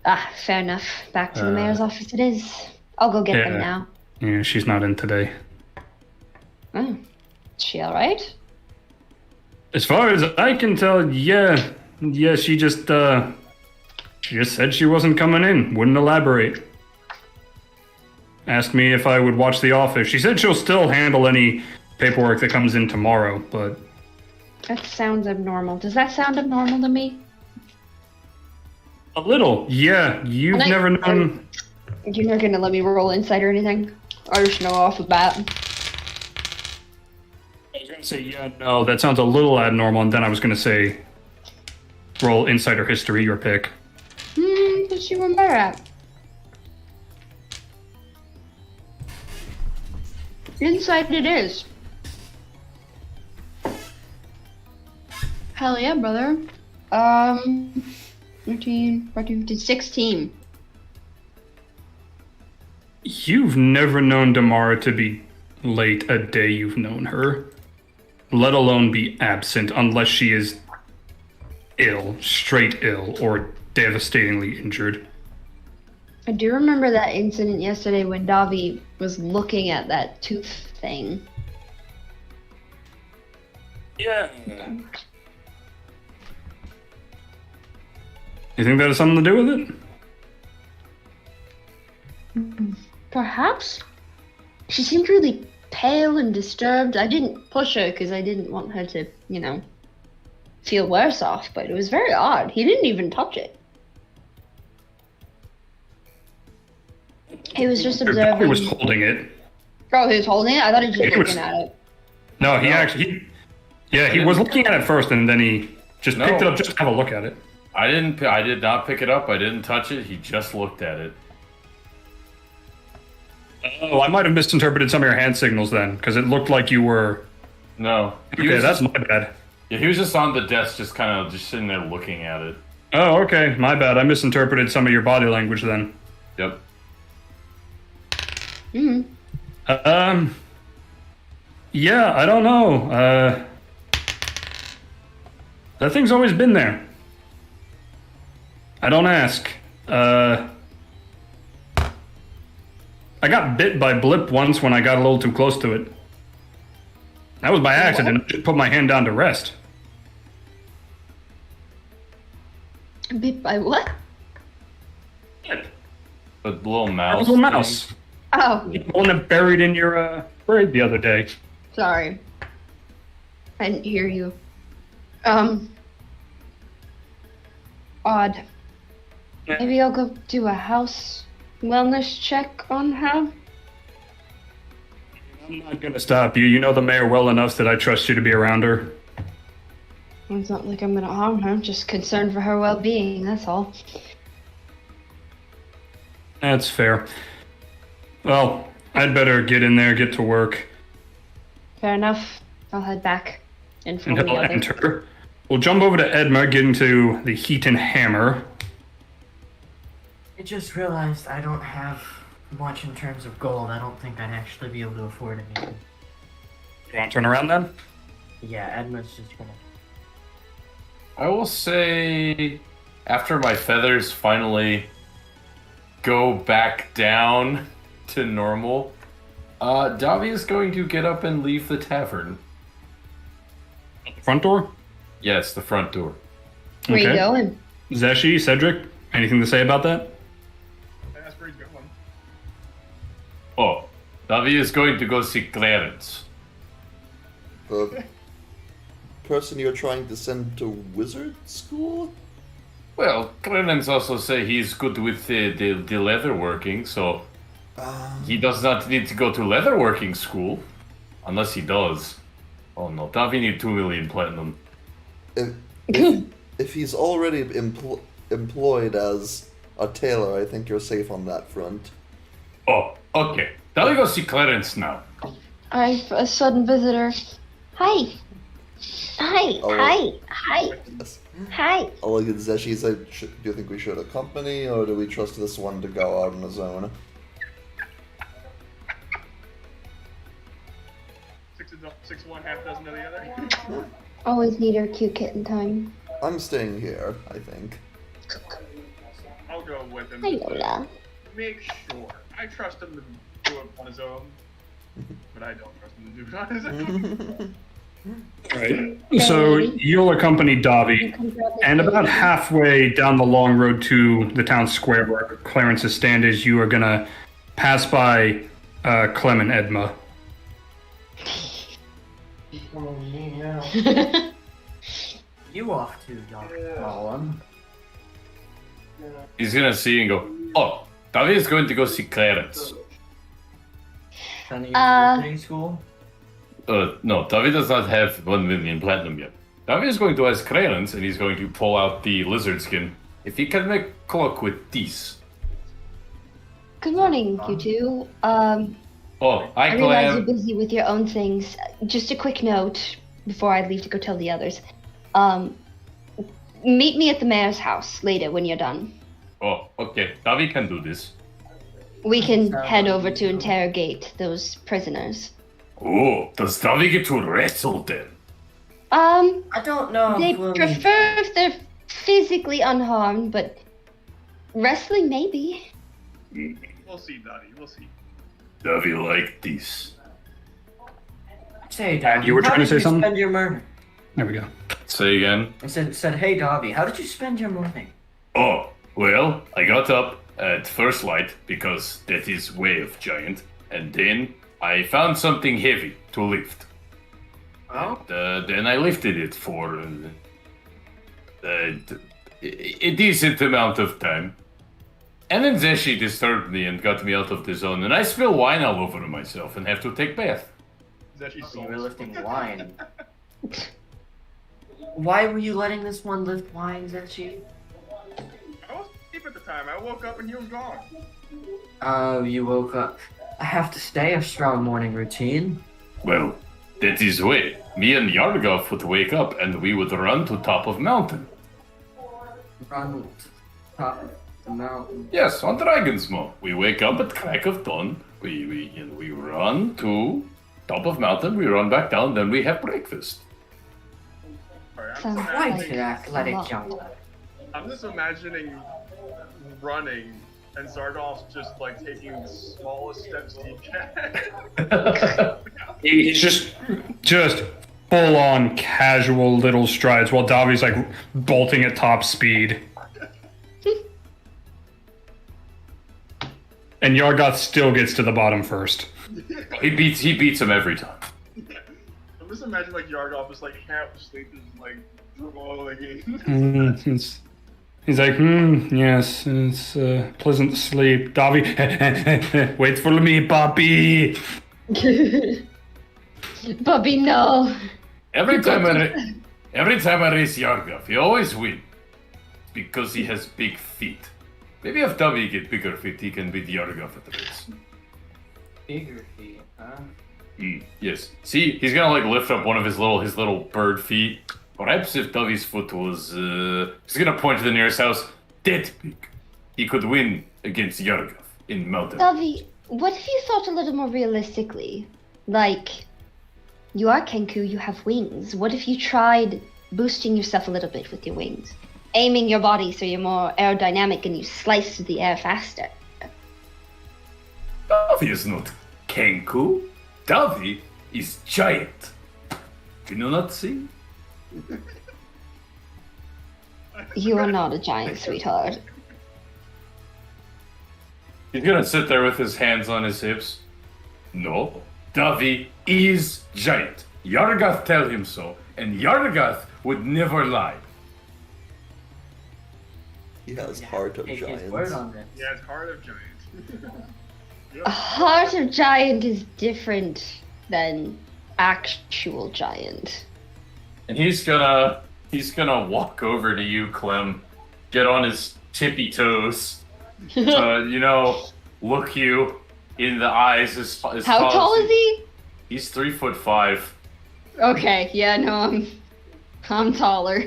Ah, fair enough. Back to the mayor's office it is. I'll go get them yeah. now. Yeah, she's not in today. Oh. Is she alright? As far as I can tell, yeah, she just said she wasn't coming in. Wouldn't elaborate. Asked me if I would watch the office. She said she'll still handle any paperwork that comes in tomorrow, but That sounds abnormal. Does that sound abnormal to me? a little. Yeah, you've never known. You're not gonna let me roll insight or anything? I just know off the bat. I was gonna say, yeah, no, that sounds a little abnormal, and then I was gonna say, roll insight or history, your pick. What you want better at? Insight it is. Hell yeah, brother. 13, 14, 15, 16. You've never known Damara to be late a day you've known her, let alone be absent unless she is ill, straight ill, or devastatingly injured. I do remember that incident yesterday when Davi was looking at that tooth thing. Yeah. You think that has something to do with it? Perhaps? She seemed really pale and disturbed. I didn't push her because I didn't want her to, feel worse off, but it was very odd. He didn't even touch it. He was just He observing. was holding it. Oh, he was holding it? I thought he was just He was- looking at it. No, he was looking at it first, and then he just picked it No. up just to have a look at it. I did not pick it up. I didn't touch it. He just looked at it. Oh, I might have misinterpreted some of your hand signals then, because it looked like you were. No. He Okay, was that's just, my bad. yeah, he was just on the desk, just kind of just sitting there looking at it. Oh, okay, my bad. I misinterpreted some of your body language then. Yep. Yeah, I don't know. That thing's always been there. I don't ask. I got bit by Blip once when I got a little too close to it. That was by accident. I just put my hand down to rest. Bit by what? Blip. The little A mouse. little mouse. Oh, The one that buried in your braid the other day. sorry. I didn't hear you. Odd. Maybe I'll go do a house wellness check on her. I'm not gonna stop you. You know the mayor well enough that I trust you to be around her. It's not like I'm gonna harm her, I'm just concerned for her well-being, that's all. That's fair. Well, I'd better get in there, get to work. Fair enough. I'll head back and And follow the he'll others. enter. We'll jump over to Edma, get into the heat and hammer. I just realized I don't have much in terms of gold. I don't think I'd actually be able to afford anything. You want to turn around then? Yeah, Edmund's just gonna. I will say, after my feathers finally go back down to normal, Davi is going to get up and leave the tavern. Front door? Yes, the front door. Where you Okay. going? Zeshi, Cedric, anything to say about that? That's a pretty good one. Oh, Davi is going to go see Clarence. The person you're trying to send to wizard school? Well, Clarence also say he's good with the leatherworking, so he does not need to go to leatherworking school. Unless he does. Oh no, Davi need 2 million platinum. If he's already employed as a tailor, I think you're safe on that front. Oh, okay. Davi go see Clarence now. I've a sudden visitor. Hi. Hi. Oh. Hi. Yes. Hi. I'll look at Zeshi and say, do you think we should accompany, or do we trust this one to go out on his own? 6 1, half dozen of the other. Always need our cute kitten time. I'm staying here, I think. I'll go with him. Hi, just to Lola. Make sure. I trust him to do it on his own, but I don't trust him to do it on his own. Right. So you'll accompany Davi, and about halfway down the long road to the town square where Clarence's stand is, you are gonna pass by Clem and Edma. You off to, young Colin. He's gonna see and go, oh, Davi is going to go see Clarence. Sending you to recruiting school? No, Davi does not have 1 million platinum yet. Davi is going to ask Clarence, and he's going to pull out the lizard skin, if he can make cloak with these. Good morning, you two. Oh, I realize you're Clem. busy with your own things. Just a quick note before I leave to go tell the others. Meet me at the mayor's house later when you're done. Oh, okay. Davi can do this. We can head over to interrogate those prisoners. Oh, does Davi get to wrestle then? I don't know. They if we'll prefer if they're physically unharmed, but wrestling maybe. We'll see, Dottie. We'll see. Davi like this. Say, And you were how trying to did say you something? Spend your murder. There we go. Say again. I said, hey, Davi, how did you spend your morning? Oh, well, I got up at first light because that is way of giant, and then I found something heavy to lift. Oh? Then I lifted it for a decent amount of time. And then Zeshi disturbed me and got me out of the zone, and I spill wine all over myself and have to take bath. Is that she's So you were lifting wine. Why were you letting this one lift wine, Zetchi? I was asleep at the time. I woke up and he was gone. Oh, you woke up. I have to stay a strong morning routine. Well, that is way. Me and Yargov would wake up and we would run to top of mountain. Run to top of the mountain. Yes, on Dragon's Maw. We wake up at crack of dawn. We run to top of mountain. We run back down. Then we have breakfast. Sorry, I'm Sounds just Quite imagining- an athletic young lad. I'm just imagining running and Zardoff's just like taking the smallest steps he can. He's just full on casual little strides while Davi's like bolting at top speed. And Yargoth still gets to the bottom first. He beats him every time. I'm just imagining like Yargoff is like half asleep and like rolling in. He's like, yes, it's pleasant sleep. Davi, wait for me, Bobby. Bubby, no. Every time I race Yargov, he always wins. Because he has big feet. Maybe if Davi get bigger feet, he can beat Yargov at the race. Bigger feet, huh? Yes. See, he's gonna like lift up one of his little bird feet. Perhaps if Davi's foot was, he's gonna point to the nearest house. That big, he could win against Yargath in Mountain. Davi, what if you thought a little more realistically? Like, you are Kenku, you have wings. What if you tried boosting yourself a little bit with your wings? Aiming your body so you're more aerodynamic and you slice through the air faster. Davi is not Kenku. Davi is giant. Can you not see? You are not a giant, sweetheart. He's gonna sit there with his hands on his hips. No, Davi is giant. Yargath tell him so, and Yargath would never lie. He has heart of Take his word giants. on this. Yeah, it's Heart of Giants. A heart of giant is different than actual giant. And he's gonna walk over to you, Clem, get on his tippy toes, look you in the eyes as How tall is he? He's 3'5". Okay, yeah, no, I'm taller.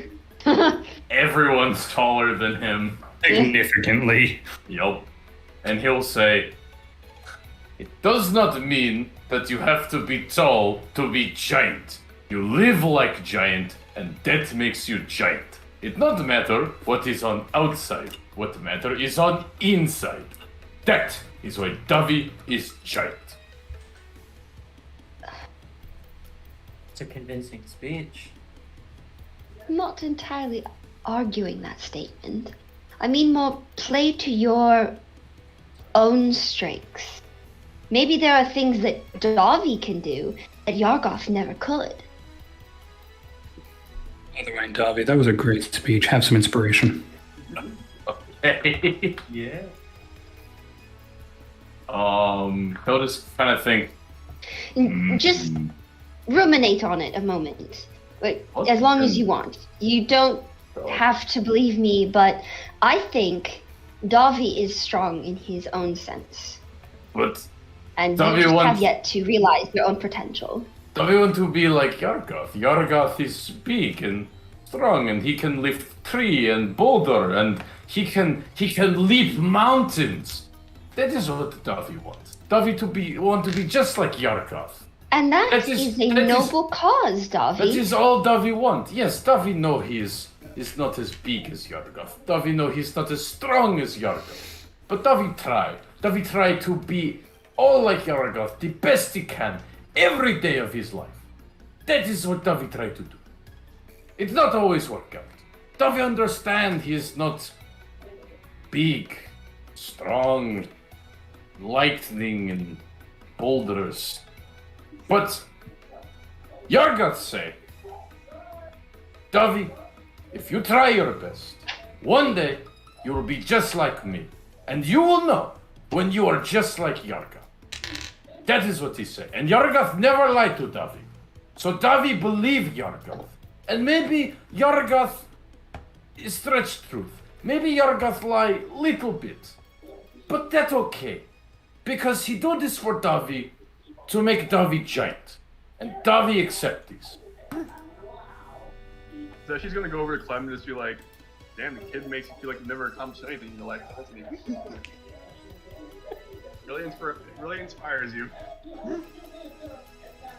Everyone's taller than him. Significantly. Yup. And he'll say, "It does not mean that you have to be tall to be giant. You live like giant, and that makes you giant. It not matter what is on outside. What matter is on inside. That is why Davi is giant." It's a convincing speech. I'm not entirely arguing that statement. I mean more play to your own strengths. Maybe there are things that Davi can do that Yargoth never could. By the way, Davi, that was a great speech. Have some inspiration. Yeah. He'll just kind of think. Just ruminate on it a moment. Like, as long as you want. You don't have to believe me, but I think Davi is strong in his own sense. But And Davi you just have wants- yet to realize your own potential. Davi want to be like Yargoth. Yargoth is big and strong, and he can lift tree and boulder, and he can leap mountains. That is what Davi wants. Davi want to be just like Yargoth. And that That is is- a that is- noble cause, Davi. That is all Davi want. Yes, Davi know he is not as big as Yargoth. Davi know he's not as strong as Yargoth. But Davi try. Davi try to be all like Yargoth, the best he can, every day of his life. That is what Davi try to do. It not always work out. Davi understand he is not big, strong, lightning and boulders. But Yargoth say, Davi, if you try your best, one day you will be just like me. And you will know when you are just like Yargoth. That is what he said. And Yargoth never lied to Davi. So Davi believed Yargoth. And maybe Yargoth is stretched truth. Maybe Yargoth lie little bit. But that's okay. Because he do this for Davi to make Davi giant. And Davi accept this. So she's gonna go over to Clem and just be like, "Damn, the kid makes you feel like you've never accomplished anything in your life, doesn't he?" really inspires you.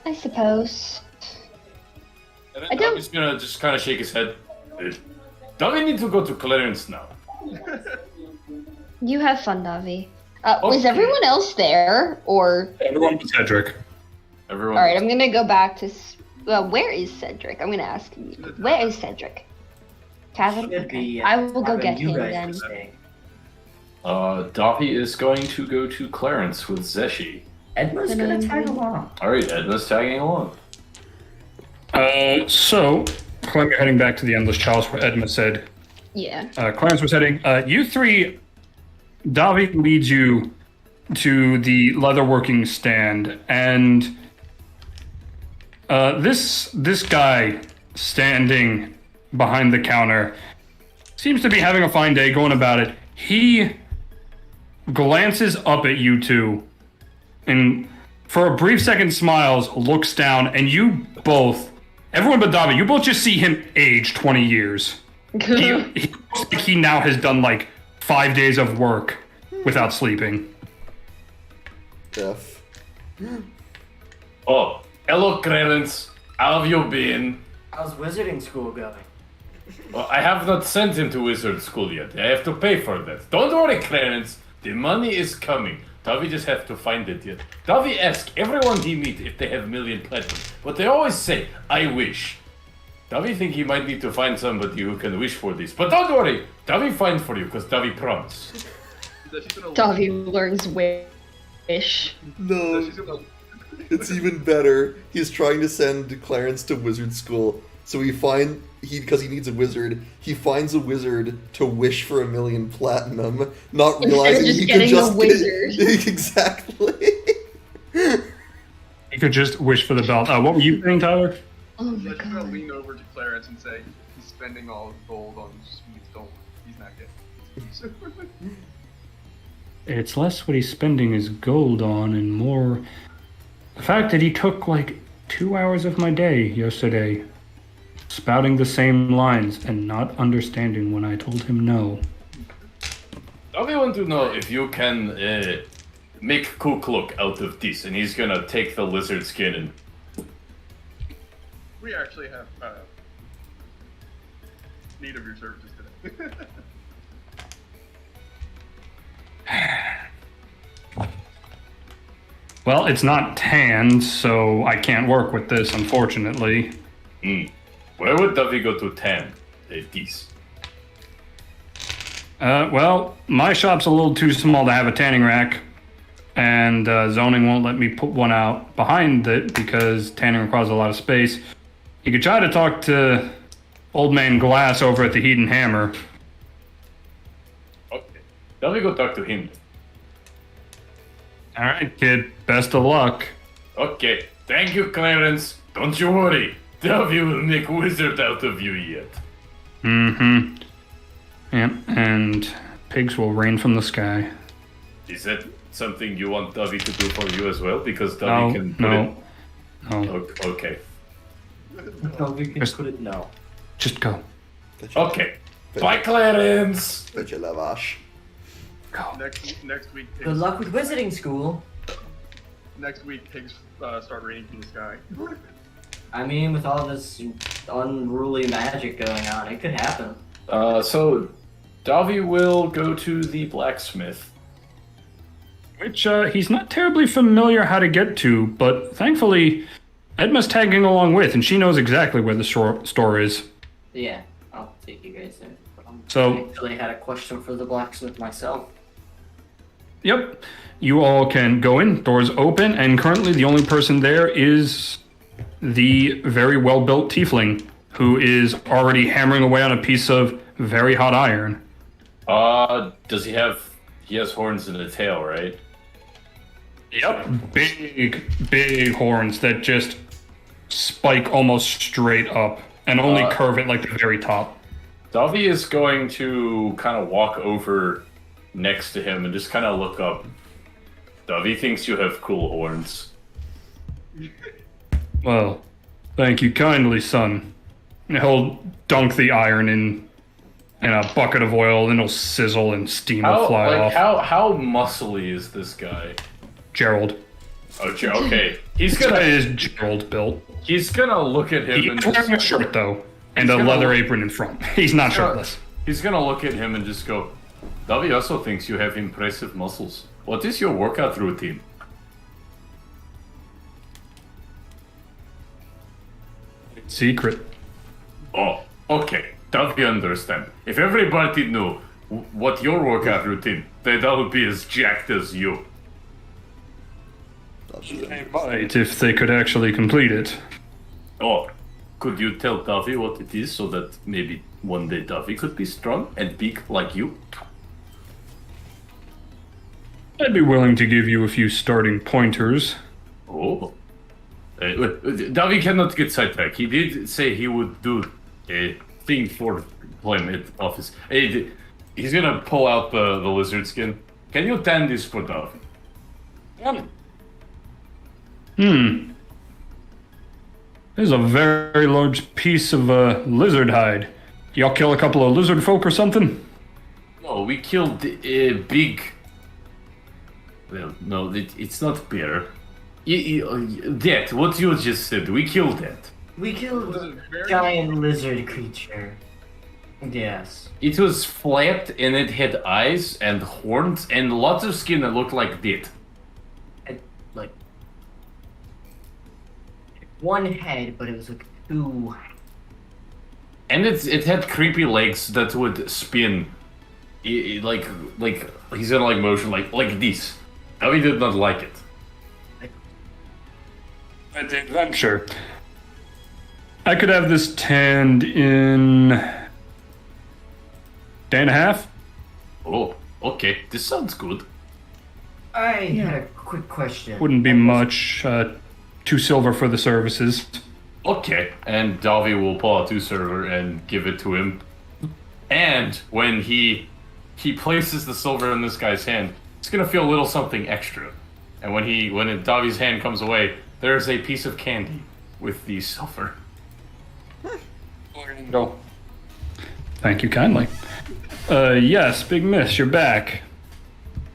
I suppose. And I then don't- Davi's gonna just kind of shake his head. Davi need to go to Clarence now. You have fun, Davi. Was Okay. everyone else there? Or. Everyone but Cedric. Everyone. Alright, I'm gonna go back to. Where is Cedric? I'm gonna ask him. Where is Cedric? Tavern? Should Okay. be, I will go having get you him guys then. stay. Davi is going to go to Clarence with Zeshi. Edna's gonna tag along. Alright, Edna's tagging along. So, Clem, you're heading back to the Endless Chalice where Edma said Yeah. Clarence was heading. You three, Davi leads you to the leatherworking stand, and this guy standing behind the counter seems to be having a fine day going about it. He glances up at you two and for a brief second smiles, looks down, and you both, everyone but Davi, you both just see him age 20 years. He looks like he now has done like 5 days of work without sleeping. F. Oh, hello, Clarence. How have you been? How's wizarding school going? Well, I have not sent him to wizard school yet. I have to pay for that. Don't worry, Clarence. The money is coming. Davi just has to find it yet. Davi asks everyone he meets if they have million platinum, but they always say, I wish. Davi think he might need to find somebody who can wish for this. But don't worry, Davi find for you, because Davi promised. Davi learns wish. No. It's even better. He's trying to send Clarence to wizard school. So because he needs a wizard, he finds a wizard to wish for 1 million platinum, not realizing just he getting could just a wizard. Exactly. You could just wish for the belt. What were you saying, Tyler? Oh my Let's just gonna god. lean over to Clarence and say he's spending all his gold on sweets. Don't. He's not getting. It's less what he's spending his gold on and more the fact that he took like 2 hours of my day yesterday spouting the same lines and not understanding when I told him no. Davi want to know if you can make Cook look out of this, and he's gonna take the lizard skin and... We actually have need of your services today. Well, it's not tanned, so I can't work with this, unfortunately. Where would Davi go to tan this? Well, my shop's a little too small to have a tanning rack, and zoning won't let me put one out behind it because tanning requires a lot of space. You could try to talk to Old Man Glass over at the Heat and Hammer. Okay. Davi go talk to him. All right, kid. Best of luck. Okay. Thank you, Clarence. Don't you worry. Davi will make wizard out of you yet. Mm-hmm. Yep, and pigs will rain from the sky. Is that something you want Davi to do for you as well? Because Davi can put No. Okay. No, we can Just- put it no. Just go. Okay. Bye, Clarence. Bet you lavash. Go. Next week. Good luck with wizarding school. Next week, pigs start raining from the sky. I mean, with all this unruly magic going on, it could happen. So Davi will go to the blacksmith. Which he's not terribly familiar how to get to, but thankfully Edma's tagging along with, and she knows exactly where the store is. Yeah, I'll take you guys there. So- I actually had a question for the blacksmith myself. Yep. You all can go in, doors open, and currently the only person there is the very well-built tiefling, who is already hammering away on a piece of very hot iron. Does he has horns and a tail, right? Yep. Big horns that just spike almost straight up and only curve at like the very top. Davi is going to kind of walk over next to him and just kind of look up. Davi thinks you have cool horns. Well, thank you kindly, son. And he'll dunk the iron in a bucket of oil, then it'll sizzle and steam will fly off. How muscly is this guy? Gerald. Okay, he's This guy gonna is Gerald built. he's gonna look at him and He's wearing a just, shirt, though, and He's a gonna leather look- apron in front. He's not shirtless. he's gonna look at him and just go, Davi also thinks you have impressive muscles. What is your workout routine? Secret. Oh, okay. Davi understand. If everybody knew what your workout routine, they'd all be as jacked as you. Right, if they could actually complete it. Oh, could you tell Davi what it is so that maybe one day Davi could be strong and big like you? I'd be willing to give you a few starting pointers. Oh. Davi cannot get sidetracked. He did say he would do a thing for employment office. He's gonna pull out the lizard skin. Can you tan this for Davi? There's a very large piece of lizard hide. Y'all kill a couple of lizard folk or something? No, we killed a big. Well, no, it's not bear. That, what you just said, we killed that. We killed Was a it very- giant lizard creature. Yes. It was flat and it had eyes and horns and lots of skin that looked like that. Like one head, but it was like two. And it had creepy legs that would spin, like he's in like motion like this. Now he did not like it. At the adventure. I could have this tanned in day and a half. Oh, okay, this sounds good. I had a quick question. Wouldn't be much. 2 silver for the services. Okay, and Davi will pull out 2 silver and give it to him. And when he places the silver in this guy's hand, it's gonna feel a little something extra. And when Davi's hand comes away, there's a piece of candy with the silver. Go. Thank you kindly. Yes, Big Miss, you're back.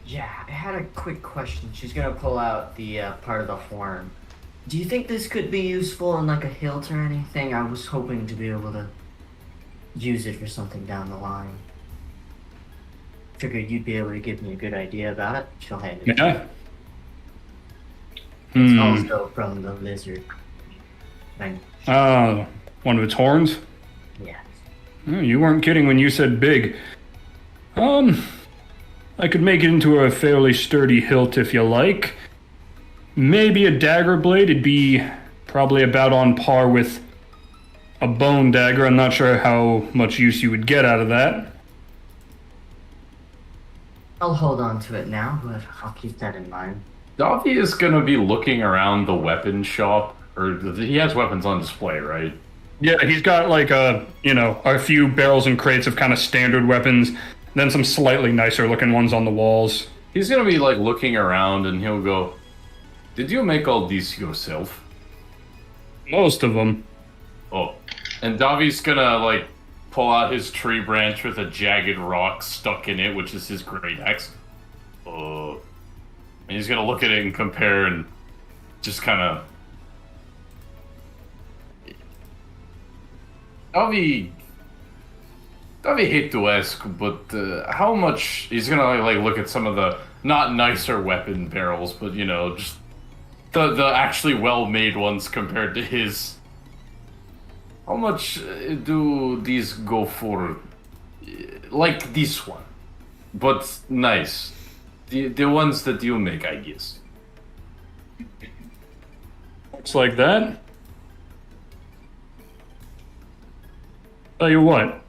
Yeah, I had a quick question. She's gonna pull out the part of the horn. Do you think this could be useful in like a hilt or anything? I was hoping to be able to use it for something down the line. Figured you'd be able to give me a good idea about it. She'll hand it. Yeah. It's also from the lizard. Thing. Oh, one of its horns? Yes. Oh, you weren't kidding when you said big. I could make it into a fairly sturdy hilt if you like. Maybe a dagger blade. It'd be probably about on par with a bone dagger. I'm not sure how much use you would get out of that. I'll hold on to it now, but I'll keep that in mind. Davi is gonna be looking around the weapon shop, or he has weapons on display, right? Yeah, he's got like a few barrels and crates of kind of standard weapons, then some slightly nicer looking ones on the walls. He's gonna be like looking around and he'll go, "Did you make all these yourself?" Most of them. Oh, and Davi's gonna like pull out his tree branch with a jagged rock stuck in it, which is his great axe. And he's gonna look at it and compare and just kind of. Davi hate to ask, but how much? He's gonna like look at some of the not nicer weapon barrels, but just the actually well-made ones compared to his. How much do these go for? Like this one, but nice. The ones that you make, I guess. Looks like that. Tell you what.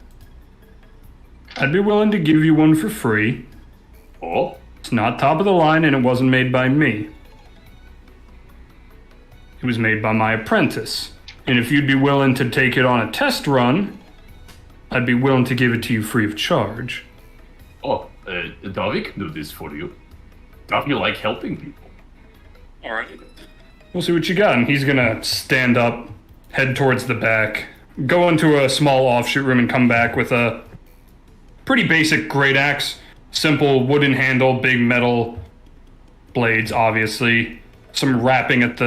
I'd be willing to give you one for free. Oh, It's not top of the line and it wasn't made by me. It was made by my apprentice. And if you'd be willing to take it on a test run, I'd be willing to give it to you free of charge. Davi can do this for you. Davi like helping people. Alright. We'll see what you got. And he's gonna stand up, head towards the back, go into a small offshoot room and come back with a pretty basic great axe. Simple wooden handle, big metal blades, obviously. Some wrapping at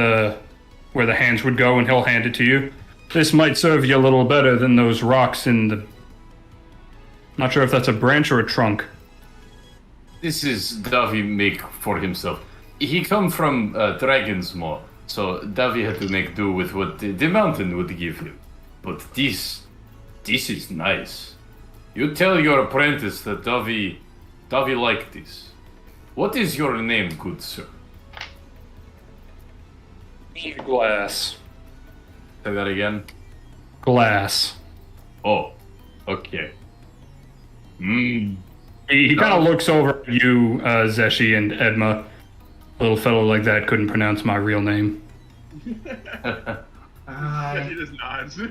where the hands would go, and he'll hand it to you. This might serve you a little better than those rocks in the... Not sure if that's a branch or a trunk. This is Davi make for himself. He come from Dragon's Maw, so Davi had to make do with what the mountain would give him. But this is nice. You tell your apprentice that Davi like this. What is your name, good sir? Glass. Say that again. Glass. Oh, okay. He kind of looks over at you, Zeshi and Edma. A little fellow like that couldn't pronounce my real name. He just nods.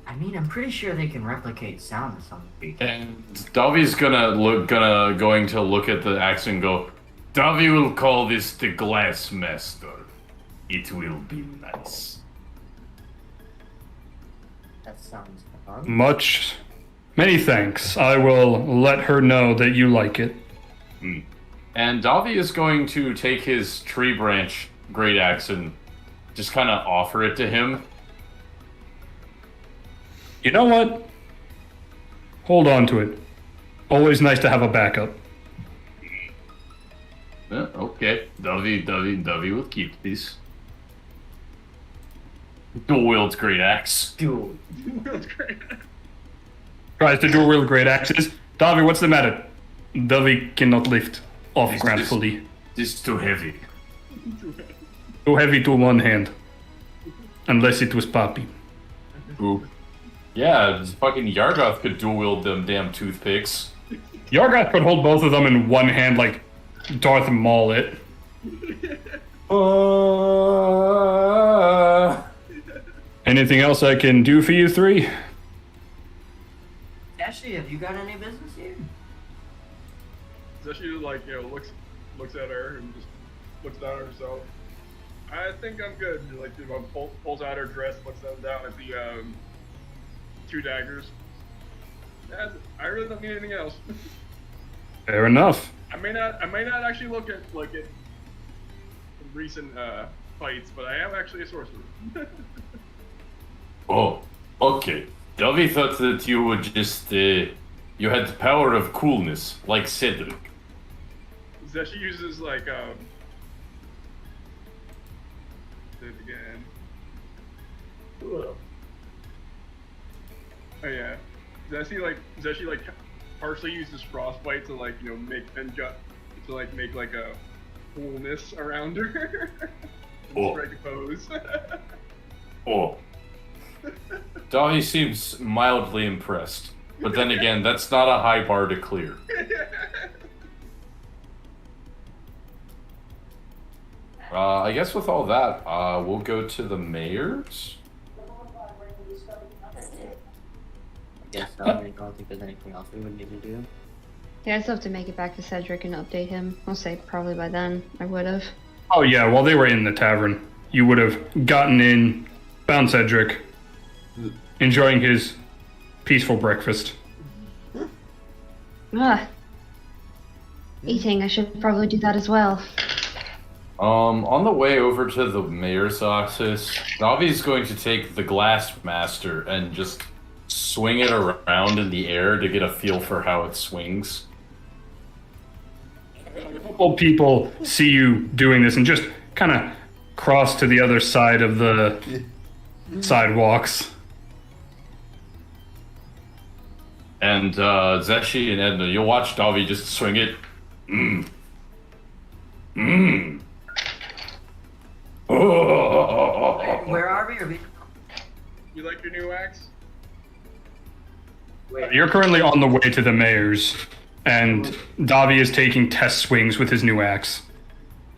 I mean, I'm pretty sure they can replicate sound to some degree. And Davi's going to look at the axe and go, Davi will call this the Glass Master. It will be nice. That sounds fun. Many thanks. I will let her know that you like it. And Davi is going to take his tree branch great axe and just kind of offer it to him. You know what? Hold on to it. Always nice to have a backup. Okay, Davi will keep this. Dual wield great axe. Dude. That's great. Tries to dual wield great axes. Davi, what's the matter? Davi cannot lift off ground fully. This is too heavy. Too heavy to one hand. Unless it was Poppy. Ooh. Yeah, fucking Yargoth could dual wield them damn toothpicks. Yargoth could hold both of them in one hand like Darth Maul it. Anything else I can do for you three? Ashley, have you got any business here? She like looks at her and just looks down at herself. I think I'm good. Like pulls out her dress, looks them down at the 2 daggers. I really don't need anything else. Fair enough. I may not actually look at recent fights, but I am actually a sorcerer. Oh, okay. Davi thought that you would just, you had the power of coolness, like Cedric. That she uses it again. Oh yeah. Does she partially uses frostbite to make a coolness around her? Oh. Strike a pose. Oh. Davi seems mildly impressed. But then again, that's not a high bar to clear. I guess with all that, we'll go to the mayor's. Yes, I don't think there's anything else we would need to do. Yeah, I still have to make it back to Cedric and update him. I'll say probably by then I would have. Oh yeah, while they were in the tavern, you would have gotten in, found Cedric, enjoying his peaceful breakfast. Eating, I should probably do that as well. On the way over to the mayor's office, Davi's going to take the glass master and just swing it around in the air to get a feel for how it swings. A couple people see you doing this and just kind of cross to the other side of the sidewalks. And Zeshi and Edna, you'll watch Davi just swing it. Where are we? Are we? You like your new axe? Wait. You're currently on the way to the mayor's, and Davi is taking test swings with his new axe.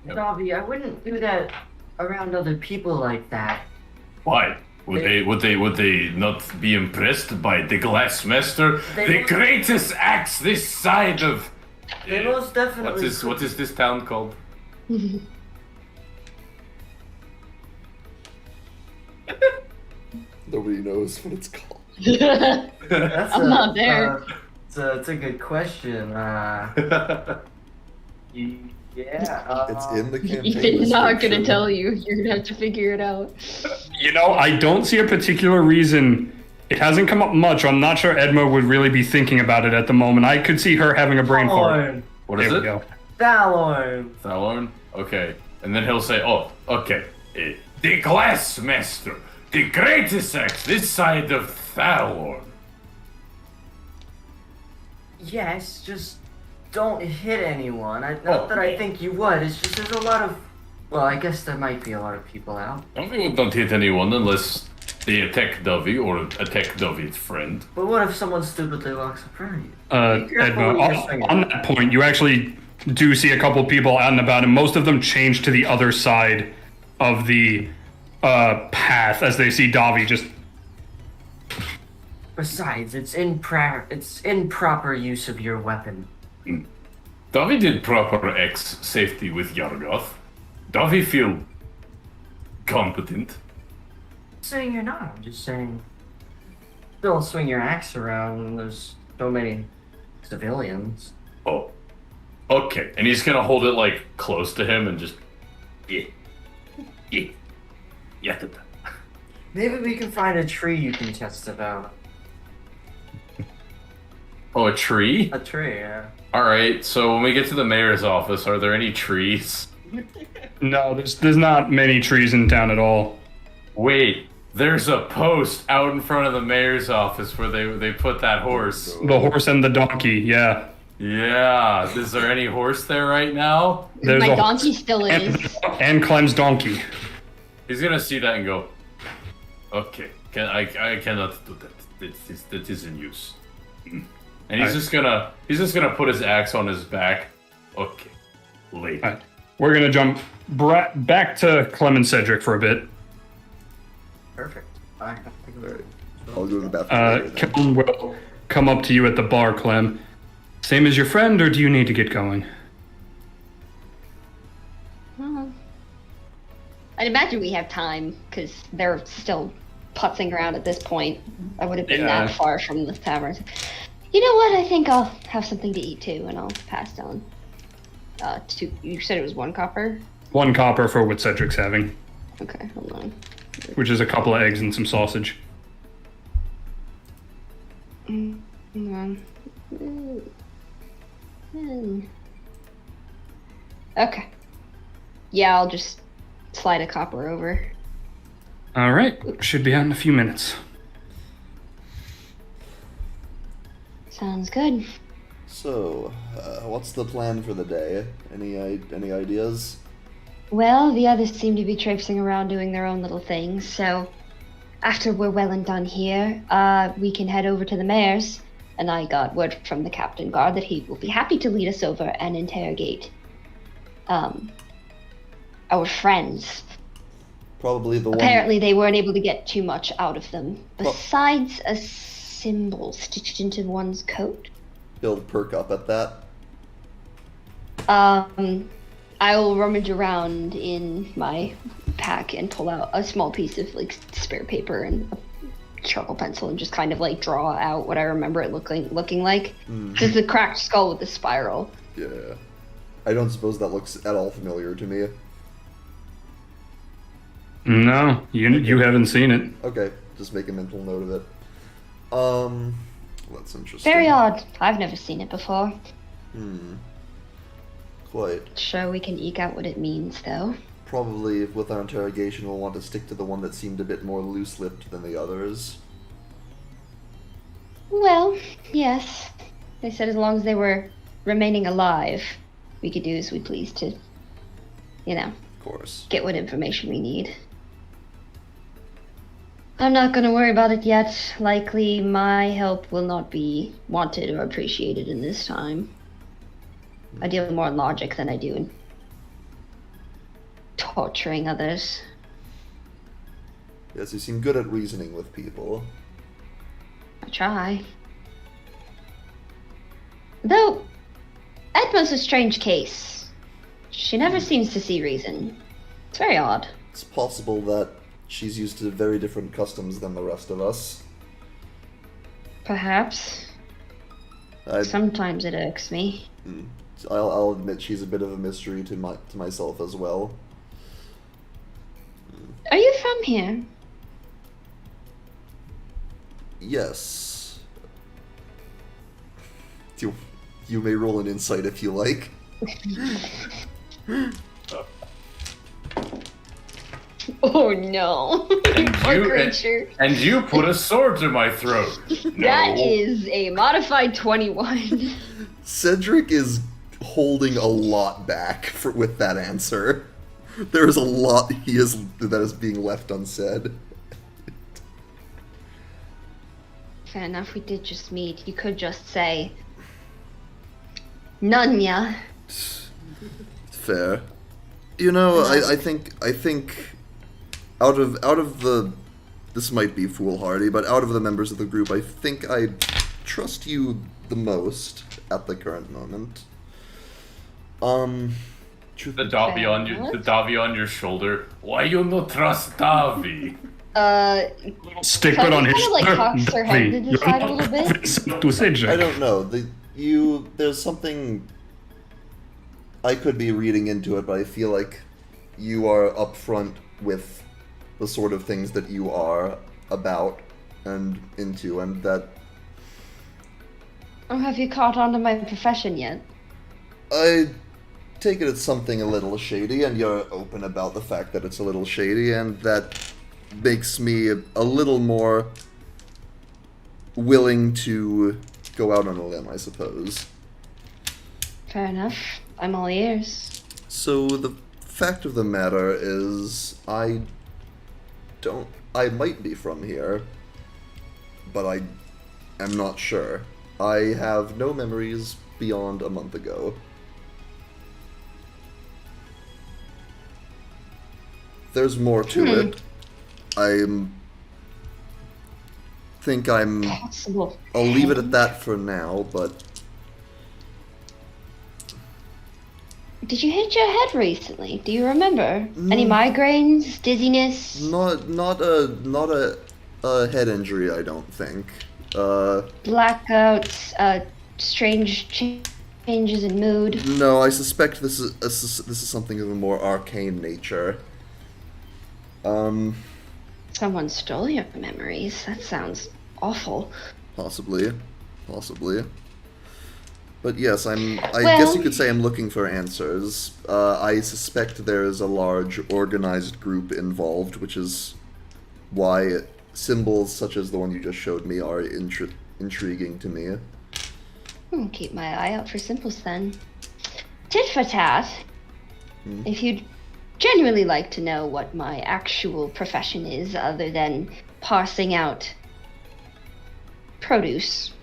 Davi, I wouldn't do that around other people like that. Why? Would they not be impressed by the glass master? They The would- greatest axe this side of... They most definitely. What is this town called? Nobody knows what it's called. That's I'm not there. It's a good question. It's in the campaign. He's not gonna description. tell you. You're gonna have to figure it out. You know, I don't see a particular reason. It hasn't come up much. I'm not sure Edma would really be thinking about it at the moment. I could see her having a brain fart. What is There it? we go. Thalorn. Thalorn? Okay. And then he'll say, oh, okay. The glass master. The greatest axe this side of Thalorn. Yes, just don't hit anyone. Not that I think you would. It's just there's a lot of. Well, I guess there might be a lot of people out. Don't hit anyone unless they attack Davi or attack Davi's friend. But what if someone stupidly walks in front of you? Be careful Edma, when you're swinging. on that point, you actually do see a couple people out and about, and most of them change to the other side of the path as they see Davi just... Besides, it's improper use of your weapon. Davi did proper X safety with Yargoth. Davi feel competent. Saying you're not. I'm just saying. Don't swing your axe around when there's so many civilians. Oh, okay. And he's gonna hold it like close to him and just, yeah. Maybe we can find a tree you can test about. Oh, a tree? A tree, yeah. All right. So when we get to the mayor's office, are there any trees? No, there's not many trees in town at all. Wait, there's a post out in front of the mayor's office where they put that horse. The horse and the donkey, yeah. Yeah. Is there any horse there right now? There's My a donkey horse still is. and Clem's donkey. He's gonna see that and go, okay, I cannot do that. That is in use. And he's just gonna put his axe on his back. Okay, later. All right. We're gonna jump back to Clem and Cedric for a bit. Perfect. Bye. Alright. I'll go to the bathroom later then. Kellen will come up to you at the bar, Clem. Same as your friend, or do you need to get going? I'd imagine we have time, because they're still putzing around at this point. I would have been Yeah. that far from the tavern. You know what? I think I'll have something to eat too, and I'll pass down. You said it was 1 copper? 1 copper for what Cedric's having, Okay, hold on. which is a couple of eggs and some sausage. Hold on. Okay. Yeah, I'll just slide a copper over. All right, should be out in a few minutes. Sounds good. So, what's the plan for the day? Any ideas? Well, the others seem to be traipsing around doing their own little things, so after we're well and done here, we can head over to the mayor's, and I got word from the captain guard that he will be happy to lead us over and interrogate our friends. Probably the one. Apparently they weren't able to get too much out of them, besides a symbol stitched into one's coat. He'll perk up at that. I will rummage around in my pack and pull out a small piece of like spare paper and a charcoal pencil and just kind of like draw out what I remember it looking like. Just a cracked skull with a spiral. Yeah. I don't suppose that looks at all familiar to me. No, you haven't seen it. Okay, just make a mental note of it. That's interesting. Very odd. I've never seen it before. Quite. Sure, we can eke out what it means, though. Probably with our interrogation, we'll want to stick to the one that seemed a bit more loose-lipped than the others. Well, yes. They said as long as they were remaining alive, we could do as we pleased to, Of course. get what information we need. I'm not gonna worry about it yet. Likely my help will not be wanted or appreciated in this time. I deal more in logic than I do in torturing others. Yes, you seem good at reasoning with people. I try. Though, Edma's a strange case. She never seems to see reason. It's very odd. It's possible that she's used to very different customs than the rest of us. Perhaps. Sometimes it irks me. I'll admit she's a bit of a mystery to myself as well. Are you from here? Yes. You may roll an insight if you like. Oh no. Poor creature. And you put a sword to my throat. That No. is a modified 21. Cedric is holding a lot back with that answer. There is a lot that is being left unsaid. Fair enough, we did just meet. You could just say, Nunya. Fair. You know, I think out of the, this might be foolhardy, but out of the members of the group, I think I trust you the most at the current moment. The Davi on your shoulder. Why you no trust Davi? Sticklet on his kind of like cocks her head to the side a little bit. To Cedric. I don't know. There's something I could be reading into it, but I feel like you are upfront with the sort of things that you are about and into, and that Oh, have you caught on to my profession yet? I take it as something a little shady, and you're open about the fact that it's a little shady, and that makes me a little more willing to go out on a limb, I suppose. Fair enough. I'm all ears. So the fact of the matter is, I might be from here, but I am not sure. I have no memories beyond a month ago. There's more to it. Possible. I'll leave it at that for now, but Did you hit your head recently? Do you remember? Any migraines, dizziness? not a head injury, I don't think. Blackouts, strange changes in mood. No, I suspect this is something of a more arcane nature. Someone stole your memories. That sounds awful. Possibly. But yes, I guess you could say I'm looking for answers. I suspect there is a large organized group involved, which is why symbols such as the one you just showed me are intriguing to me. Keep my eye out for symbols then. Tit for tat. If you'd genuinely like to know what my actual profession is, other than parsing out produce,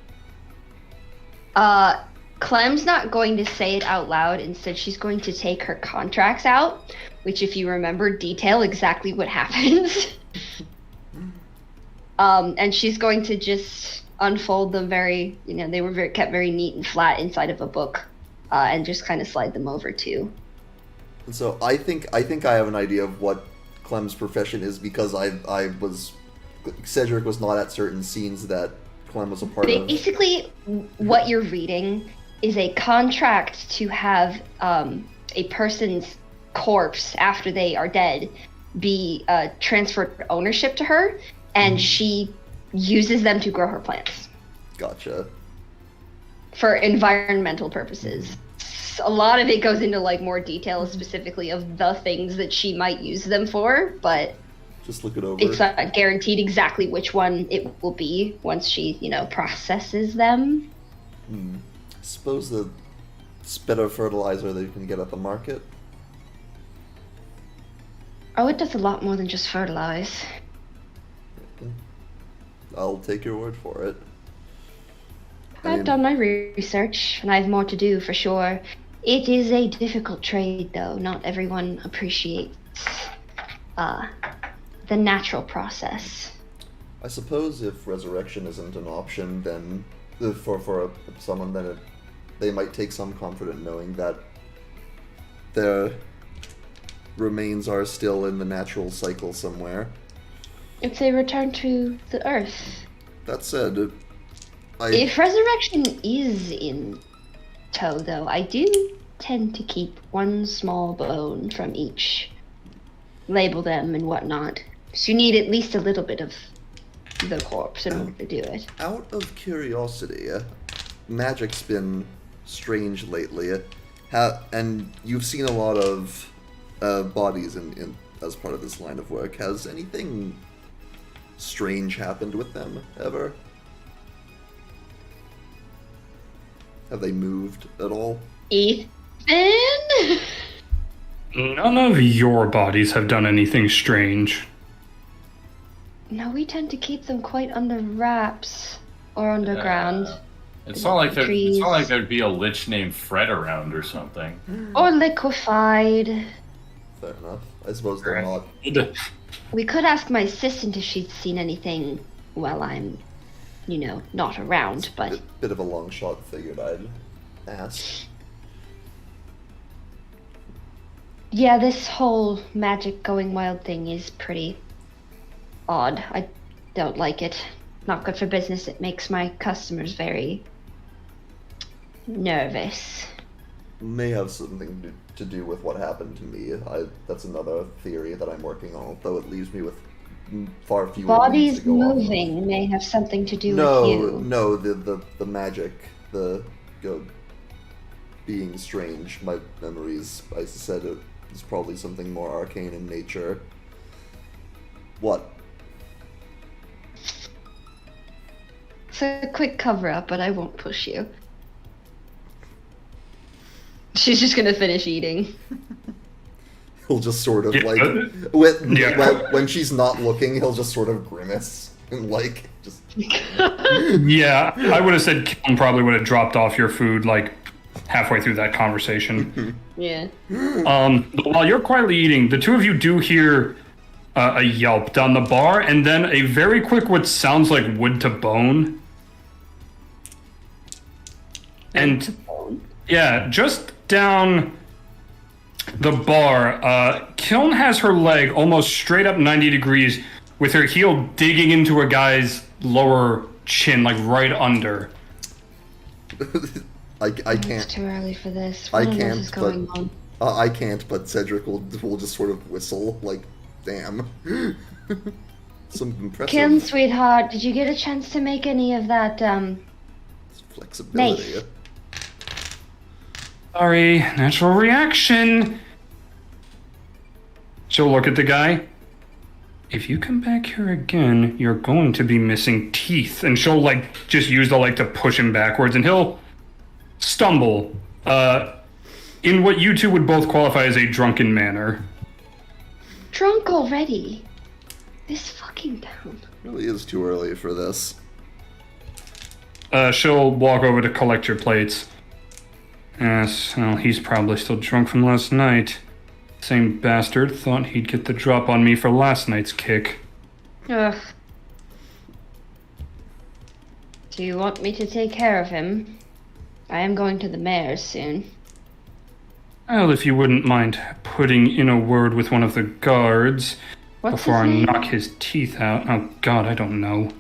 Clem's not going to say it out loud. Instead, she's going to take her contracts out, which, if you remember, detail exactly what happens. And she's going to just unfold them they were kept very neat and flat inside of a book, and just kind of slide them over too. And so I think I have an idea of what Clem's profession is, because Cedric was not at certain scenes that Clem was a part of. Basically, what you're reading is a contract to have a person's corpse, after they are dead, be transferred ownership to her, and she uses them to grow her plants. Gotcha. For environmental purposes. A lot of it goes into like more detail specifically of the things that she might use them for, but just look it over. It's not guaranteed exactly which one it will be once she, processes them. I suppose it's better fertilizer that you can get at the market. Oh, it does a lot more than just fertilize. I'll take your word for it. I've done my research, and I have more to do for sure. It is a difficult trade, though. Not everyone appreciates the natural process. I suppose if resurrection isn't an option, then for someone, then they might take some comfort in knowing that their remains are still in the natural cycle somewhere. If they return to the earth. That said, if resurrection is in tow, though, I do tend to keep one small bone from each. Label them and whatnot. So you need at least a little bit of the corpse in order to do it. Out of curiosity, magic's been strange lately. And you've seen a lot of bodies in as part of this line of work. Has anything strange happened with them ever? Have they moved at all? Ethan? None of your bodies have done anything strange. No, we tend to keep them quite under wraps or underground. It's not like there'd be a lich named Fred around or something. Or liquefied. Fair enough. I suppose they're not. We could ask my assistant if she's seen anything while I'm, not around, but... Bit of a long shot, figured I'd ask. Yeah, this whole magic going wild thing is pretty odd. I don't like it. Not good for business. It makes my customers very nervous. May have something to do with what happened to me. That's another theory that I'm working on, though it leaves me with far fewer leads Bodies to go off of. moving may have something to do with No, you. no, the magic, being strange. My memories, I said it is probably something more arcane in nature. What? It's a quick cover-up, but I won't push you. She's just gonna finish eating. He'll just sort of Yeah, when she's not looking, he'll just sort of grimace and just. Yeah, I would have said Kiln probably would have dropped off your food like halfway through that conversation. Yeah. While you're quietly eating, the two of you do hear a yelp down the bar, and then a very quick what sounds like wood to bone. And yeah, just down the bar, Kiln has her leg almost straight up 90 degrees with her heel digging into a guy's lower chin, like right under. I It's can't. too early for this. I What on earth can't, is going on? I can't. But Cedric will just sort of whistle like, "Damn." Some impressive Kim, sweetheart, did you get a chance to make any of that, flexibility. Mace. Sorry, natural reaction. She'll look at the guy. If you come back here again, you're going to be missing teeth. And she'll just use the leg to push him backwards, and he'll stumble in what you two would both qualify as a drunken manner. Drunk already? This fucking town. Really is too early for this. She'll walk over to collect your plates. Yes, well, he's probably still drunk from last night. Same bastard thought he'd get the drop on me for last night's kick. Ugh. Do you want me to take care of him? I am going to the mayor's soon. Well, if you wouldn't mind putting in a word with one of the guards What's before I his name? knock his teeth out. Oh, God, I don't know.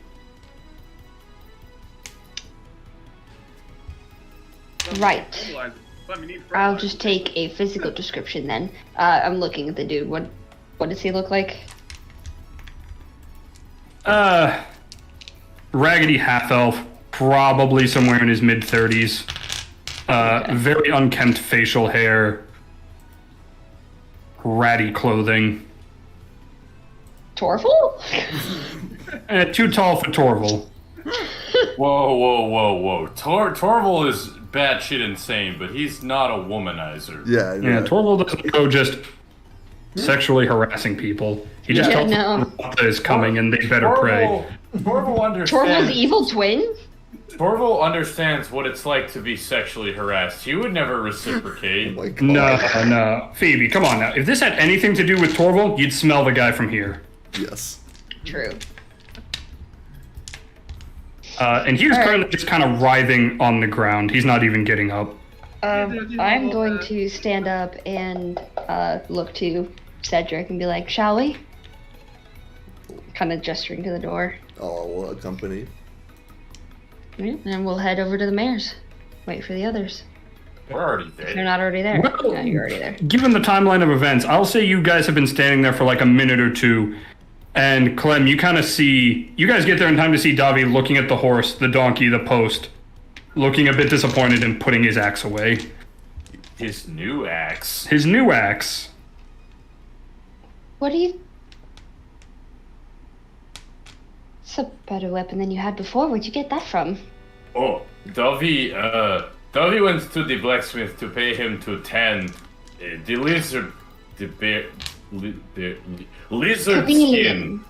Right. Let me need I'll just take a physical description then. I'm looking at the dude. What does he look like? Raggedy half-elf, probably somewhere in his mid-30s. Very unkempt facial hair. Ratty clothing. Torval? Too tall for Torval. Whoa. Torval is batshit insane, but he's not a womanizer. Yeah. Yeah, Torval doesn't go just sexually harassing people. He just Yeah, tells no. them what is coming and they better pray. Torval understands. Torval's evil twin? Torval understands what it's like to be sexually harassed. He would never reciprocate. Oh my God. No. Phoebe, come on now. If this had anything to do with Torval, you'd smell the guy from here. Yes. True. And he was currently just kind of writhing on the ground. He's not even getting up. I'm going to stand up and look to Cedric and be like, shall we? Kind of gesturing to the door. I'll accompany. Yeah, and we'll head over to the mayor's. Wait for the others. We're already They're there. not already there. Well, No, you're already there. Given the timeline of events, I'll say you guys have been standing there for like a minute or two. And Clem, you kind of see... You guys get there in time to see Davi looking at the horse, the donkey, the post. Looking a bit disappointed and putting his axe away. His new axe. His new axe. What do you... It's a better weapon than you had before. Where'd you get that from? Oh, Davi went to the blacksmith to pay him to tan the lizard, the bear, the lizard skin. Chameleon.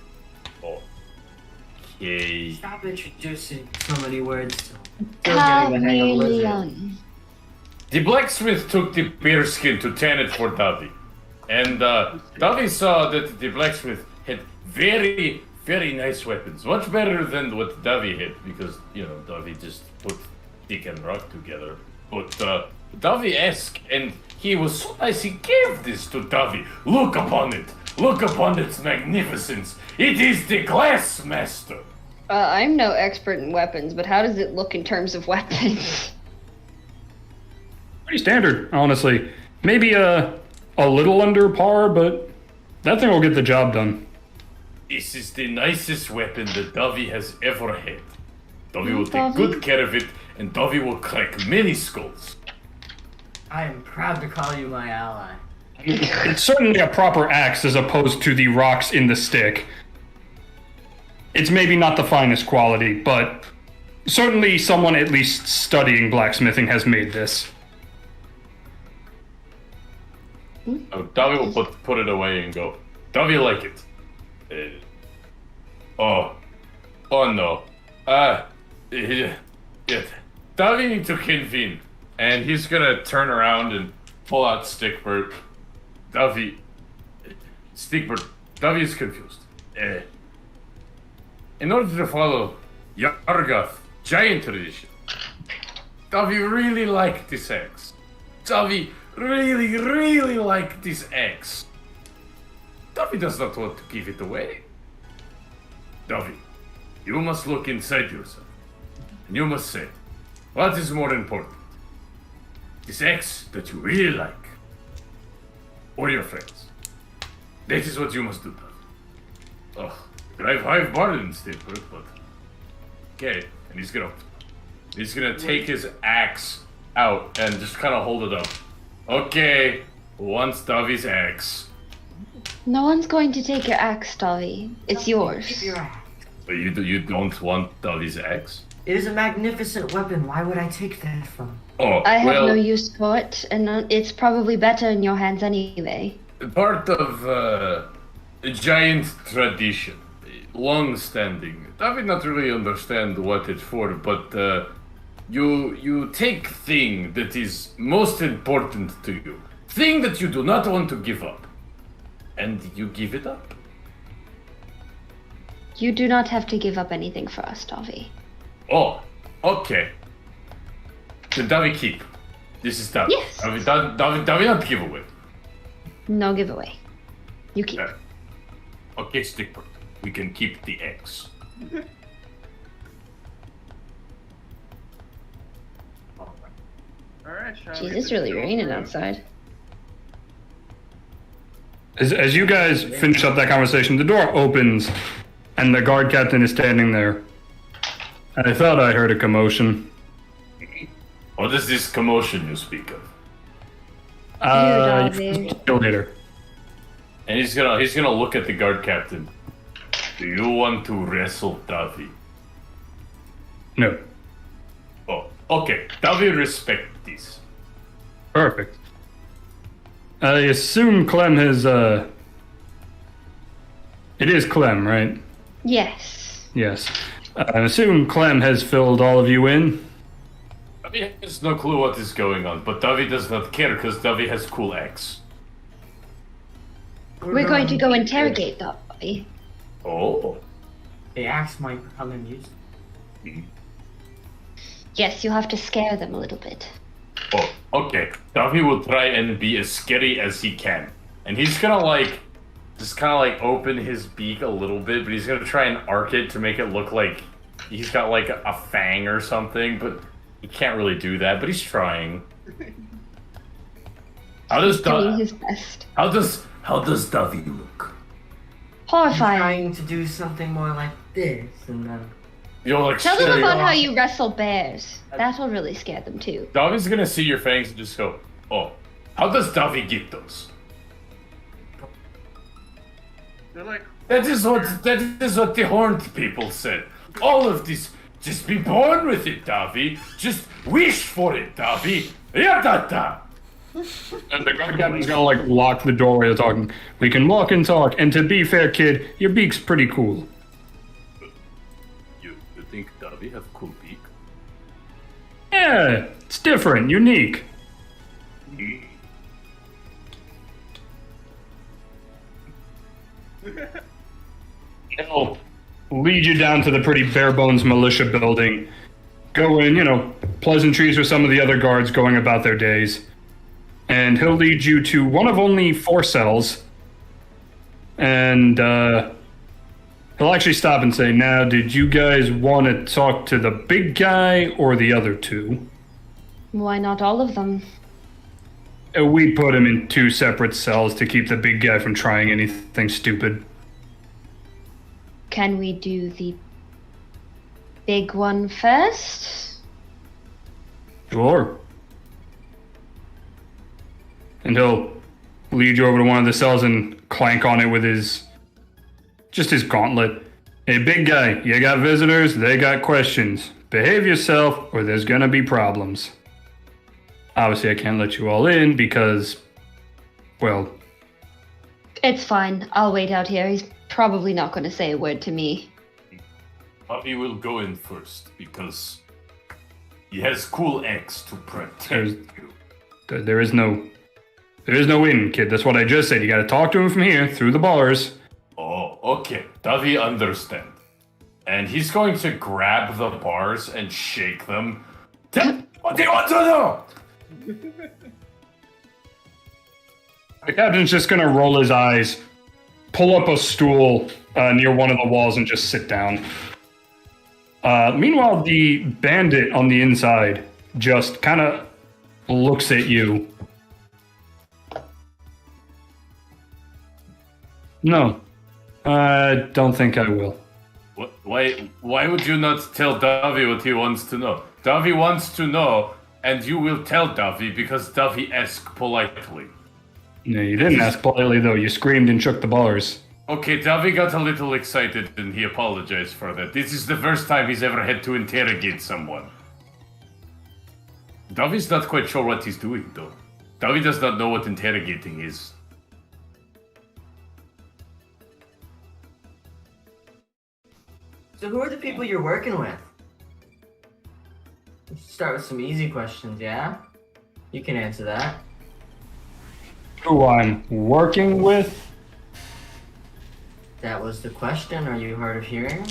Okay. Stop introducing so many words. Still getting the hang of lizard. Chameleon. The blacksmith took the bear skin to tan it for Davi. And Davi saw that the blacksmith had very, very nice weapons. Much better than what Davi had, because, Davi just put stick and rock together. But Davi asked, and He was so nice, he gave this to Davi. Look upon it. Look upon its magnificence. It is the glass master. I'm no expert in weapons, but how does it look in terms of weapons? Pretty standard, honestly. Maybe a little under par, but that thing will get the job done. This is the nicest weapon that Davi has ever had. Davi will Davi? take good care of it, and Davi will crack many skulls. I am proud to call you my ally. It's certainly a proper axe as opposed to the rocks in the stick. It's maybe not the finest quality, but certainly someone at least studying blacksmithing has made this. Oh, Davi will put it away and go, Davi like it. Oh no. Yeah. Davi need to convene. And he's gonna turn around and pull out Stickbird. Davi is confused. In order to follow Yargath giant tradition, Davi really liked this axe. Davi really liked this axe. Davi does not want to give it away. Davi, you must look inside yourself. And you must say, what is more important? This axe that you really like, or your friends? That is what you must do, Davi. Oh, drive high bar instead, but okay. And he's gonna take his axe out and just kind of hold it up. Okay, who wants Davi's axe? No one's going to take your axe, Davi. It's yours. Keep your axe. But you don't want Davi's axe? It is a magnificent weapon. Why would I take that from? Oh, I have well, no use for it, and it's probably better in your hands anyway. part of a giant tradition, long-standing. David not really understand what it's for, but you take thing that is most important to you, thing that you do not want to give up, and you give it up. You do not have to give up anything for us, Davi. Oh, okay. So David keep. This is David. Yes. David not give away. No giveaway. You keep. Okay, Stickbird. We can keep the eggs. Alright, shall Jeez, we it's just really go raining through? outside. As you guys finish up that conversation, the door opens, and the guard captain is standing there. I thought I heard a commotion. What is this commotion you speak of? Davi. Later. And he's gonna look at the guard captain. Do you want to wrestle Davi? No. Oh, okay. Davi respect this. Perfect. I assume Clem has, It is Clem, right? Yes. Yes. I assume Clem has filled all of you in. Davi has no clue what is going on, but Davi does not care because Davi has cool axe. We're going to go interrogate Davi. Oh. The axe might come in use. Yes, you'll have to scare them a little bit. Oh, okay. Davi will try and be as scary as he can. And he's gonna just kind of open his beak a little bit, but he's gonna try and arc it to make it look like he's got a fang or something, but he can't really do that, but he's trying. How does Doing his best. How does Davi look? I'm Horrifying. trying to do something more like this, and then... You're Tell them scary. about how you wrestle bears. That will really scare them too. Davi's gonna see your fangs and just go, oh, how does Davi get those? They're like, That is what the horned people said. All of this, just be born with it, Davi. Just wish for it, Davi. Yadada. And the guard captain's gonna lock the door while you're talking. We can walk and talk, and to be fair, kid, your beak's pretty cool. You think Davi have cool beak? Yeah, it's different, unique. It'll lead you down to the pretty bare bones militia building. Go in, pleasantries with some of the other guards going about their days. and he'll lead you to one of only 4 cells. And he'll actually stop and say, now, did you guys want to talk to the big guy or the other 2? Why not all of them? We put him in 2 separate cells to keep the big guy from trying anything stupid. Can we do the big one first? Sure. And he'll lead you over to one of the cells and clank on it with his gauntlet. Hey, big guy, you got visitors, they got questions. Behave yourself or there's gonna be problems. Obviously, I can't let you all in because, well... It's fine. I'll wait out here. He's probably not going to say a word to me. Bobby will go in first because he has cool eggs to protect There's- you. There is no in, kid. That's what I just said. You gotta talk to him from here, through the bars. Oh, okay. Davi understand. And he's going to grab the bars and shake them. What do you want to know? The captain's just gonna roll his eyes, pull up a stool near one of the walls, and just sit down. Meanwhile, the bandit on the inside just kind of looks at you. No, I don't think I will. What, why would you not tell Davi what he wants to know? Davi wants to know, and you will tell Davi because Davi asked politely. No, you didn't ask politely, though. You screamed and shook the bars. Okay, Davi got a little excited and he apologized for that. This is the first time he's ever had to interrogate someone. Davi's not quite sure what he's doing, though. Davi does not know what interrogating is. So who are the people you're working with? We should start with some easy questions, yeah? You can answer that. Who I'm working with? That was the question. Are you hard of hearing?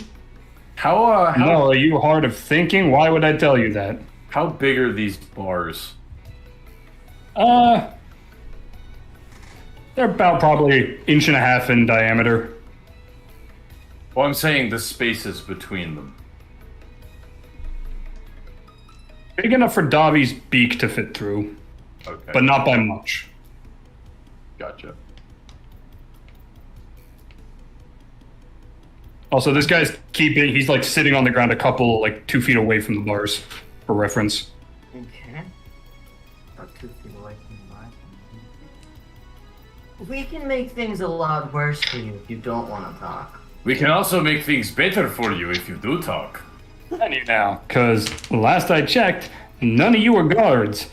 How No, are you hard of thinking? Why would I tell you that? how big are these bars? They're about probably 1.5 inches in diameter. Well, I'm saying the spaces between them. Big enough for Davi's beak to fit through, Okay. but not by much. Gotcha. Also, this guy's he's like sitting on the ground a couple, like 2 feet away from the bars, for reference. Okay. About 2 feet away from the line. We can make things a lot worse for you if you don't want to talk. We can also make things better for you if you do talk. Any now, because last I checked, none of you are guards.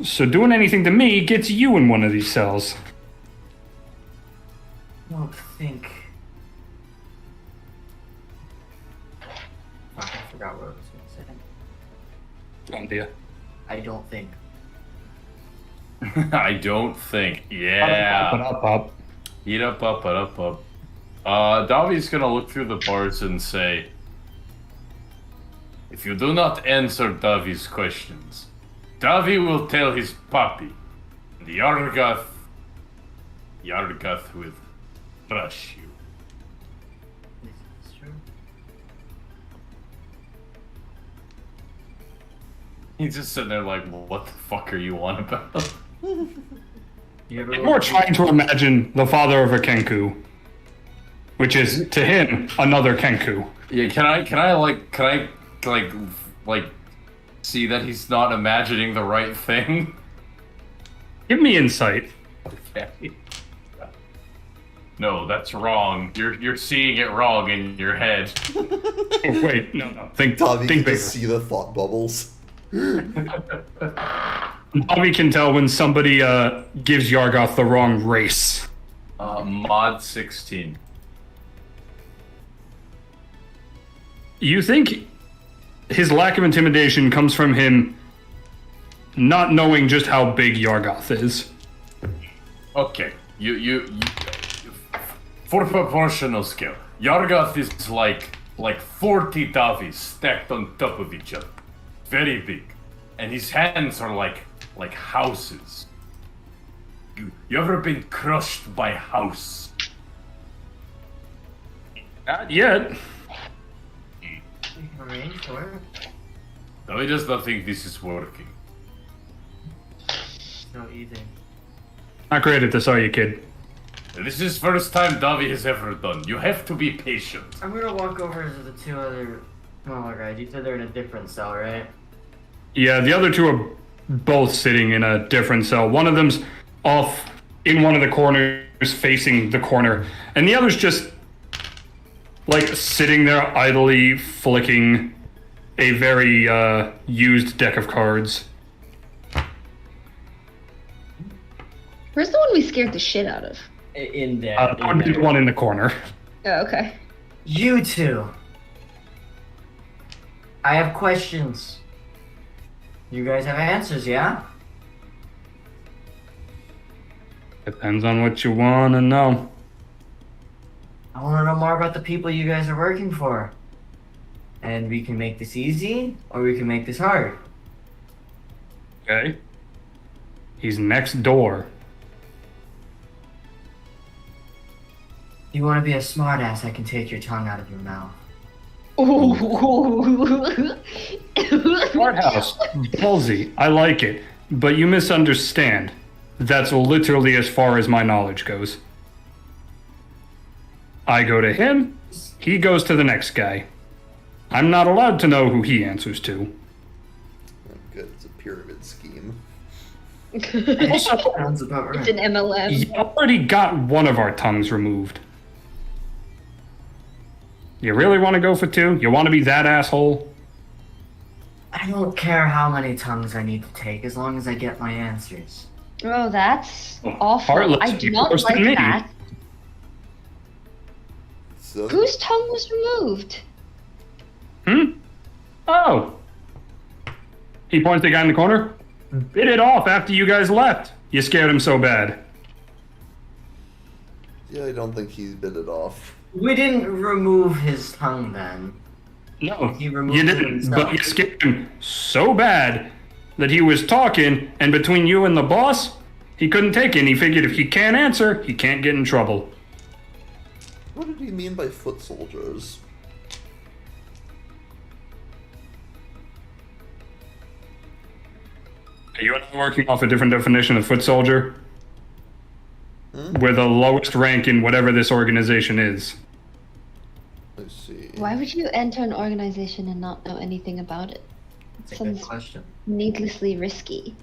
So doing anything to me gets you in one of these cells. I don't think... Fuck, I forgot what I was going to say. Idea. I don't think. I don't think. Yeah. Up. Eat up. Davi's gonna look through the bars and say, if you do not answer Davi's questions, Davi will tell his puppy, and Yargath will crush you. Is this true? He's just sitting there like, what the fuck are you on about? You ever We're trying to imagine the father of a Kenku, which is to him another Kenku. Yeah, can I see that he's not imagining the right thing? Give me insight. Okay. No, that's wrong. You're seeing it wrong in your head. Oh, wait, no. Think Davi can bigger. just see the thought bubbles. Bobby can tell when somebody gives Yargoth the wrong race. Mod 16. You think his lack of intimidation comes from him not knowing just how big Yargoth is? Okay, you for proportional scale, Yargoth is like 40 Davis stacked on top of each other, very big, and his hands are like houses. You ever been crushed by house? Not yet. Arrange for it. Davi does not think this is working. So easy. Not great at this, are you, kid? This is first time Davi has ever done. You have to be patient. I'm gonna walk over to the two other smaller guys. You said they're in a different cell, right? Yeah, the other two are both sitting in a different cell. One of them's off in one of the corners facing the corner, and the other's just like sitting there idly flicking a very used deck of cards. Where's the one we scared the shit out of? In there. The one in the corner. Oh, okay. You two. I have questions. You guys have answers, yeah? Depends on what you want to know. I want to know more about the people you guys are working for. And we can make this easy, or we can make this hard. Okay. He's next door. If you want to be a smartass, I can take your tongue out of your mouth. Smart house. Ballsy. I like it. But you misunderstand. That's literally as far as my knowledge goes. I go to him, he goes to the next guy. I'm not allowed to know who he answers to. Oh, good, it's a pyramid scheme. Sounds about right. It's an MLM. You already got one of our tongues removed. You really want to go for two? You want to be that asshole? I don't care how many tongues I need to take, as long as I get my answers. Oh, that's awful. Heartless, I do you're not worse than like me. that. So, Whose tongue was removed? Oh. He points to the guy in the corner. Bit it off after you guys left. You scared him so bad. yeah, I don't think he bit it off. We didn't remove his tongue then. No, He removed you it didn't. himself. But you scared him so bad that he was talking, and between you and the boss, he couldn't take it. And he figured if he can't answer, he can't get in trouble. What did he mean by foot soldiers? Are you and I working off a different definition of foot soldier? We're the lowest rank in whatever this organization is. Let's see. Why would you enter an organization and not know anything about it? That's a good Sounds question. needlessly risky.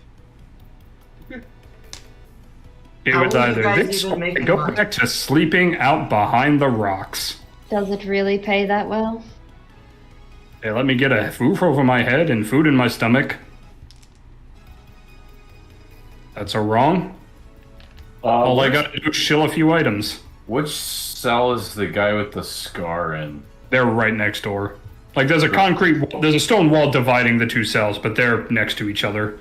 It How was will you either guys this even or make go money? back to sleeping out behind the rocks. Does it really pay that well? They let me get a roof over my head and food in my stomach. That's a wrong. All I gotta do is shill a few items. Which cell is the guy with the scar in? They're right next door. Like there's a stone wall dividing the two cells, but they're next to each other.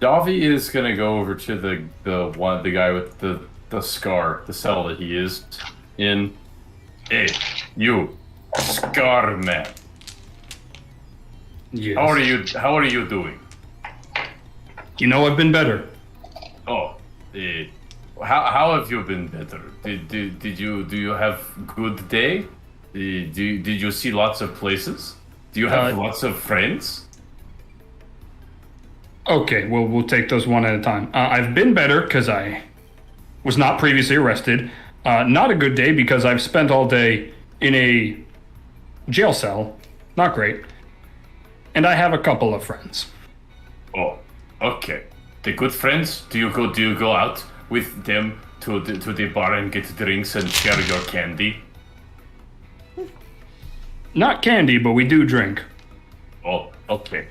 Davi is gonna go over to the guy with the scar, the cell that he is in. Hey, you, scar man. Yes. How are you doing? You know I've been better. Oh, how have you been better? Do you have good day? Did you see lots of places? Do you have lots of friends? Okay, well, we'll take those one at a time. I've been better because I was not previously arrested. Not a good day because I've spent all day in a jail cell. Not great. And I have a couple of friends. Oh, okay. The good friends. Do you go out with them to the bar and get drinks and share your candy? Not candy, but we do drink. Oh, okay.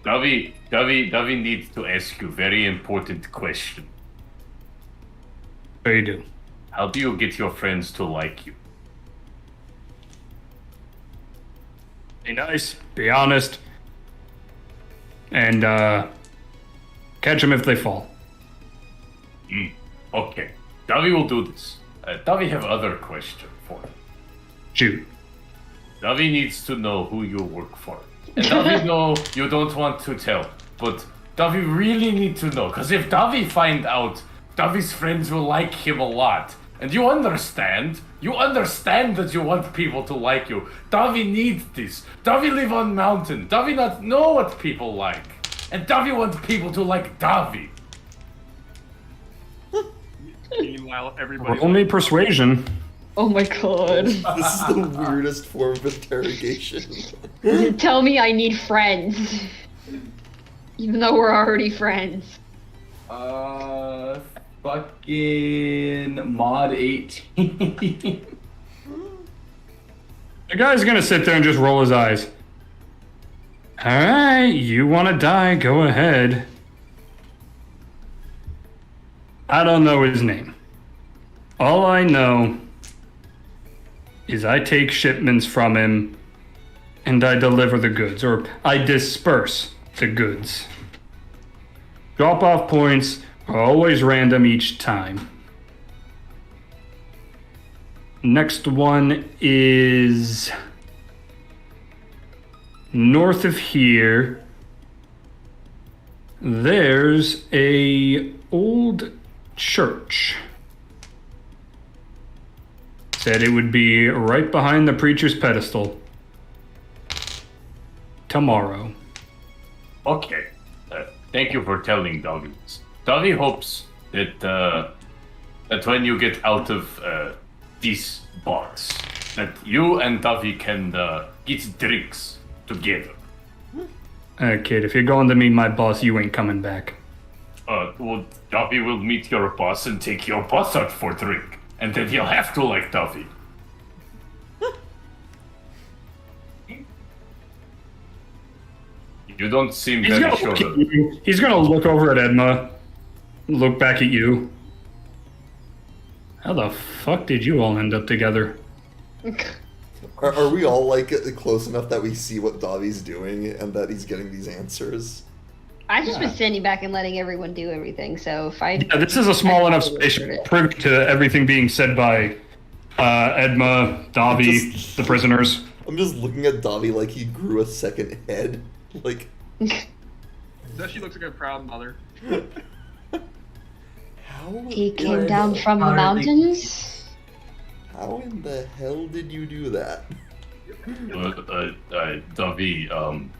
Davi needs to ask you a very important question. What do you do? How do you get your friends to like you? Be nice, be honest, and catch them if they fall. Okay. Davi will do this. Davi have other question for you. Shoot. Davi needs to know who you work for. And Davi know you don't want to tell, but Davi really need to know, because if Davi find out, Davi's friends will like him a lot. And you understand that you want people to like you. Davi needs this. Davi live on mountain. Davi not know what people like. And Davi wants people to like Davi. Meanwhile, everybody. Roll me persuasion. Oh my god. This is the weirdest form of interrogation. Tell me I need friends. Even though we're already friends. Fucking mod 18. The guy's gonna sit there and just roll his eyes. Alright, you wanna die, go ahead. I don't know his name. All I know is I take shipments from him and I deliver the goods, or I disperse the goods. Drop-off points are always random each time. Next one is north of here. There's a old church. Said it would be right behind the preacher's pedestal. Tomorrow. Okay. Thank you for telling Davi this. Davi hopes that that when you get out of this box, that you and Davi can get drinks together. Kid, if you're going to meet my boss, you ain't coming back. Well, Davi will meet your boss and take your boss out for drink. And then he'll have to like Davi. You don't seem He's very gonna, sure look at that... you. He's gonna look over at Edma, look back at you. How the fuck did you all end up together? Are we all like close enough that we see what Davi's doing and that he's getting these answers? I've just been standing back and letting everyone do everything, so if I... Yeah, this is a small enough space privy to everything being said by Edma, Davi, the prisoners. I'm just looking at Davi like he grew a second head. Like... So she looks like a proud mother. How He came down from the mountains. How in the hell did you do that? Davi,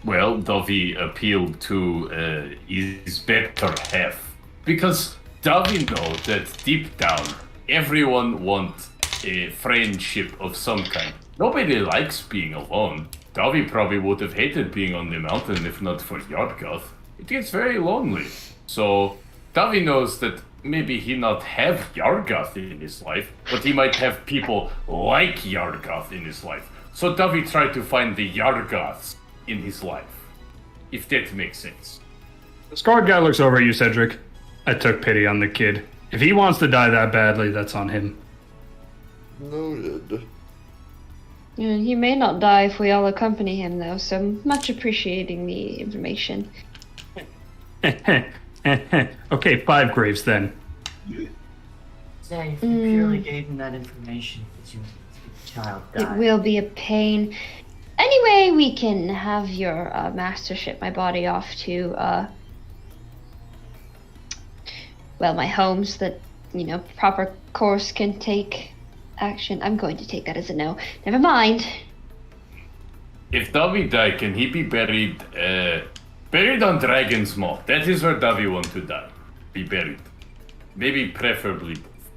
well, Davi appealed to his better half. Because Davi knows that deep down, everyone wants a friendship of some kind. Nobody likes being alone. Davi probably would have hated being on the mountain if not for Yargoth. It gets very lonely. So, Davi knows that maybe he not have Yargoth in his life, but he might have people like Yargoth in his life. So Davi tried to find the Yargoths in his life. If that makes sense. The scarred guy looks over at you, Cedric. I took pity on the kid. If he wants to die that badly, that's on him. Noted. He may not die if we all accompany him, though, so much appreciating the information. Okay, 5 graves then. Say, if you purely gave him that information, that your child It died. will be a pain. Anyway, we can have your master ship my body off to, well, my homes that, proper course can take action. I'm going to take that as a no. Never mind. If Davi die, can he be buried on Dragon's Maw? That is where Davi wants to die. Be buried. Maybe preferably both.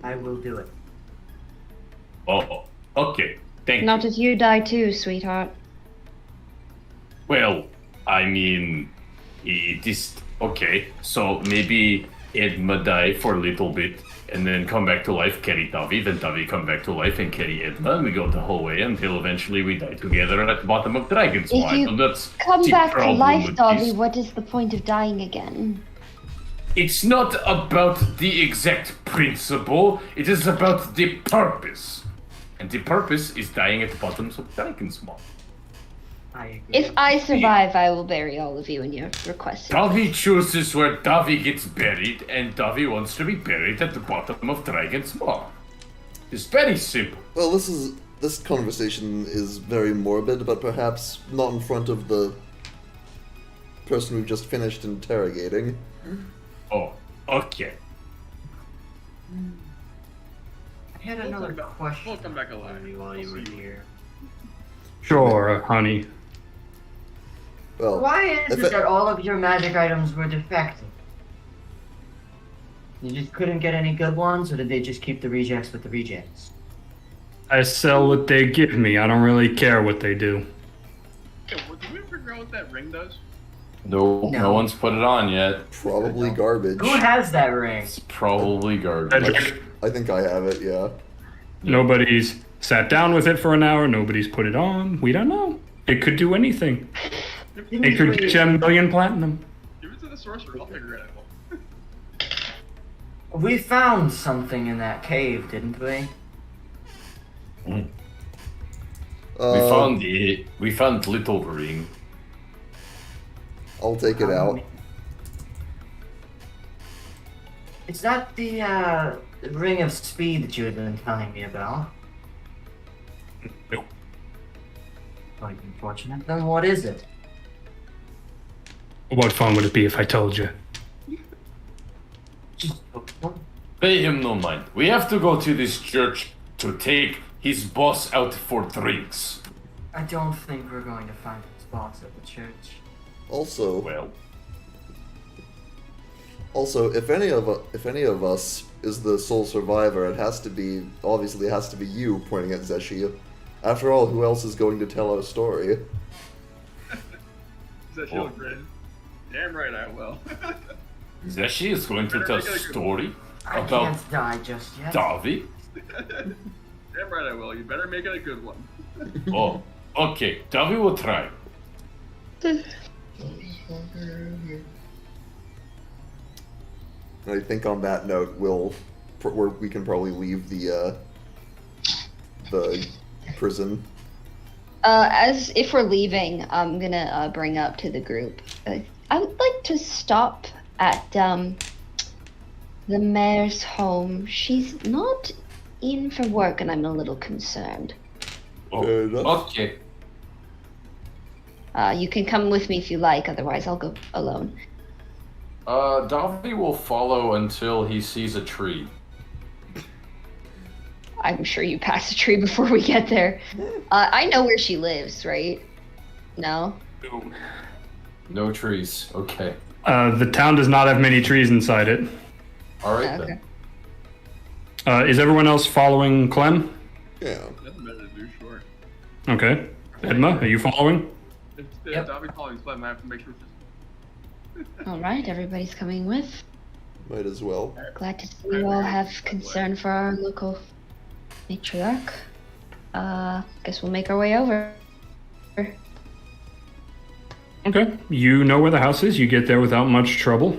I will do it. Oh, okay. Thank Not you. if you die too, sweetheart. Well, I mean, it is... Okay, so maybe Edma die for a little bit, and then come back to life, carry Davi, then Davi come back to life and carry Edma, and we go the whole way until eventually we die together at the bottom of Dragon's Maw. If you come back to life, Davi, what is the point of dying again? It's not about the exact principle, it is about the purpose. And the purpose is dying at the bottom of Dragon's Maw. I agree. If I survive, I will bury all of you in your request. Davi chooses where Davi gets buried, and Davi wants to be buried at the bottom of Dragon's Maw. It's very simple. Well, this is this conversation is very morbid, but perhaps not in front of the person we've just finished interrogating. Oh, okay. I had another question We'll come back alive. for you while you were here. Sure, honey. Well, Why is if it that all of your magic items were defective? You just couldn't get any good ones, or did they just keep the rejects with the rejects? I sell what they give me. I don't really care what they do. Yeah, well, did we ever figure out what that ring does? No No. one's put it on yet. probably garbage. Who has that ring? It's probably garbage. Cedric, I think I have it, yeah. nobody's sat down with it for an hour. Nobody's put it on. We don't know. It could do anything. It could get you a million platinum. Give it to the sorcerer. I'll figure it out. We found something in that cave, didn't we? We found little ring. I'll take it out. Is that the ring of speed that you had been telling me about? Nope. Quite unfortunate. Then what is it? What fun would it be if I told you? Just Pay him no mind. We have to go to this church to take his boss out for drinks. I don't think we're going to find his boss at the church. Also, Well, if any of us is the sole survivor, it has to be you, pointing at Zeshi. After all, who else is going to tell our story? Is that shield grin? Damn right I will. Zeshi is going to Better tell a make it a good story I about can't die just yet. Davi. Damn right I will. You better make it a good one. Oh, okay. Davi will try. I think on that note, we can probably leave the prison. As if we're leaving, I'm gonna bring up to the group. I would like to stop at the mayor's home. She's not in for work, and I'm a little concerned. Oh, Fair enough. okay. You can come with me if you like. Otherwise, I'll go alone. Davi will follow until he sees a tree. I'm sure you pass a tree before we get there. I know where she lives, right? No? No trees. Okay. The town does not have many trees inside it. All right Okay. then. Is everyone else following Clem? Yeah. Nothing better to do, sure. Okay. Edma, are you following? If Yep. Dobby calling Slim, I have to make sure All right, everybody's coming with. Might as well. Glad to see you all have concern for our local matriarch. Guess we'll make our way over. Okay. You know where the house is. You get there without much trouble.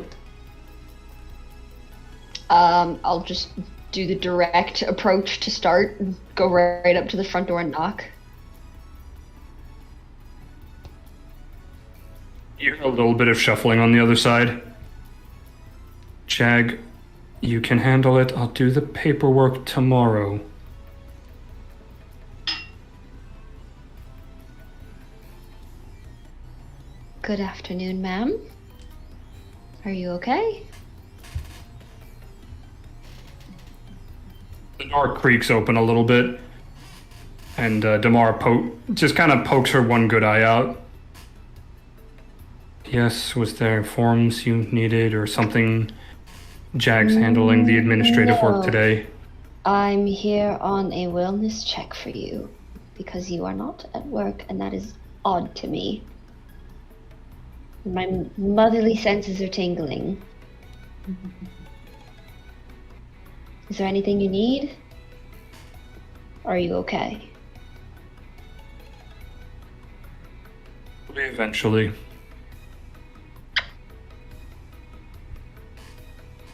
I'll just do the direct approach to start and go right up to the front door and knock. You hear a little bit of shuffling on the other side. Jag, you can handle it. I'll do the paperwork tomorrow. Good afternoon, ma'am. Are you okay? The door creaks open a little bit, and Damar just kind of pokes her one good eye out. Yes, was there forms you needed or something? Jag's handling the administrative work No. today. I'm here on a wellness check for you because you are not at work, and that is odd to me. My motherly senses are tingling. Is there anything you need? Are you okay? Eventually.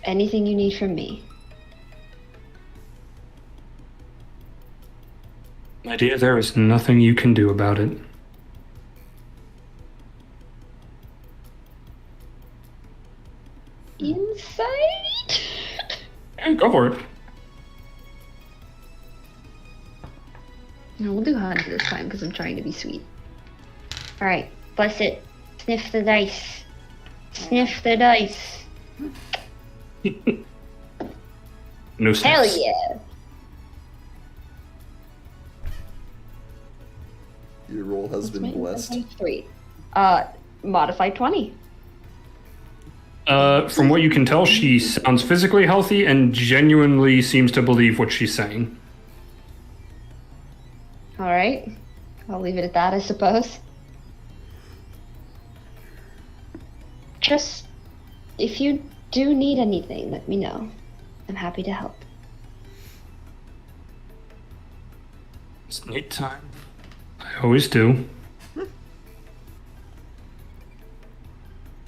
Anything you need from me? My dear, there is nothing you can do about it. Insight? Yeah, go for it. No, we'll do 100 this time because I'm trying to be sweet. Alright, bless it. Sniff the dice. Sniff the dice. No Hell sense. yeah. Your roll has been blessed. 3. Modified 20. From what you can tell, she sounds physically healthy and genuinely seems to believe what she's saying. Alright. I'll leave it at that, I suppose. Just, if you do need anything, let me know. I'm happy to help. It's night time. I always do.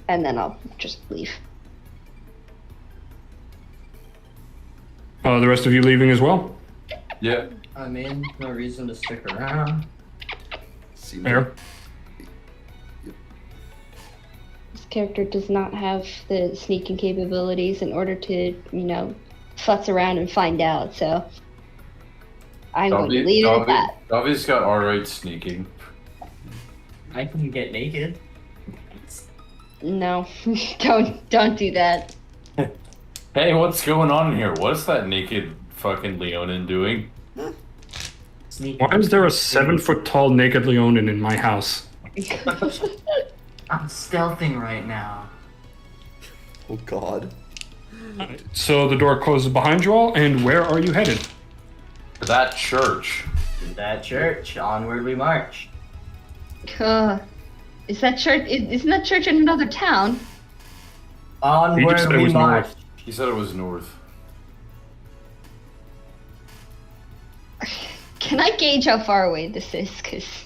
And then I'll just leave. The rest of you leaving as well? Yeah. I mean, no reason to stick around. Seems Fair. This character does not have the sneaking capabilities in order to, futz around and find out, so I'm going to leave it at that. Davi's got alright sneaking. I can get naked. No, don't do that. Hey, what's going on here? What's that naked fucking Leonin doing? Sneak. Why is there a 7-foot-tall naked Leonin in my house? I'm stealthing right now. Oh god. So the door closes behind you all, and where are you headed? That church. To that church, onward we march. Is that church? Isn't that church in another town? He Onward just said it we was march. north. He said it was north. Can I gauge how far away this is? Cause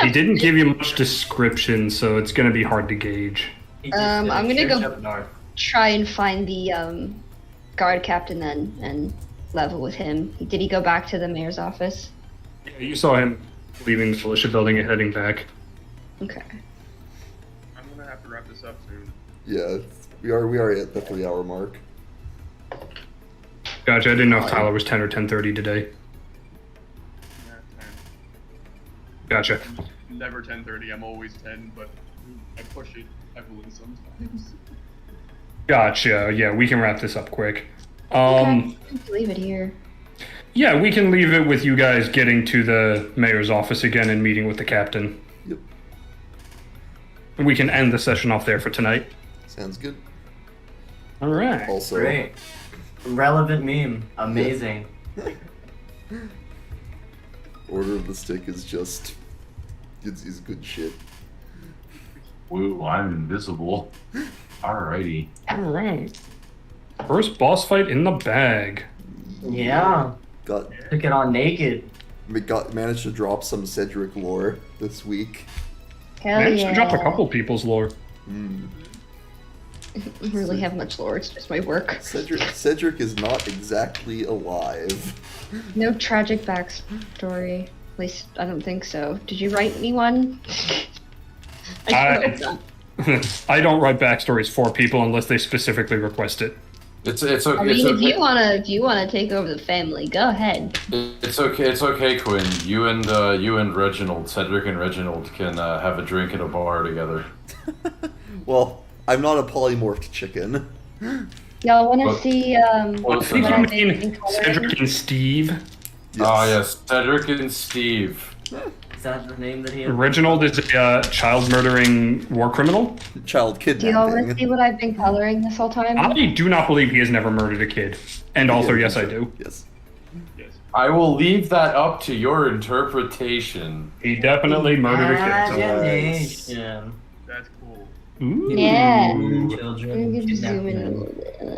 He didn't give you much description, so it's gonna be hard to gauge. He just I'm said gonna church go- up north. try and find the guard captain then and level with him. Did he go back to the mayor's office? Yeah, you saw him leaving the militia building and heading back. Okay. I'm gonna have to wrap this up soon. Yeah, we are at the 3-hour mark. Gotcha. I didn't know if Tyler was 10 or 10:30 today. Yeah, 10. Gotcha. Never 10:30. I'm always 10, but I push it heavily sometimes. Gotcha. Yeah, we can wrap this up quick. Okay, leave it here. Yeah, we can leave it with you guys getting to the mayor's office again and meeting with the captain. Yep. And we can end the session off there for tonight. Sounds good. All right. Also, Great. Relevant meme. Amazing. Order of the Stick is just... It's good shit. Woo, I'm invisible. Alrighty. All right. First boss fight in the bag. Yeah. Got Took it on naked. managed to drop some Cedric lore this week. Hell Managed yeah. to drop a couple people's lore. I don't really have much lore, it's just my work. Cedric is not exactly alive. No tragic backstory. At least, I don't think so. Did you write me one? I hope not. I don't write backstories for people unless they specifically request it. It's I okay. mean, It's if okay. you wanna take over the family, go ahead. It's okay. It's okay, Quinn. You and Reginald, Cedric and Reginald can have a drink at a bar together. Well, I'm not a polymorphed chicken. Y'all wanna But- see I what think I'm you mean making coloring? Cedric and Steve. Oh yes, Cedric and Steve. Is that the name that he had? Reginald is a child murdering war criminal. Child Do y'all wanna kidnapping. see what I've been coloring this whole time? I do not believe he has never murdered a kid. And also, yes, I do. Yes. Yes. I will leave that up to your interpretation. He definitely murdered a kid. Imagination. That's cool. Ooh. Yeah. Children. I'm gonna zoom in a kidnapping. little bit.